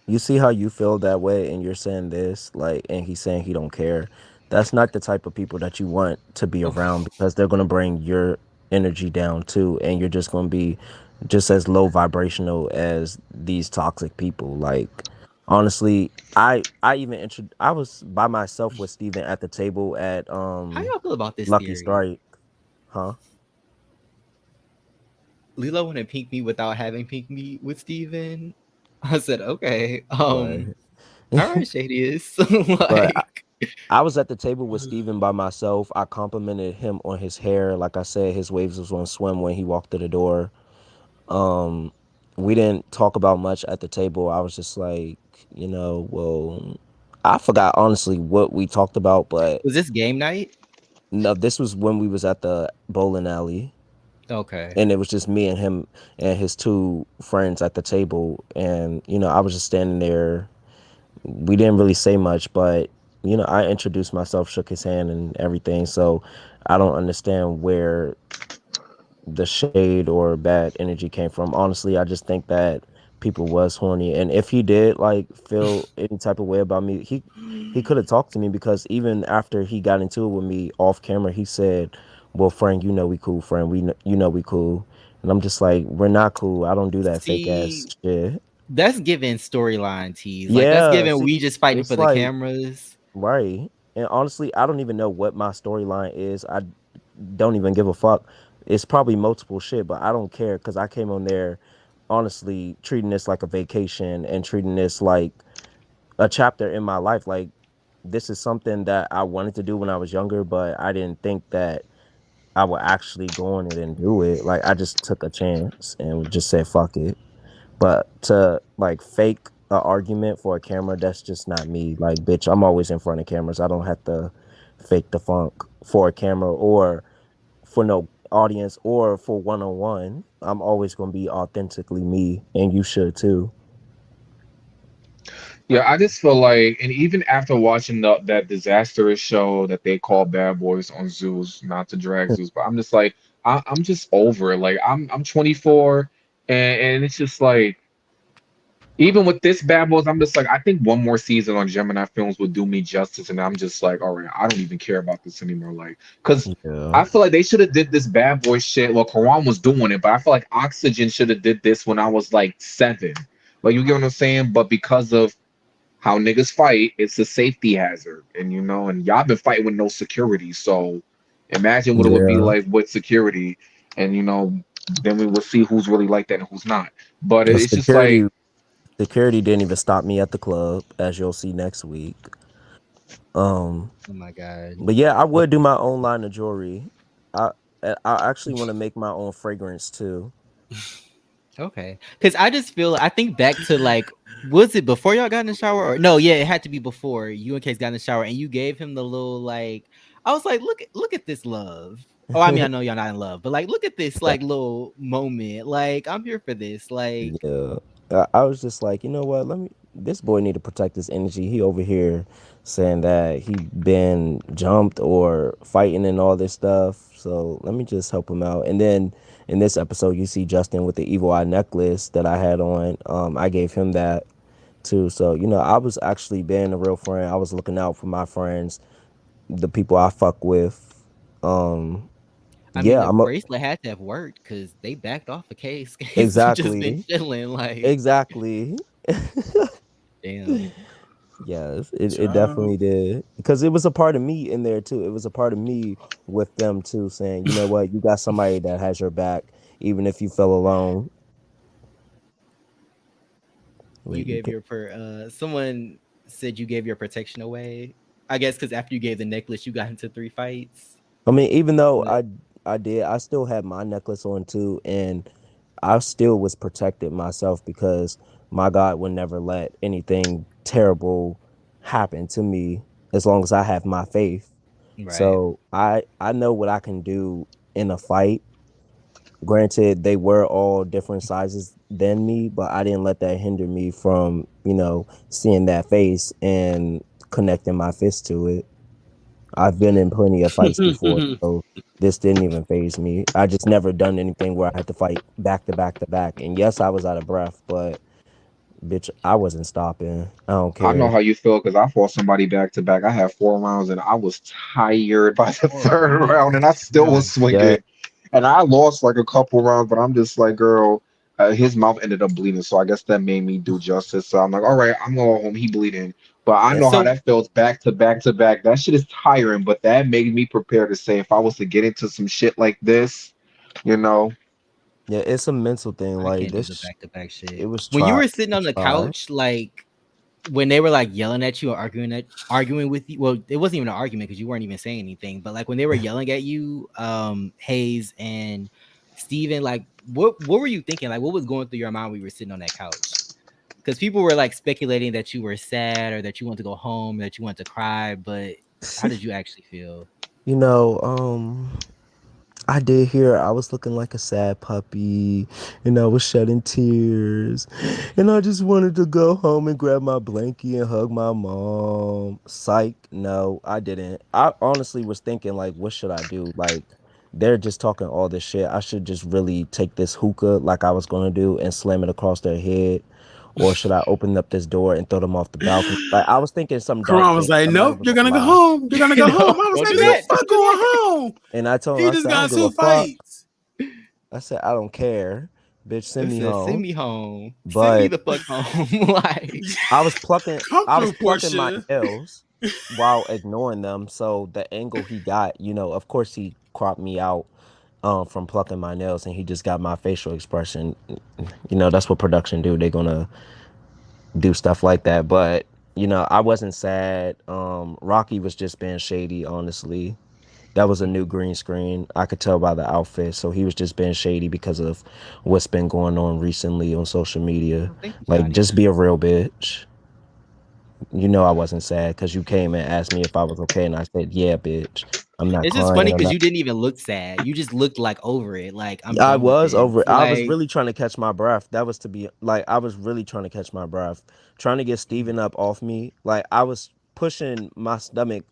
you see how you feel that way, and you're saying this, like, and he's saying he don't care. That's not the type of people that you want to be around because they're gonna bring your energy down too, and you're just gonna be just as low vibrational as these toxic people. Like, honestly, I was by myself with Steven at the table at How y'all feel about this Lucky theory? Strike, huh? Lilo want to pink me without having pink me with Steven. I said, okay. But All right, Shady is but like I was at the table with Steven by myself. I complimented him on his hair. Like I said, his waves was on swim when he walked through the door. Um, we didn't talk about much at the table. I was just like, well, I forgot honestly what we talked about, but was this game night? no, this was when we was at the bowling alley, Okay. and it was just me and him and his two friends at the table, and I was just standing there. We didn't really say much, but I introduced myself, shook his hand, and everything. So I don't understand where the shade or bad energy came from. Honestly, I just think that people was horny, and if he did like feel any type of way about me, he could have talked to me because even after he got into it with me off camera, he said, "Well, Frank, we cool, friend. We cool." And I'm just like, we're not cool. I don't do that fake ass See, shit. that's giving storyline tease. Like that's Yeah, giving see, we just fighting for it's the like cameras. right. And honestly, I don't even know what my storyline is. I don't even give a fuck. It's probably multiple shit, but I don't care because I came on there honestly treating this like a vacation and treating this like a chapter in my life. Like this is something that I wanted to do when I was younger, but I didn't think that I would actually go on it and do it. Like I just took a chance and just said fuck it. But to like fake a argument for a camera, that's just not me. Like, bitch, I'm always in front of cameras. I don't have to fake the funk for a camera or for no audience or for one on one. I'm always gonna be authentically me, and you should too. yeah, I just feel like, and even after watching that disastrous show that they call Bad Boys on Zeus, not to drag Zeus, but I'm just like, I'm just over it. Like I'm 24, and it's just like Even with this Bad Boys, I'm just like, I think one more season on Gemini Films would do me justice, and I'm just like, all right, I don't even care about this anymore. Like, because Yeah. I feel like they should have did this Bad Boy shit. Well, Karan was doing it, but I feel like Oxygen should have did this when I was like 7. Like, you get what I'm saying? But because of how niggas fight, it's a safety hazard, and and y'all been fighting with no security, so imagine what it would be Yeah. like with security, and then we will see who's really like that and who's not. But Well, it's just like. security didn't even stop me at the club, as you'll see next week. Um, Oh my god. but yeah, I would do my own line of jewelry. I I actually want to make my own fragrance too. Okay. Cause I just feel I think back to like was it before y'all got in the shower or no, yeah, it had to be before you and Case got in the shower and you gave him the little like I was like, look at this love. Oh, I mean, I know y'all not in love, but like look at this like little moment. Like, I'm here for this. Like, Yeah, I was just like, you know what? Let me. This boy need to protect his energy. He over here saying that he been jumped or fighting and all this stuff. So let me just help him out. And then in this episode, you see Justin with the evil eye necklace that I had on. I gave him that too. So I was actually being a real friend. I was looking out for my friends, the people I fuck with. Um, I mean, yeah, the I'm a, bracelet had to have worked because they backed off a case. Case just been exactly, chilling. Like, exactly. damn. Yes, it Child. definitely did. Because it was a part of me in there too. It was a part of me with them too, saying, you know what, you got somebody that has your back, even if you feel alone. You Wait, you gave can, your someone said you gave your protection away. I guess because after you gave the necklace, you got into 3 fights. I mean, even though But I did, I still had my necklace on too, and I still was protected myself because my God would never let anything terrible happen to me as long as I have my faith. right. So I know what I can do in a fight. Granted, they were all different sizes than me, but I didn't let that hinder me from, seeing that face and connecting my fist to it. I've been in plenty of fights before, so this didn't even phase me. I just never done anything where I had to fight back to back to back. And yes, I was out of breath, but bitch, I wasn't stopping. I don't I know care. how you feel because I fought somebody back to back. I had 4 rounds and I was tired by the Oh third round and I still was god. Yeah, swinging. And I lost like a couple rounds, but I'm just like, girl, his mouth ended up bleeding. So I guess that made me do justice. So I'm like, all right, I'm going home. He bleeding. But I know how So that feels back to back to back. That shit is tiring, but that made me prepare to say if I was to get into some shit like this, you know, yeah, it's a mental thing. I Like can't do the this, back to back it shit. was When you try. were It sitting on was the try. couch, like when they were like yelling at you or arguing with you. Well, it wasn't even an argument because you weren't even saying anything. But like when they were yelling at you, Hayes and Steven, like what were you thinking? Like what was going through your mind when you were sitting on that couch? Because people were like speculating that you were sad or that you wanted to go home, that you wanted to cry. But how did you actually feel? You know, I did hear I was looking like a sad puppy and I was shedding tears and I just wanted to go home and grab my blankie and hug my mom. Psych, no, I didn't. I honestly was thinking like, what should I do? Like, they're just talking all this shit. I should just really take this hookah like I was gonna do and slam it across their head. Or should I open up this door and throw them off the balcony? Like I was thinking some dark Karan was thing. like, I'm not nope, even you're gonna gonna go lie. home. You're gonna go home. No, I was don't like, do nigga, that. fuck Don't do going that. home. And I told him, He I just said, I got don't give a two fuck. fights. I said, I don't care. Bitch, send It me says, "Send home. me home. Send me But the fuck home." Like, Come I through, was plucking my Portia. nails while ignoring them. So the angle he got, of course he cropped me out from plucking my nails and he just got my facial expression. That's what production do. They're gonna do stuff like that. But, I wasn't sad. Rocky was just being shady, honestly. That was a new green screen. I could tell by the outfit. So he was just being shady because of what's been going on recently on social media. oh, thank you, Like, Johnny. just be a real bitch. I wasn't sad because you came and asked me if I was okay, and I said, "Yeah, bitch. I'm not It's just crying. funny I'm because not." you didn't even look sad. You just looked like over it. Like, I'm I done with was this. over it. I was Like, really trying to catch my breath. That was to be like, I was really trying to catch my breath, trying to get Steven up off me. Like, I was pushing my stomach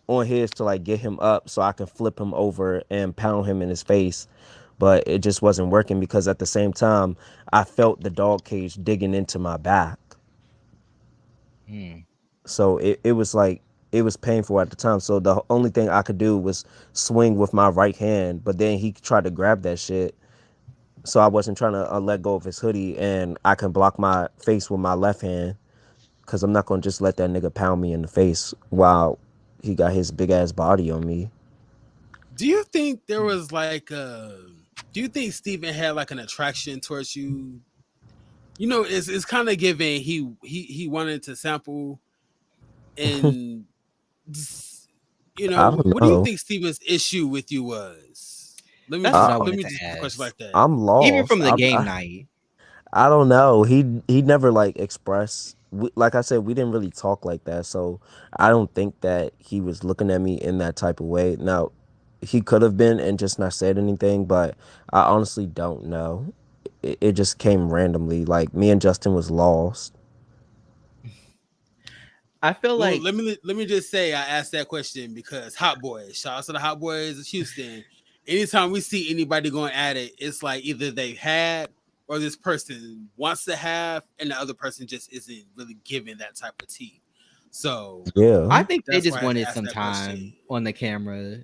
on his to like get him up so I can flip him over and pound him in his face. but it just wasn't working because at the same time I felt the dog cage digging into my back. Hmm. So it was like it was painful at the time. So the only thing I could do was swing with my right hand, but then he tried to grab that shit. So I wasn't trying to let go of his hoodie, and I can block my face with my left hand because I'm not gonna just let that nigga pound me in the face while he got his big ass body on me. Do you think there was like do you think Steven had like an attraction towards you? You know, it's kind of giving he wanted to sample and you know, I don't what do you know. think Steven's issue with you was? Let me That's what I, I just let wanted me to just put the question ask. like that. I'm Even lost. from the game night. I don't know. He never like expressed. Like I said, we didn't really talk like that, so I don't think that he was looking at me in that type of way. Now, he could have been and just not said anything, but I honestly don't know. It just came randomly. Like me and Justin was lost. I feel Well, like let me just say I asked that question because Hot Boys, shout out to the Hot Boys of Houston. Anytime we see anybody going at it, it's like either they've had or this person wants to have, and the other person just isn't really giving that type of tea. So I Yeah, think they that's just why I had to wanted ask some that question. time on the camera.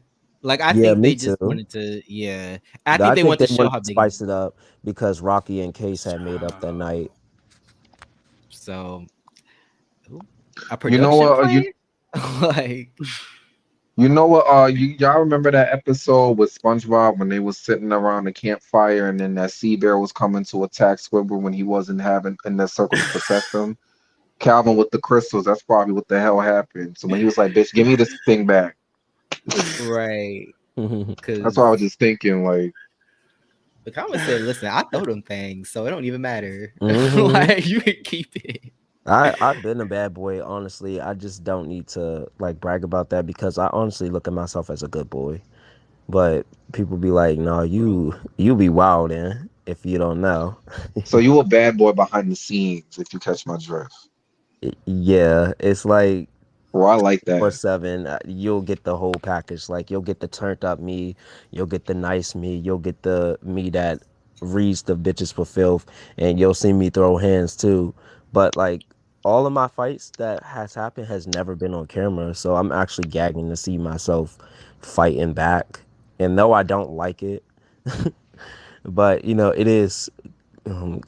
Like I yeah, think me they just too. wanted to, yeah. I think I they think want they to show wanted how to big it is. spice it up because Rocky and Case had made up that night. So ooh, a You know production what? fight? Like You know what? Y'all remember that episode with SpongeBob when they was sitting around the campfire and then that sea bear was coming to attack Squidward when he wasn't having in that circle to protect him? Calvin with the crystals. That's probably what the hell happened. So when he was like, "Bitch, give me this thing back," right. that's what I was Cause just thinking. Like, the comment said, listen, I throw them things, so it don't even matter. hmm Like you can keep it. I've been a bad boy, honestly. I just don't need to like brag about that because I honestly look at myself as a good boy. But people be like, "No, you be wild, if you don't know." so you a bad boy behind the scenes, if you catch my drift. Yeah, it's like Well, I like or that. seven, you'll get the whole package. Like you'll get the turned up me, you'll get the nice me, you'll get the me that reads the bitches for filth, and you'll see me throw hands too. But like all of my fights that has happened has never been on camera, so I'm actually gagging to see myself fighting back. And though I don't like it, but it is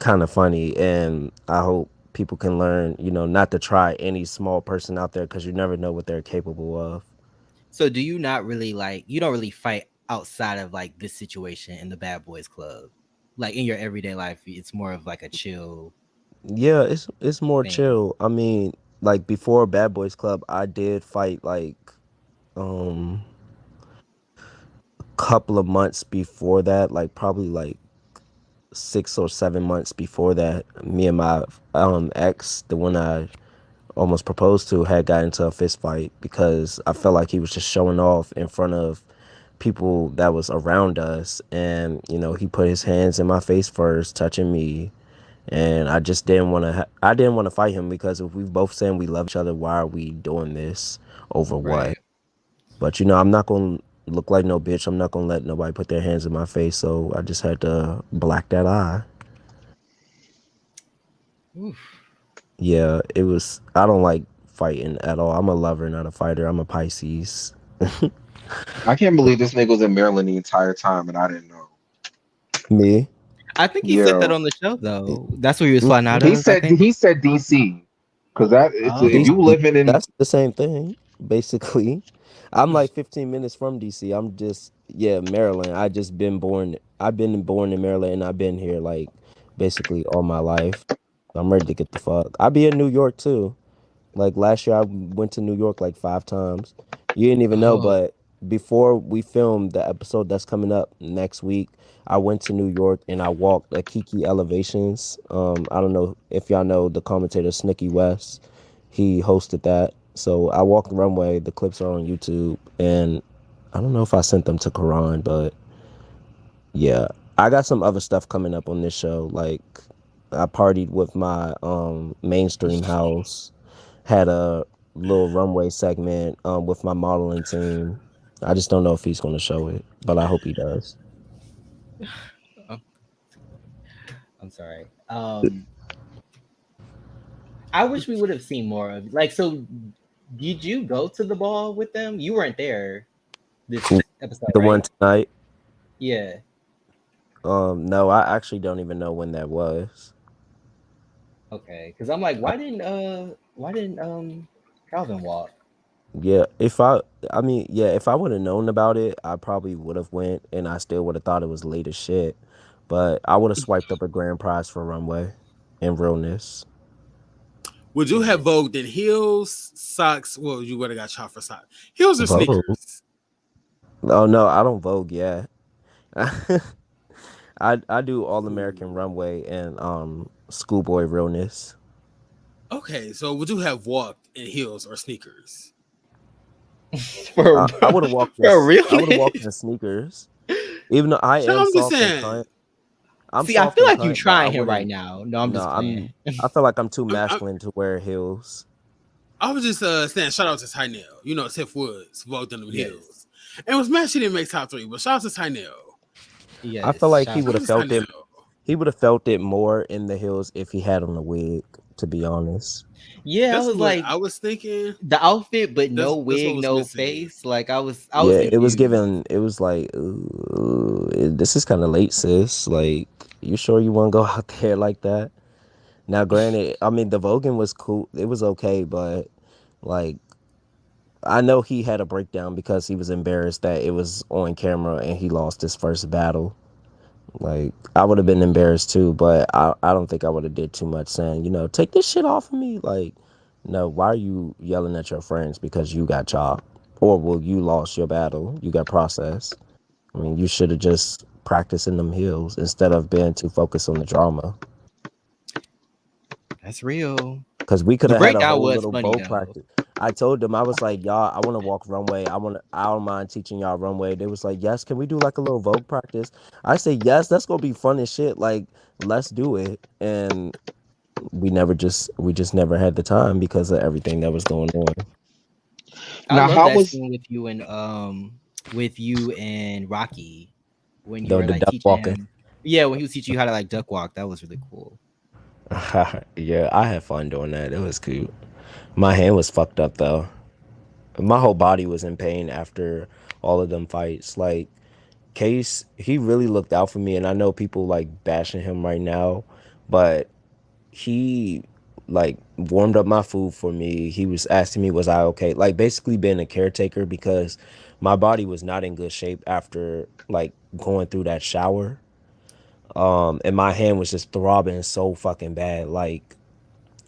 kind of funny, and I hope people can learn, not to try any small person out there because you never know what they're capable of. So do you not really like you don't really fight outside of like this situation in the Bad Boys Club? Like in your everyday life, it's more of like a chill Yeah, it's more thing. chill. I mean, like before Bad Boys Club, I did fight like um couple of months before that, like probably like 6 or 7 months before that. Me and my ex, the one I almost proposed to, had got into a fist fight because I felt like he was just showing off in front of people that was around us, and he put his hands in my face first, touching me, and I just didn't want to. I didn't want to fight him because if we both saying we love each other, why are we doing this over what? Right. But I'm not gonna look like no bitch. I'm not gonna let nobody put their hands in my face. So I just had to black that eye. Oof. Yeah, it was. I don't like fighting at all. I'm a lover, not a fighter. I'm a Pisces. I can't believe this nigga was in Maryland the entire time and I didn't know. Me? I think he said that Yeah, on the show though. That's where he was flying out he of, I said think. he said DC because that it's if you DC. living in That's the same thing, basically. I'm like 15 minutes from DC. I'm just Maryland. I just been born. I've been born in Maryland, and I've been here like basically all my life. I'm ready to get the fuck. I be in New York too. Like last year, I went to New York like 5 times. You didn't even know, Oh, but before we filmed the episode that's coming up next week, I went to New York and I walked the Kiki Elevations. I don't know if y'all know the commentator Snooki West. He hosted that. So I walked the runway. The clips are on YouTube, and I don't know if I sent them to Karan, but yeah, I got some other stuff coming up on this show. Like I partied with my mainstream house, had a little runway segment with my modeling team. I just don't know if he's going to show it, but I hope he does. I'm, I'm sorry. I wish we would have seen more of like. So, did you go to the ball with them? You weren't there this episode, The one right? tonight. Yeah. No, I actually don't even know when that was. Okay. Because I'm like, why didn't Calvin walk? Yeah, I mean, yeah, if I would have known about it, I probably would have went, and I still would have thought it was late as shit. But I would have swiped up a grand prize for runway and realness. Would you have Yes. voted in heels, socks? Well, you would have got shot for socks. Heels or Vogue? sneakers? Oh no, I don't Vogue yet. I do all American Ooh. runway and schoolboy realness. Okay, so would you have walked in heels or sneakers? for I would have walked in for I would have walked realness. in sneakers. Even though I So am I'm just soft and saying. cunt. I'm See, I soft feel and like you cunt, but I trying him right wouldn't. now. No, I'm No, just playing. I feel like I'm too I'm, masculine to wear heels. I was just saying shout out to Tynell. You know, Tiff Woods voted in them Yes. heels. And was mad she didn't make top three, but shout out to Tynell. I feel Yes. like he Shout would Shout have out to felt it. Tynell. He would have felt it more in the heels if he had on a wig. To be honest. Yeah, I That's was what like I was thinking. the outfit, but no That's what wig, was no missing. face. Like I was Yeah, it was confused. given. It was like, ooh, this is kind of late, sis. Like, you sure you want to go out there like that? Now, granted, I mean, the Vogan was cool. It was okay, but like, I know he had a breakdown because he was embarrassed that it was on camera and he lost his first battle. Like, I would have been embarrassed too, but I don't think I would have did too much saying, take this shit off of me. Like, no, why are you yelling at your friends because you got chopped? Or well, you lost your battle, you got processed. I mean, you should have just practiced in them heels instead of being too focused on the drama. That's real. Because we could The have had a breakdown whole was little funny bow though. practice. I told them, I was like, y'all, I want to walk runway. I don't mind teaching y'all runway. They was like, yes, can we do like a little Vogue practice? I said, yes, that's gonna be fun as shit. Like, let's do it. And we just never had the time because of everything that was going on. I Now, love how that was scene with you and Rocky when you Though were the like duck teaching walking. him. Yeah, when he was teaching you how to like duck walk, that was really cool. Yeah, I had fun doing that. It was cute. My hand was fucked up though. My whole body was in pain after all of them fights. Like Case, he really looked out for me, and I know people like bashing him right now, but he like warmed up my food for me. He was asking me was I okay, like basically being a caretaker because my body was not in good shape after like going through that shower. And my hand was just throbbing so fucking bad, like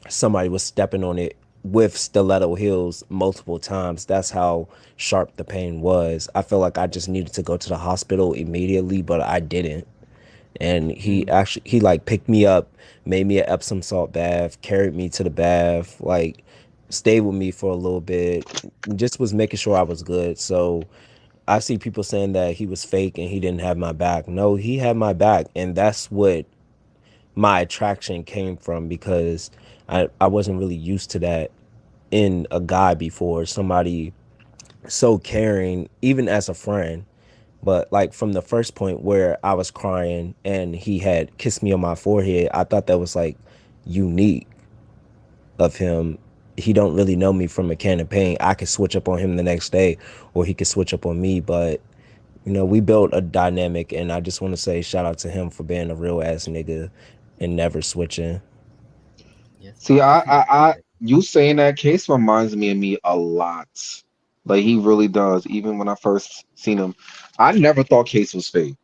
somebody was stepping on it with stiletto heels multiple times. That's how sharp the pain was. I felt like I just needed to go to the hospital immediately, but I didn't. And Mm. he like picked me up, made me an Epsom salt bath, carried me to the bath, like stayed with me for a little bit, just was making sure I was good. So I see people saying that he was fake and he didn't have my back. No, he had my back, and that's what my attraction came from because I wasn't really used to that in a guy before, somebody so caring, even as a friend. But like from the first point where I was crying and he had kissed me on my forehead, I thought that was like unique of him. He don't really know me from a can of paint. I could switch up on him the next day or he could switch up on me, but we built a dynamic, and I just want to say shout out to him for being a real ass nigga and never switching. Yes, see, yes. you saying that Case reminds me a lot. Like he really does. Even when I first seen him, I never thought Case was fake.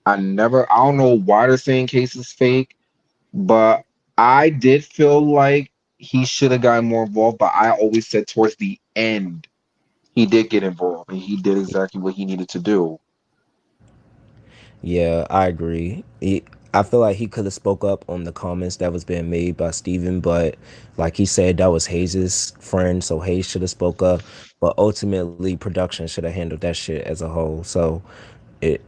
I don't know why they're saying Case is fake, but I did feel like he should have gotten more involved. But I always said towards the end, he did get involved and he did exactly what he needed to do. Yeah, I agree. I feel like he could have spoke up on the comments that was being made by Steven, but like he said, that was Hayes' friend, so Hayes should have spoke up. But ultimately, production should have handled that shit as a whole. So, it,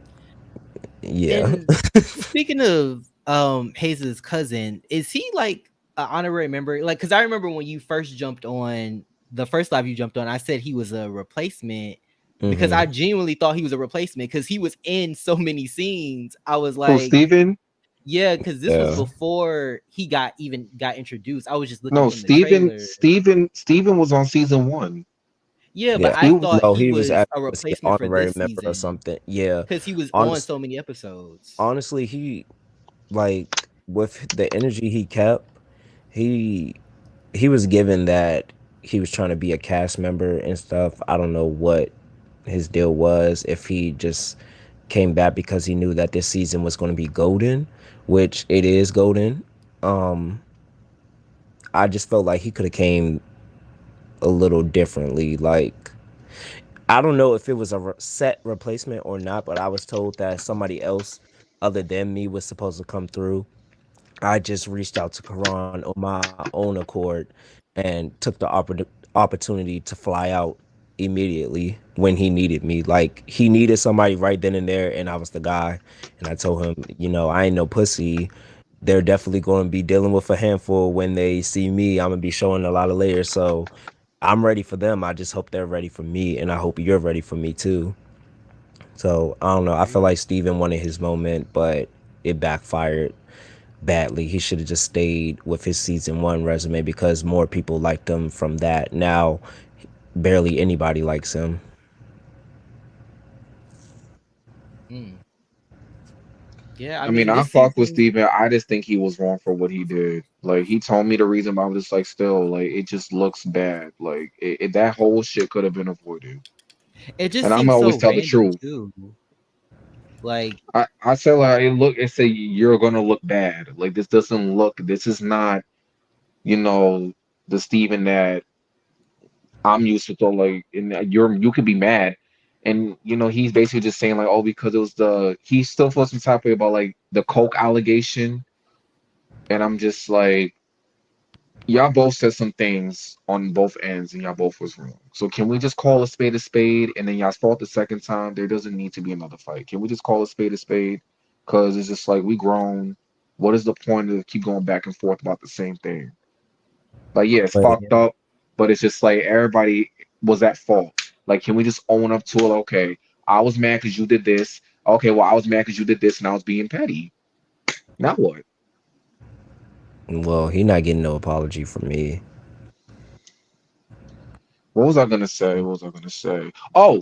yeah. And speaking of Hayes' cousin, is he like an honorary member? Like, because I remember when you first jumped on the first live you jumped on, I said he was a replacement because I Mm-hmm. genuinely thought he was a replacement because he was in so many scenes. I was Who, like, Steven? yeah, because this was Yeah. before he got introduced. I was just looking No, from the trailer. Steven was on season 1. Yeah, but Yeah. I He was thought No, he he was was actually a an replacement for honorary this member or season something. Yeah. because he was on Honest, so many episodes. honestly, he like with the energy he kept, he he was given that he was trying to be a cast member and stuff. I don't know what his deal was. If he just came back because he knew that this season was going to be golden, which it is golden. Um, I just felt like he could have came a little differently. Like I don't know if it was a set replacement or not, but I was told that somebody else other than me was supposed to come through. I just reached out to Karan on my own accord and took the opportunity to fly out immediately when he needed me. Like he needed somebody right then and there, and I was the guy. And I told him, I ain't no pussy. They're definitely going to be dealing with a handful when they see me. I'm gonna be showing a lot of layers, so I'm ready for them. I just hope they're ready for me, and I hope you're ready for me too. So I don't know. I feel like Steven wanted his moment, but it backfired badly. He should have just stayed with his season one resume because more people liked him from that. Now, barely anybody likes him. Mm. Yeah, I I mean, mean I this fuck with season. Steven. I just think he was wrong for what he did. Like, he told me the reason, but I was just like, still, like, it just looks bad. Like, that whole shit could have been avoided. It just And I'm seems always so tell the random truth. too. Like, I said, like, it say you're gonna look bad. Like, this doesn't look, this is not, you know, the Steven that I'm used to. So, like, and you could be mad. And, he's basically just saying, like, oh, because it was he still feels some type of way about, like, the Coke allegation. And I'm just like, y'all both said some things on both ends and y'all both was wrong. So can we just call a spade and then y'all fought the second time? There doesn't need to be another fight. Can we just call a spade? Because it's just like we grown. What is the point of keep going back and forth about the same thing? Like, yeah, it's But fucked up, but it's just like everybody was at fault. Like, can we just own up to it? Okay, I was mad because you did this. Okay, well, I was mad because you did this and I was being petty. Now what? well, he not getting no apology from me. What was I gonna say? What was I gonna say? Oh,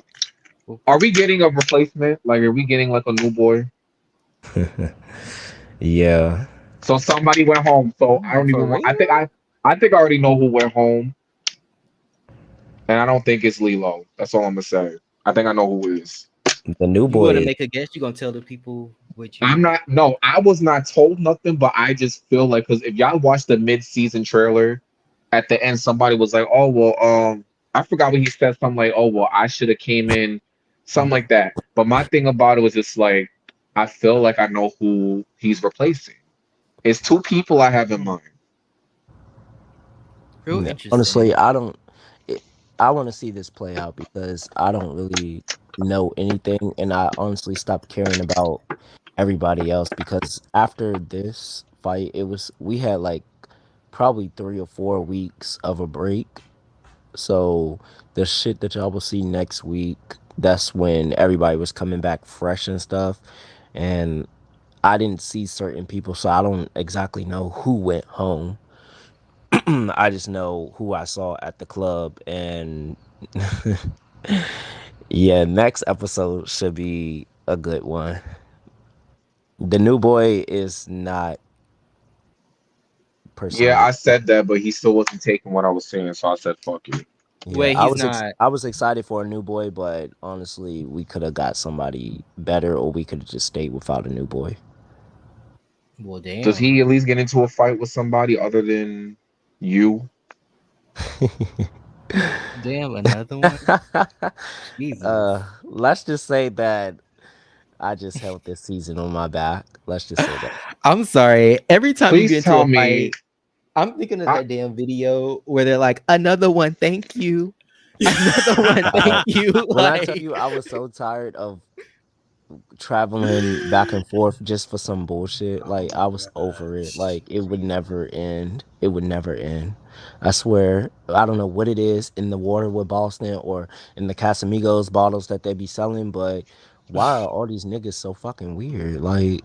are we getting a replacement? Like, are we getting like a new boy? Yeah. So somebody went home. So I don't for even want. real? I think I already know who went home, and I don't think it's Lilo. That's all I'm gonna say. I think I know who it is. The new You gonna boy. make a guess? You gonna tell the people what I'm you? not. No, I was not told nothing, but I just feel like because if y'all watch the mid-season trailer, at the end somebody was like, "Oh well, I forgot what he said. Something like, oh well, I should have came in, something like that." But my thing about it was just like, I feel like I know who he's replacing. It's two people I have in mind. Real Honestly, interesting. I don't. It, I want to see this play out because I don't really know anything, and I honestly stopped caring about everybody else because after this fight, we had like probably 3 or 4 weeks of a break. So the shit that y'all will see next week, that's when everybody was coming back fresh and stuff, and I didn't see certain people, so I don't exactly know who went home. I just know who I saw at the club, and yeah, next episode should be a good one. The new boy is not Yeah, I personified. said that, but he still wasn't taking what I was saying, so I said, "Fuck it." Yeah, Wait, he's not. I was excited for a new boy, but honestly, we could have got somebody better, or we could have just stayed without a new boy. Well, Does damn, he at least get into a fight with somebody other than you? damn, another one. Jesus. Let's just say that I just held this season on my back. Let's just say that. I'm sorry. Every time you get Please into tell a me. fight, I'm thinking of I, that damn video where they're like, another one, thank you. Another one, thank Uh, you. when I tell Like, you, I was so tired of traveling back and forth just for some bullshit. Like I was over it. Like it would never end. It would never end. I swear. I don't know what it is in the water with Boston or in the Casamigos bottles that they be selling, but why are all these niggas so fucking weird? Like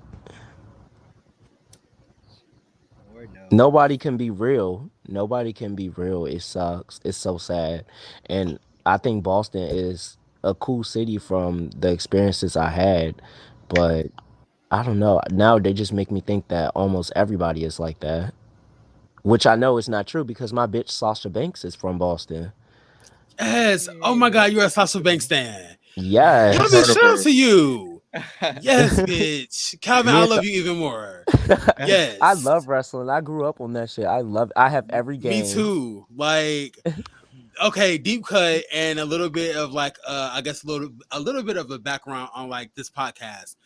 Lord knows. nobody can be real. Nobody can be real. It sucks. It's so sad. And I think Boston is a cool city from the experiences I had, but I don't know. Now they just make me think that almost everybody is like that, which I know is not true because my bitch Sasha Banks is from Boston. Yes. Oh my God, you're a Sasha Banks stan. I've Calvin, heard Yes. of shout out her. to you. Yes, Me bitch. Calvin, I and love you even more. I Yes. love wrestling. I grew up on that shit. I love. I have every Me game. too. Like, okay, deep cut and a little bit of like I guess a little bit of a background on like this podcast.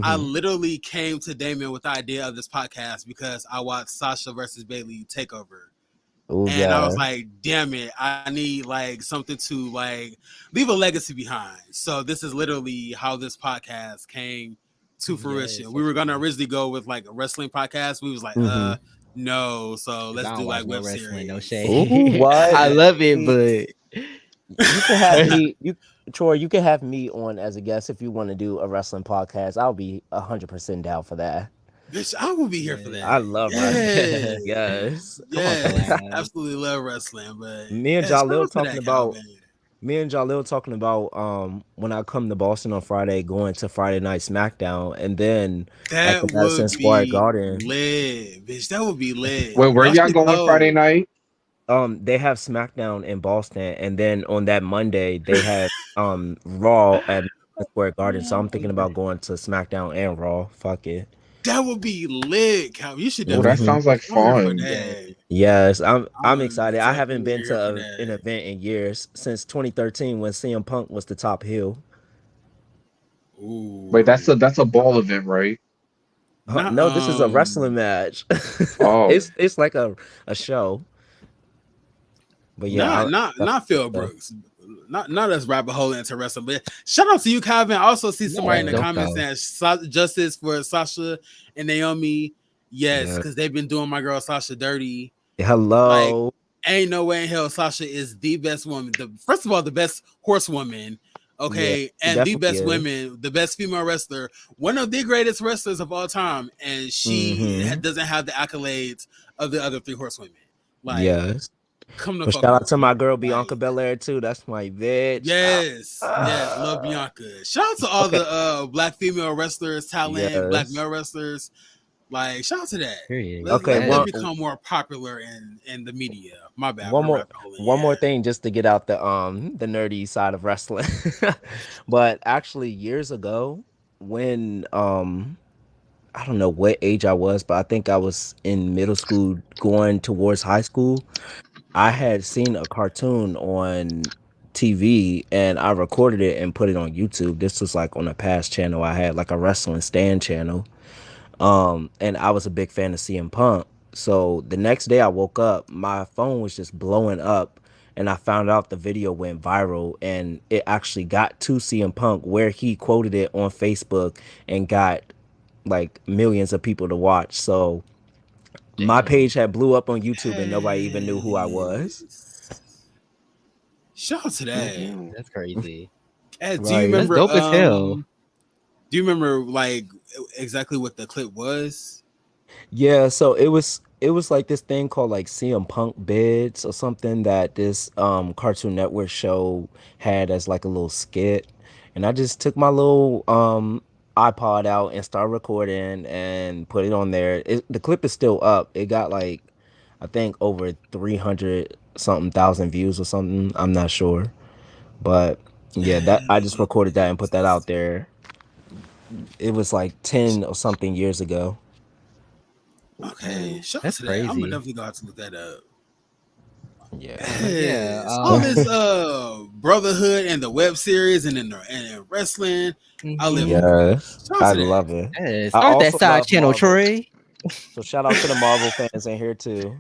I Hmm. literally came to Damon with the idea of this podcast because I watched Sasha versus Bailey Takeover. Oh And I was yeah. like, damn it, I need like something to like leave a legacy behind. So this is literally how this podcast came to fruition. Yes, We that's were gonna true. originally go with like a wrestling podcast. We was like, Hmm. no, so Cause let's I do don't like watch no web wrestling, no series. Oh shade. what? I love it, See, but you can have me. You Troy. You can have me on as a guest if you want to do a wrestling podcast. I'll be 100% down for that. Bitch, I will be here for yeah. I that. love wrestling. Yes. Yes. Come on, Yes. collab. Absolutely love wrestling. But Me and yeah, shout Jalil out to talking that, about Calvin. when I come to Boston on Friday, going to Friday Night SmackDown, and then at That the Madison would Square be Garden, lit. Bitch, that would be lit. Where Y'all y'all should going Friday go. night? they have SmackDown in Boston, and then on that Monday they have Raw at Madison Square Garden. So I'm thinking about going to SmackDown and Raw. Fuck it. That would be lit, Calvin. You should Oh, that definitely Hmm. sounds go. like I'm here for fun. Yes. that. Yes, I'm I'm excited. I haven't definitely been to here for an that. event in years since 2013 when CM Punk was the top heel. Wait, Ooh. that's a ball event, right? Not No, this is a wrestling match. Oh, It's like a show. But yeah, not I not that's not Phil so Brooks. Not as rabbit hole into wrestling, but shout out to you, Calvin. I also see somebody That's in the yeah, dope comments though. saying justice for Sasha and Naomi. Yes, yeah. because they've been doing my girl Sasha dirty. Like, Hello. ain't no way in hell Sasha is the best woman. The first of all, the best horsewoman, Yeah, okay, she and the definitely best is. women, the best female wrestler, one of the greatest wrestlers of all time, and she Mm-hmm. doesn't have the accolades of the other three horsewomen. Like, Yes. come to But fuck shout out on, to my girl like. Bianca Belair too. That's my bitch. Yes, yes, love Ah. Bianca. Shout out to all Okay. the black female wrestlers, talent, black Yes. male wrestlers. Like, shout out to that. Period. Let, Okay. let that Period. become more popular in the media. My bad, I'm One gonna more wrap the whole in. one more Yeah. thing just to get out the nerdy side of wrestling. But actually years ago when I don't know what age I was, but I think I was in middle school going towards high school. I had seen a cartoon on TV and I recorded it and put it on YouTube. This was like on a past channel I had, like a wrestling stand channel. And I was a big fan of CM Punk. So the next day I woke up, my phone was just blowing up, and I found out the video went viral, and it actually got to CM Punk where he quoted it on Facebook and got like millions of people to watch. So my Damn. page had blew up on YouTube, and nobody even knew who I was. Yes. Shout out to that. That's crazy. Do you Right. That's remember? dope as hell. Do you remember like exactly what the clip was? Yeah, so it was like this thing called like CM Punk Bids or something that this Cartoon Network show had as like a little skit. And I just took my little iPod out and started recording and put it on there. The clip is still up. It got like I think over 300 something thousand views or something. I'm not sure. But yeah, that I just recorded that and put that out there. It was like 10 or something years ago. Okay, shout out That's to that. I'm gonna crazy. definitely go have to look that up. Yeah. But yeah, Yes, all this brotherhood and the web series and in wrestling, I live mhm. for it. Yes, Shout out I to that. love it. Yeah, I start that also side love channel, Marvel. Troy. So shout out to the Marvel fans in here too.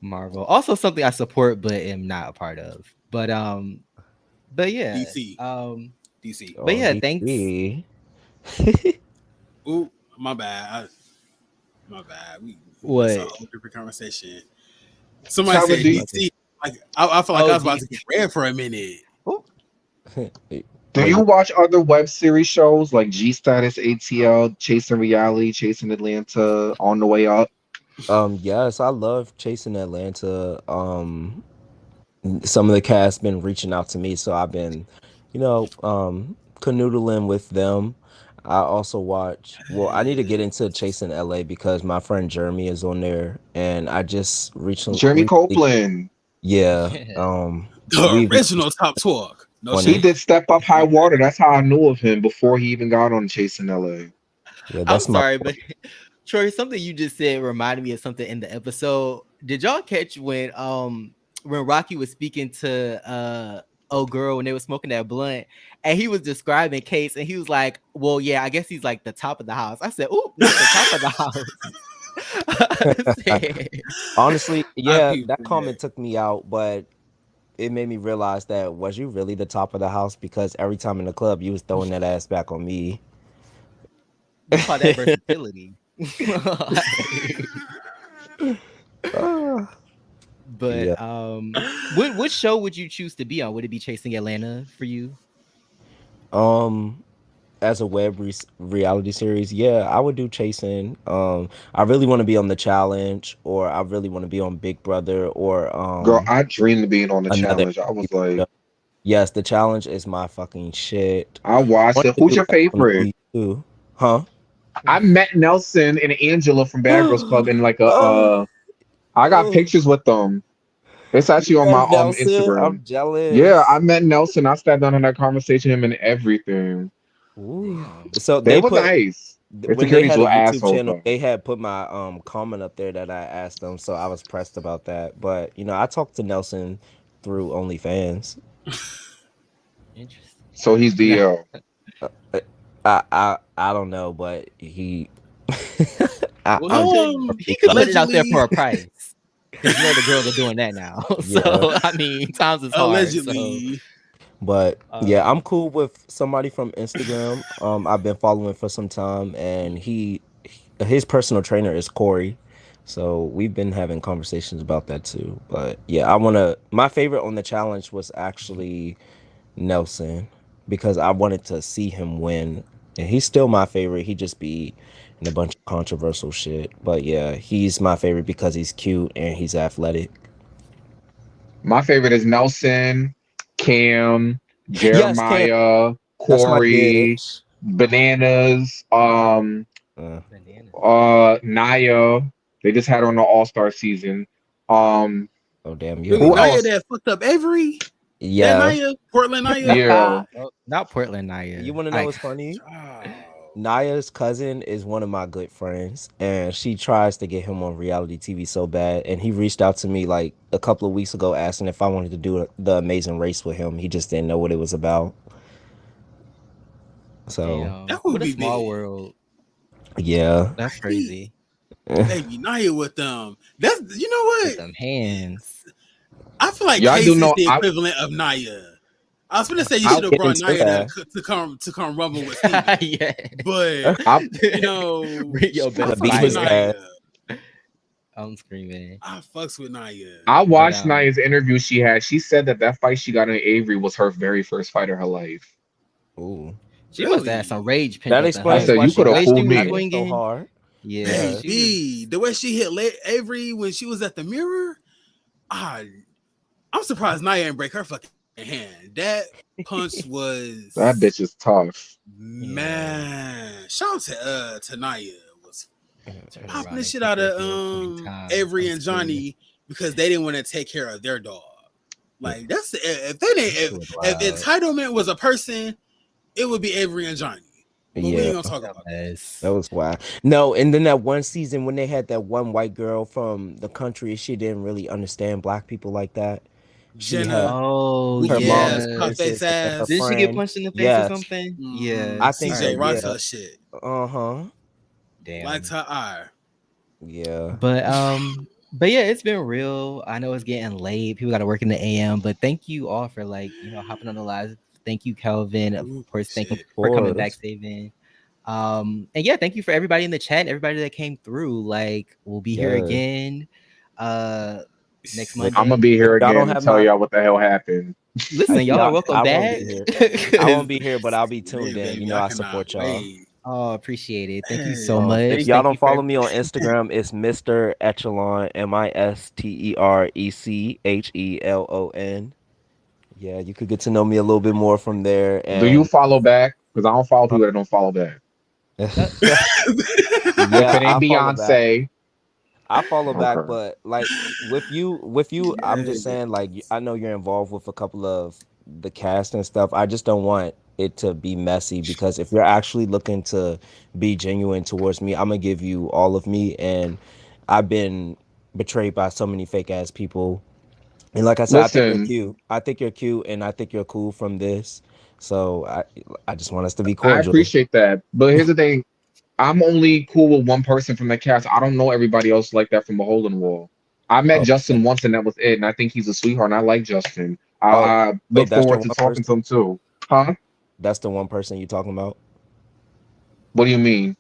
Marvel. Also something I support but am not a part of. But yeah. DC. Um DC. But Oh, yeah, thanks. DC. Ooh, my bad. My bad. That's a What? whole different conversation. Somebody Calvin, said do you, DC. Like I feel like I Oh, was about to get red for a minute. oh, do you watch other web series shows like G Status, ATL, Chasing Reality, Chasing Atlanta, On the Way Up? Yes, I love Chasing Atlanta. Some of the cast been reaching out to me, so I've been, canoodling with them. I also watch. Well, I need to get into Chasing LA because my friend Jeremy is on there, and I just Jeremy recently, Copeland. yeah, yeah. The we've original top talk. No He on. shade. did Step Up High Water. That's how I knew of him before he even got on Chasing LA. Yeah, I'm that's my. sorry, but Troy, something you just said reminded me of something in the episode. Did y'all catch when Rocky was speaking to old girl when they were smoking that blunt and he was describing Case and he was like, well, yeah, I guess he's like the top of the house. I said, "Ooh, not the top of the house." I said, Honestly, I yeah, peeped that that. comment took me out, but it made me realize that was you really the top of the house because every time in the club you was throwing that ass back on me. you call that versatility. Ah, yeah. But what show would you choose to be on? Would it be Chasing Atlanta for you? Um, as a reality series, yeah, I would do Chasing. I really want to be on The Challenge, or I really want to be on Big Brother, or Girl, I dreamed of being on the another challenge. I was reality like, show. Yes, The Challenge is my fucking shit. I I watched wanted it. to Who's do your X on the favorite? Beach too. Huh? I met Nelson and Angela from Bad Girls Club in like a Oh, I got oh, pictures with them. It's you actually on my met Nelson? Instagram. I'm Yeah, I jealous. met Nelson. I sat down in that conversation with him and everything. Ooh. Damn. So They they were put nice. Their when they securities had a were YouTube assholes channel, though. they had put my comment up there that I asked them, so I was pressed about that. But I talked to Nelson through OnlyFans. Interesting. So he's the Uh, I don't know, but he Well, I'm he could put it out there Allegedly, for a price because the girls are doing that now. yeah. So I mean, times is hard. So allegedly. But yeah, um, I'm cool with somebody from Instagram. I've been following for some time, and his personal trainer is Corey. So we've been having conversations about that too. But yeah, my favorite on the challenge was actually Nelson because I wanted to see him win. And he's still my favorite. He just be in a bunch of controversial shit. But yeah, he's my favorite because he's cute and he's athletic. my favorite is Nelson, Cam, Yes, Cam. Jeremiah, That's my Corey, bitch. Bananas, Uh, banana. Naya. They just had her on the All-Star season. Um, oh damn, you Really, who hate. Naya else? that fucked up Avery? That Yeah. Naya? Portland Naya? Yeah. No, not Portland, Naya. You want to know Like, what's funny? Oh. Naya's cousin is one of my good friends, and she tries to get him on reality TV so bad. And he reached out to me like a couple of weeks ago asking if I wanted to do the Amazing Race with him. He just didn't know what it was about. So damn, That would what a be small big. world. yeah. That's He, crazy. baby, Naya with them. That's you know With what? them hands. I feel like Yeah, I do Case is know. the equivalent of Naya. I was gonna say you I should have Get brought into Naya that. to come rumble with Steven. Yeah. But I you know, Bring your I Gotta best fucks beat with his fighter. ass. Naya. I'm screaming. I fucks with Naya. I But watched Naya's interview she had. She said that that fight she got in Avery was her very first fight of her life. Ooh. she must have had some Really? rage pent That up in I her. explains said why you The she could have way got she fooled was got me. hit so swinging. hard. Yeah, Yeah. she was. Baby, the way she hit Avery when she was at the mirror, ah, I'm surprised Naya didn't break her fucking hand. That punch That was bitch is tough. Yeah, man. Shout out to Naya was turn popping around the and shit kick out her of heel 20 times. Avery I'm and screaming. Johnny because they didn't want to take care of their dog. Like that's if they That didn't shit was if wild. entitlement was a person, it would be Avery and Johnny. But we Yeah. ain't gonna talk A about that. That mess. was wild. No, and then that one season when they had that one white girl from the country, she didn't really understand black people like that. She had Jenna, Oh her goofy mom ass, was pop yes. face racist, and then her Didn't ass. she get friend. punched in the face or Yes, something? Yeah. I think I so. CJ remember rocks that. Yeah. her shit. Uh-huh. Black Damn. tie eye. Yeah. But yeah, it's been real. I know it's getting late. People got to work in the AM, but thank you all for hopping on the live Thank you, Kelvin. Of Ooh, course, thank you shit. for coming back, course. Saving. And yeah, thank you for everybody in the chat and everybody that came through. Like, we'll be here Yeah. again next If, I'm gonna Monday. be if here y'all again don't to have tell my, y'all what the hell happened. Listen, if y'all are y'all, welcome I won't be back. here. I 'Cause- won't be here, but I'll be tuned Yeah, in. You baby, know, I I cannot support y'all. wait. oh, appreciate it. Thank you Hey. so If much. y'all Thank don't you for follow me on Instagram, it's Mr. Echelon, MisterEchelon. Yeah, you could get to know me a little bit more from there. Do you And follow back? Because I don't follow people that don't follow back. If yeah, it ain't Beyonce, I follow back, okay. but like with you, I'm just Yes. saying, like, I know you're involved with a couple of the cast and stuff. I just don't want it to be messy because if you're actually looking to be genuine towards me, I'm gonna give you all of me. And I've been betrayed by so many fake ass people. And like I said, I think you're Listen, cute. I think you're cute, and I think you're cool from this. So I just want us to be I cordial. appreciate that. But here's the thing. I'm only cool with one person from the cast. I don't know everybody else like that from a hole in the wall. I met Oh, Justin once and that was it. And I think he's a sweetheart and I like Justin. oh, I wait, look that's the forward to one talking person. to him too. Huh? That's the one person you talking about. What do you mean?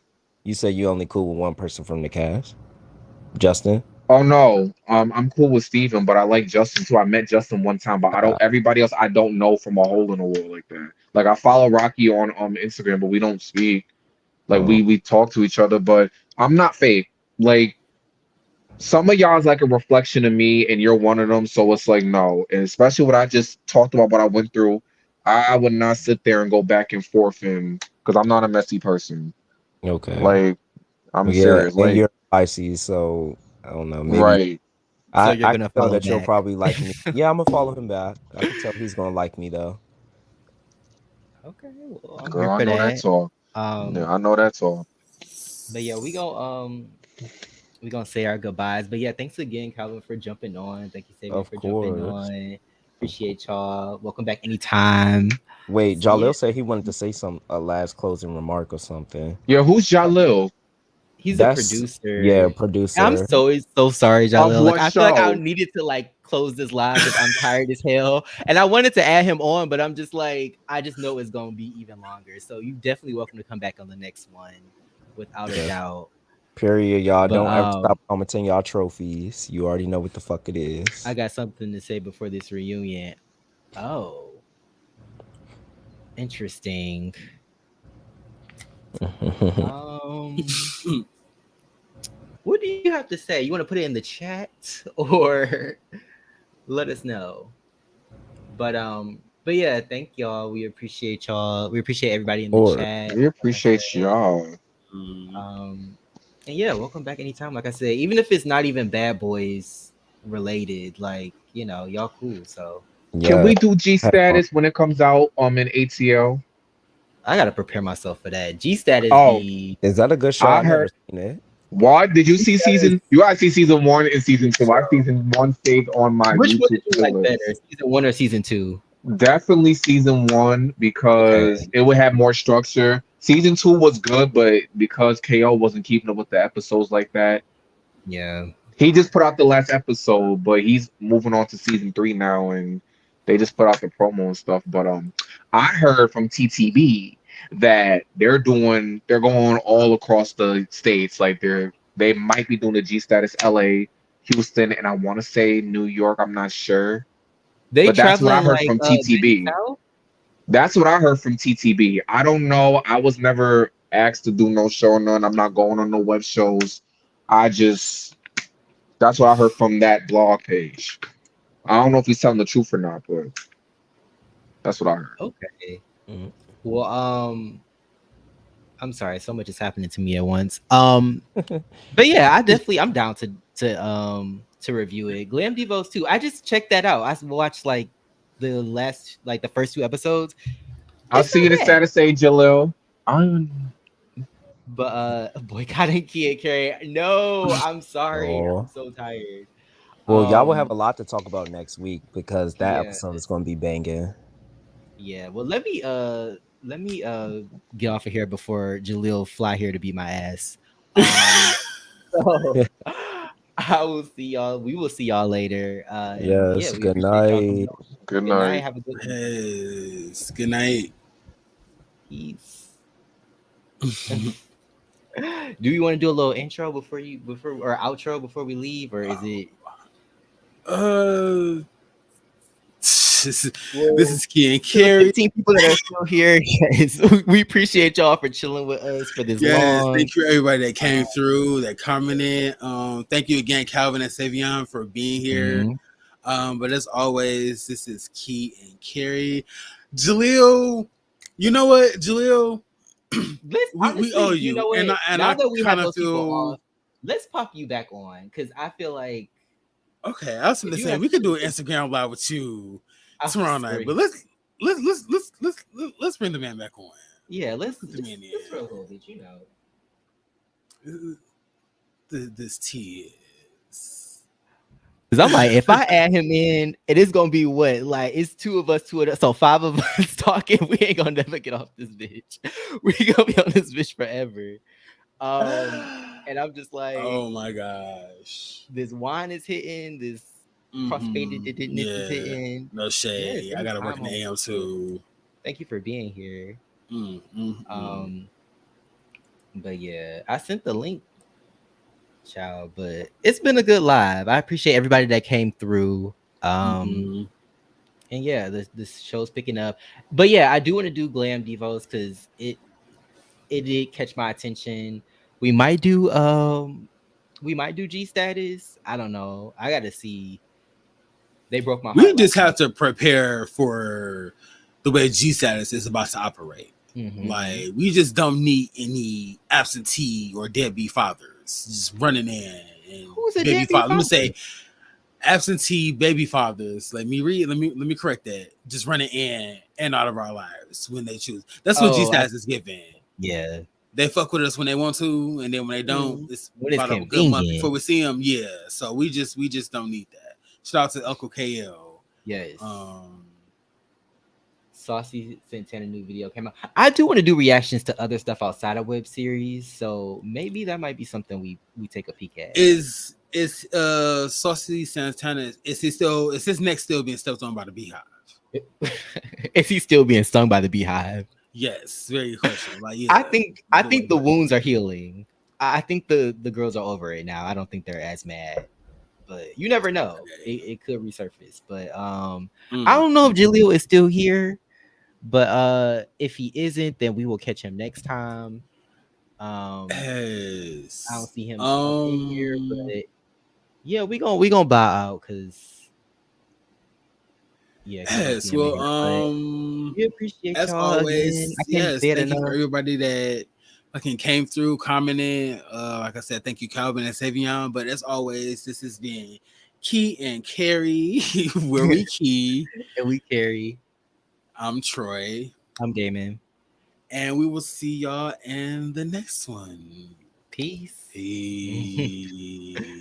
You say you only cool with one person from the cast, Justin. Oh no. I'm cool with Steven, but I like Justin too. I met Justin one time, but I don't everybody else I don't know from a hole in the wall like that. Like I follow Rocky on Instagram, but we don't speak. Like Oh, we talk to each other, but I'm not fake. Like some of y'all is like a reflection of me, and you're one of them. So it's like no, and especially what I just talked about, what I went through. I would not sit there and go back and forth, and because I'm not a messy person. okay. Like I'm Yeah, serious. and Like you're Pisces, so I don't know. Maybe right. so you're I can gonna tell follow that you'll back. probably like me. Yeah, I'm gonna follow him back. I can tell he's gonna like me though. Okay, well, I'm here Girl, I for know that that. talk. Yeah, Um, I know that talk. but yeah, we gonna say our goodbyes. But yeah, thanks again, Calvin, for jumping on. Thank you, Sabian, Of for jumping course. on. Appreciate y'all. Welcome back anytime. Wait, Yeah, Jalil said he wanted to say some a last closing remark or something. Yeah, who's Jalil? he's a That's yeah, producer. I'm producer. so sorry, Of Jalil. Like what I feel like I show? needed to like close this live because I'm tired as hell, and I wanted to add him on, but I'm just like I just know it's gonna be even longer. So you definitely welcome to come back on the next one, without a Yeah. doubt. Period, y'all. But Don't ever stop commenting y'all trophies. You already know what the fuck it I is. got something to say before this reunion. Oh, interesting. Um, what do you have to say? You want to put it in the chat or let us know? But yeah, thank y'all. We appreciate y'all. We appreciate everybody in the Or chat. We Like I appreciate said, y'all. Mm. and yeah, welcome back anytime. Like I said, even if it's not even Bad Boys related, like y'all cool. So Can yeah, we do G have fun. status when it comes out in ATL? I gotta prepare myself for that. G status Oh, be Is that a good show? I I never heard. seen it. What did you G see status. season? You gotta see season one and season two. I season one stayed on my Which one YouTube did you like better, playlist. season one or season two? Definitely season one Okay, because it would have more structure. Season two was good, but because KO wasn't keeping up with the episodes like that, yeah. he just put out the last episode, but he's moving on to season three now, and they just put out the promo and stuff. But I heard from TTB that they're going all across the states. Like they might be doing the G Status LA, Houston, and I want to say New York. I'm not sure, They but that's what I traveling heard like from down TTB. south. That's what I heard from TTB. I don't know. I was never asked to do no show or none. I'm not going on no web shows. I just that's what I heard from that blog page. I don't know if he's telling the truth or not, but that's what I heard. Okay. Mm. Well, I'm sorry, so much is happening to me at once. But yeah, I'm down to review it. Glam Devos too. I just checked that out. I watched like the first two episodes. I'll It's see you not in the bad. status say Jalil. I'm But boycotting Kia Carey. No, I'm sorry. I'm Oh. so tired. Well, y'all will have Um a lot to talk about next week because that yeah, episode is going to be banging. yeah. Well, let me get off of here before Jaleel fly here to beat my ass. So I will see y'all. We will see y'all later. And yeah, Yes, we good appreciate y'all coming night. on. Good Good night. night. Have a good one. Yes. Good night. Peace. Do you want to do a little intro before or outro before we leave, or is it? Uh, this Well, is Key and to the Carrie. 15 people that are still here, yes, we appreciate y'all for chilling with us for this Yes, long. thank you everybody that Uh, came through, that commented. Thank you again, Calvin and Savion, for being here. mhm. But as always, this is Key and Carrie. Jaleel, you know what, Jaleel? Let's we owe honestly, you you, know and what? I Now that we kind have of those people feel off, let's pop you back on because I feel like okay. I was gonna because you say have we could such do a an good. Instagram live with you I tomorrow was night, but screaming. let's bring the man back on. Yeah, Let's let's put the just man let's roll a little bit, you know. in. This tea is. Cause I'm like, if I add him in, it is gonna be what? Like it's two of us, so five of us talking. We ain't gonna never get off this bitch. We gonna be on this bitch forever. And I'm just like, Oh my gosh. this wine is hitting, this crossfadedness is Yeah. hitting. No Yes, shade. I gotta work anytime, in the homie. AM But too. thank you for being here. Mm, mm, mm. Um, but yeah, I sent the link, child. But it's been a good live. I appreciate everybody that came through. Mhm. And yeah, this show's picking up. But yeah, I do want to do glam devos because it did catch my attention. We might do G status. I don't know. I gotta see. They broke my We heart just last have night. to prepare for the way G status is about to operate. Mm-hmm. Like we just don't need any absentee or deadbeat fathers just running in and Who's a baby deadbeat father. Let me father? say absentee baby fathers. Let me correct that. Just running in and out of our lives when they choose. That's what G Oh, status is giving. yeah. They fuck with us when they want to, and then when they don't, it's When it's about a good month before convenient. we see them. Yeah, so we just don't need that. Shout out to Uncle KL. Yes. Um, Saucy Santana new video came out. I do want to do reactions to other stuff outside of web series, so maybe that might be something we take a peek at. is Saucy Santana? Is his neck still being stepped on by the beehive? Is he still being stung by the beehive? Yes, very good question. Like, yeah, I think the wounds are healing. I think the girls are over it now. I don't think they're as mad. But you never know. It could resurface. But I don't know if Jaleel is still here. But if he isn't, then we will catch him next time. I don't Yes. see him up in here, but yeah, we gonna bow out because yeah, because I don't Yes. see him in Well, here. But we appreciate as y'all again. I always, can't yes, say it thank you for enough. everybody that fucking came through, commented. Like I said, thank you, Calvin and Savion. But as always, this has been Key and Carrie, where we key. And we carry. I'm Troy. I'm gaming. And we will see y'all in the next one. Peace. Peace.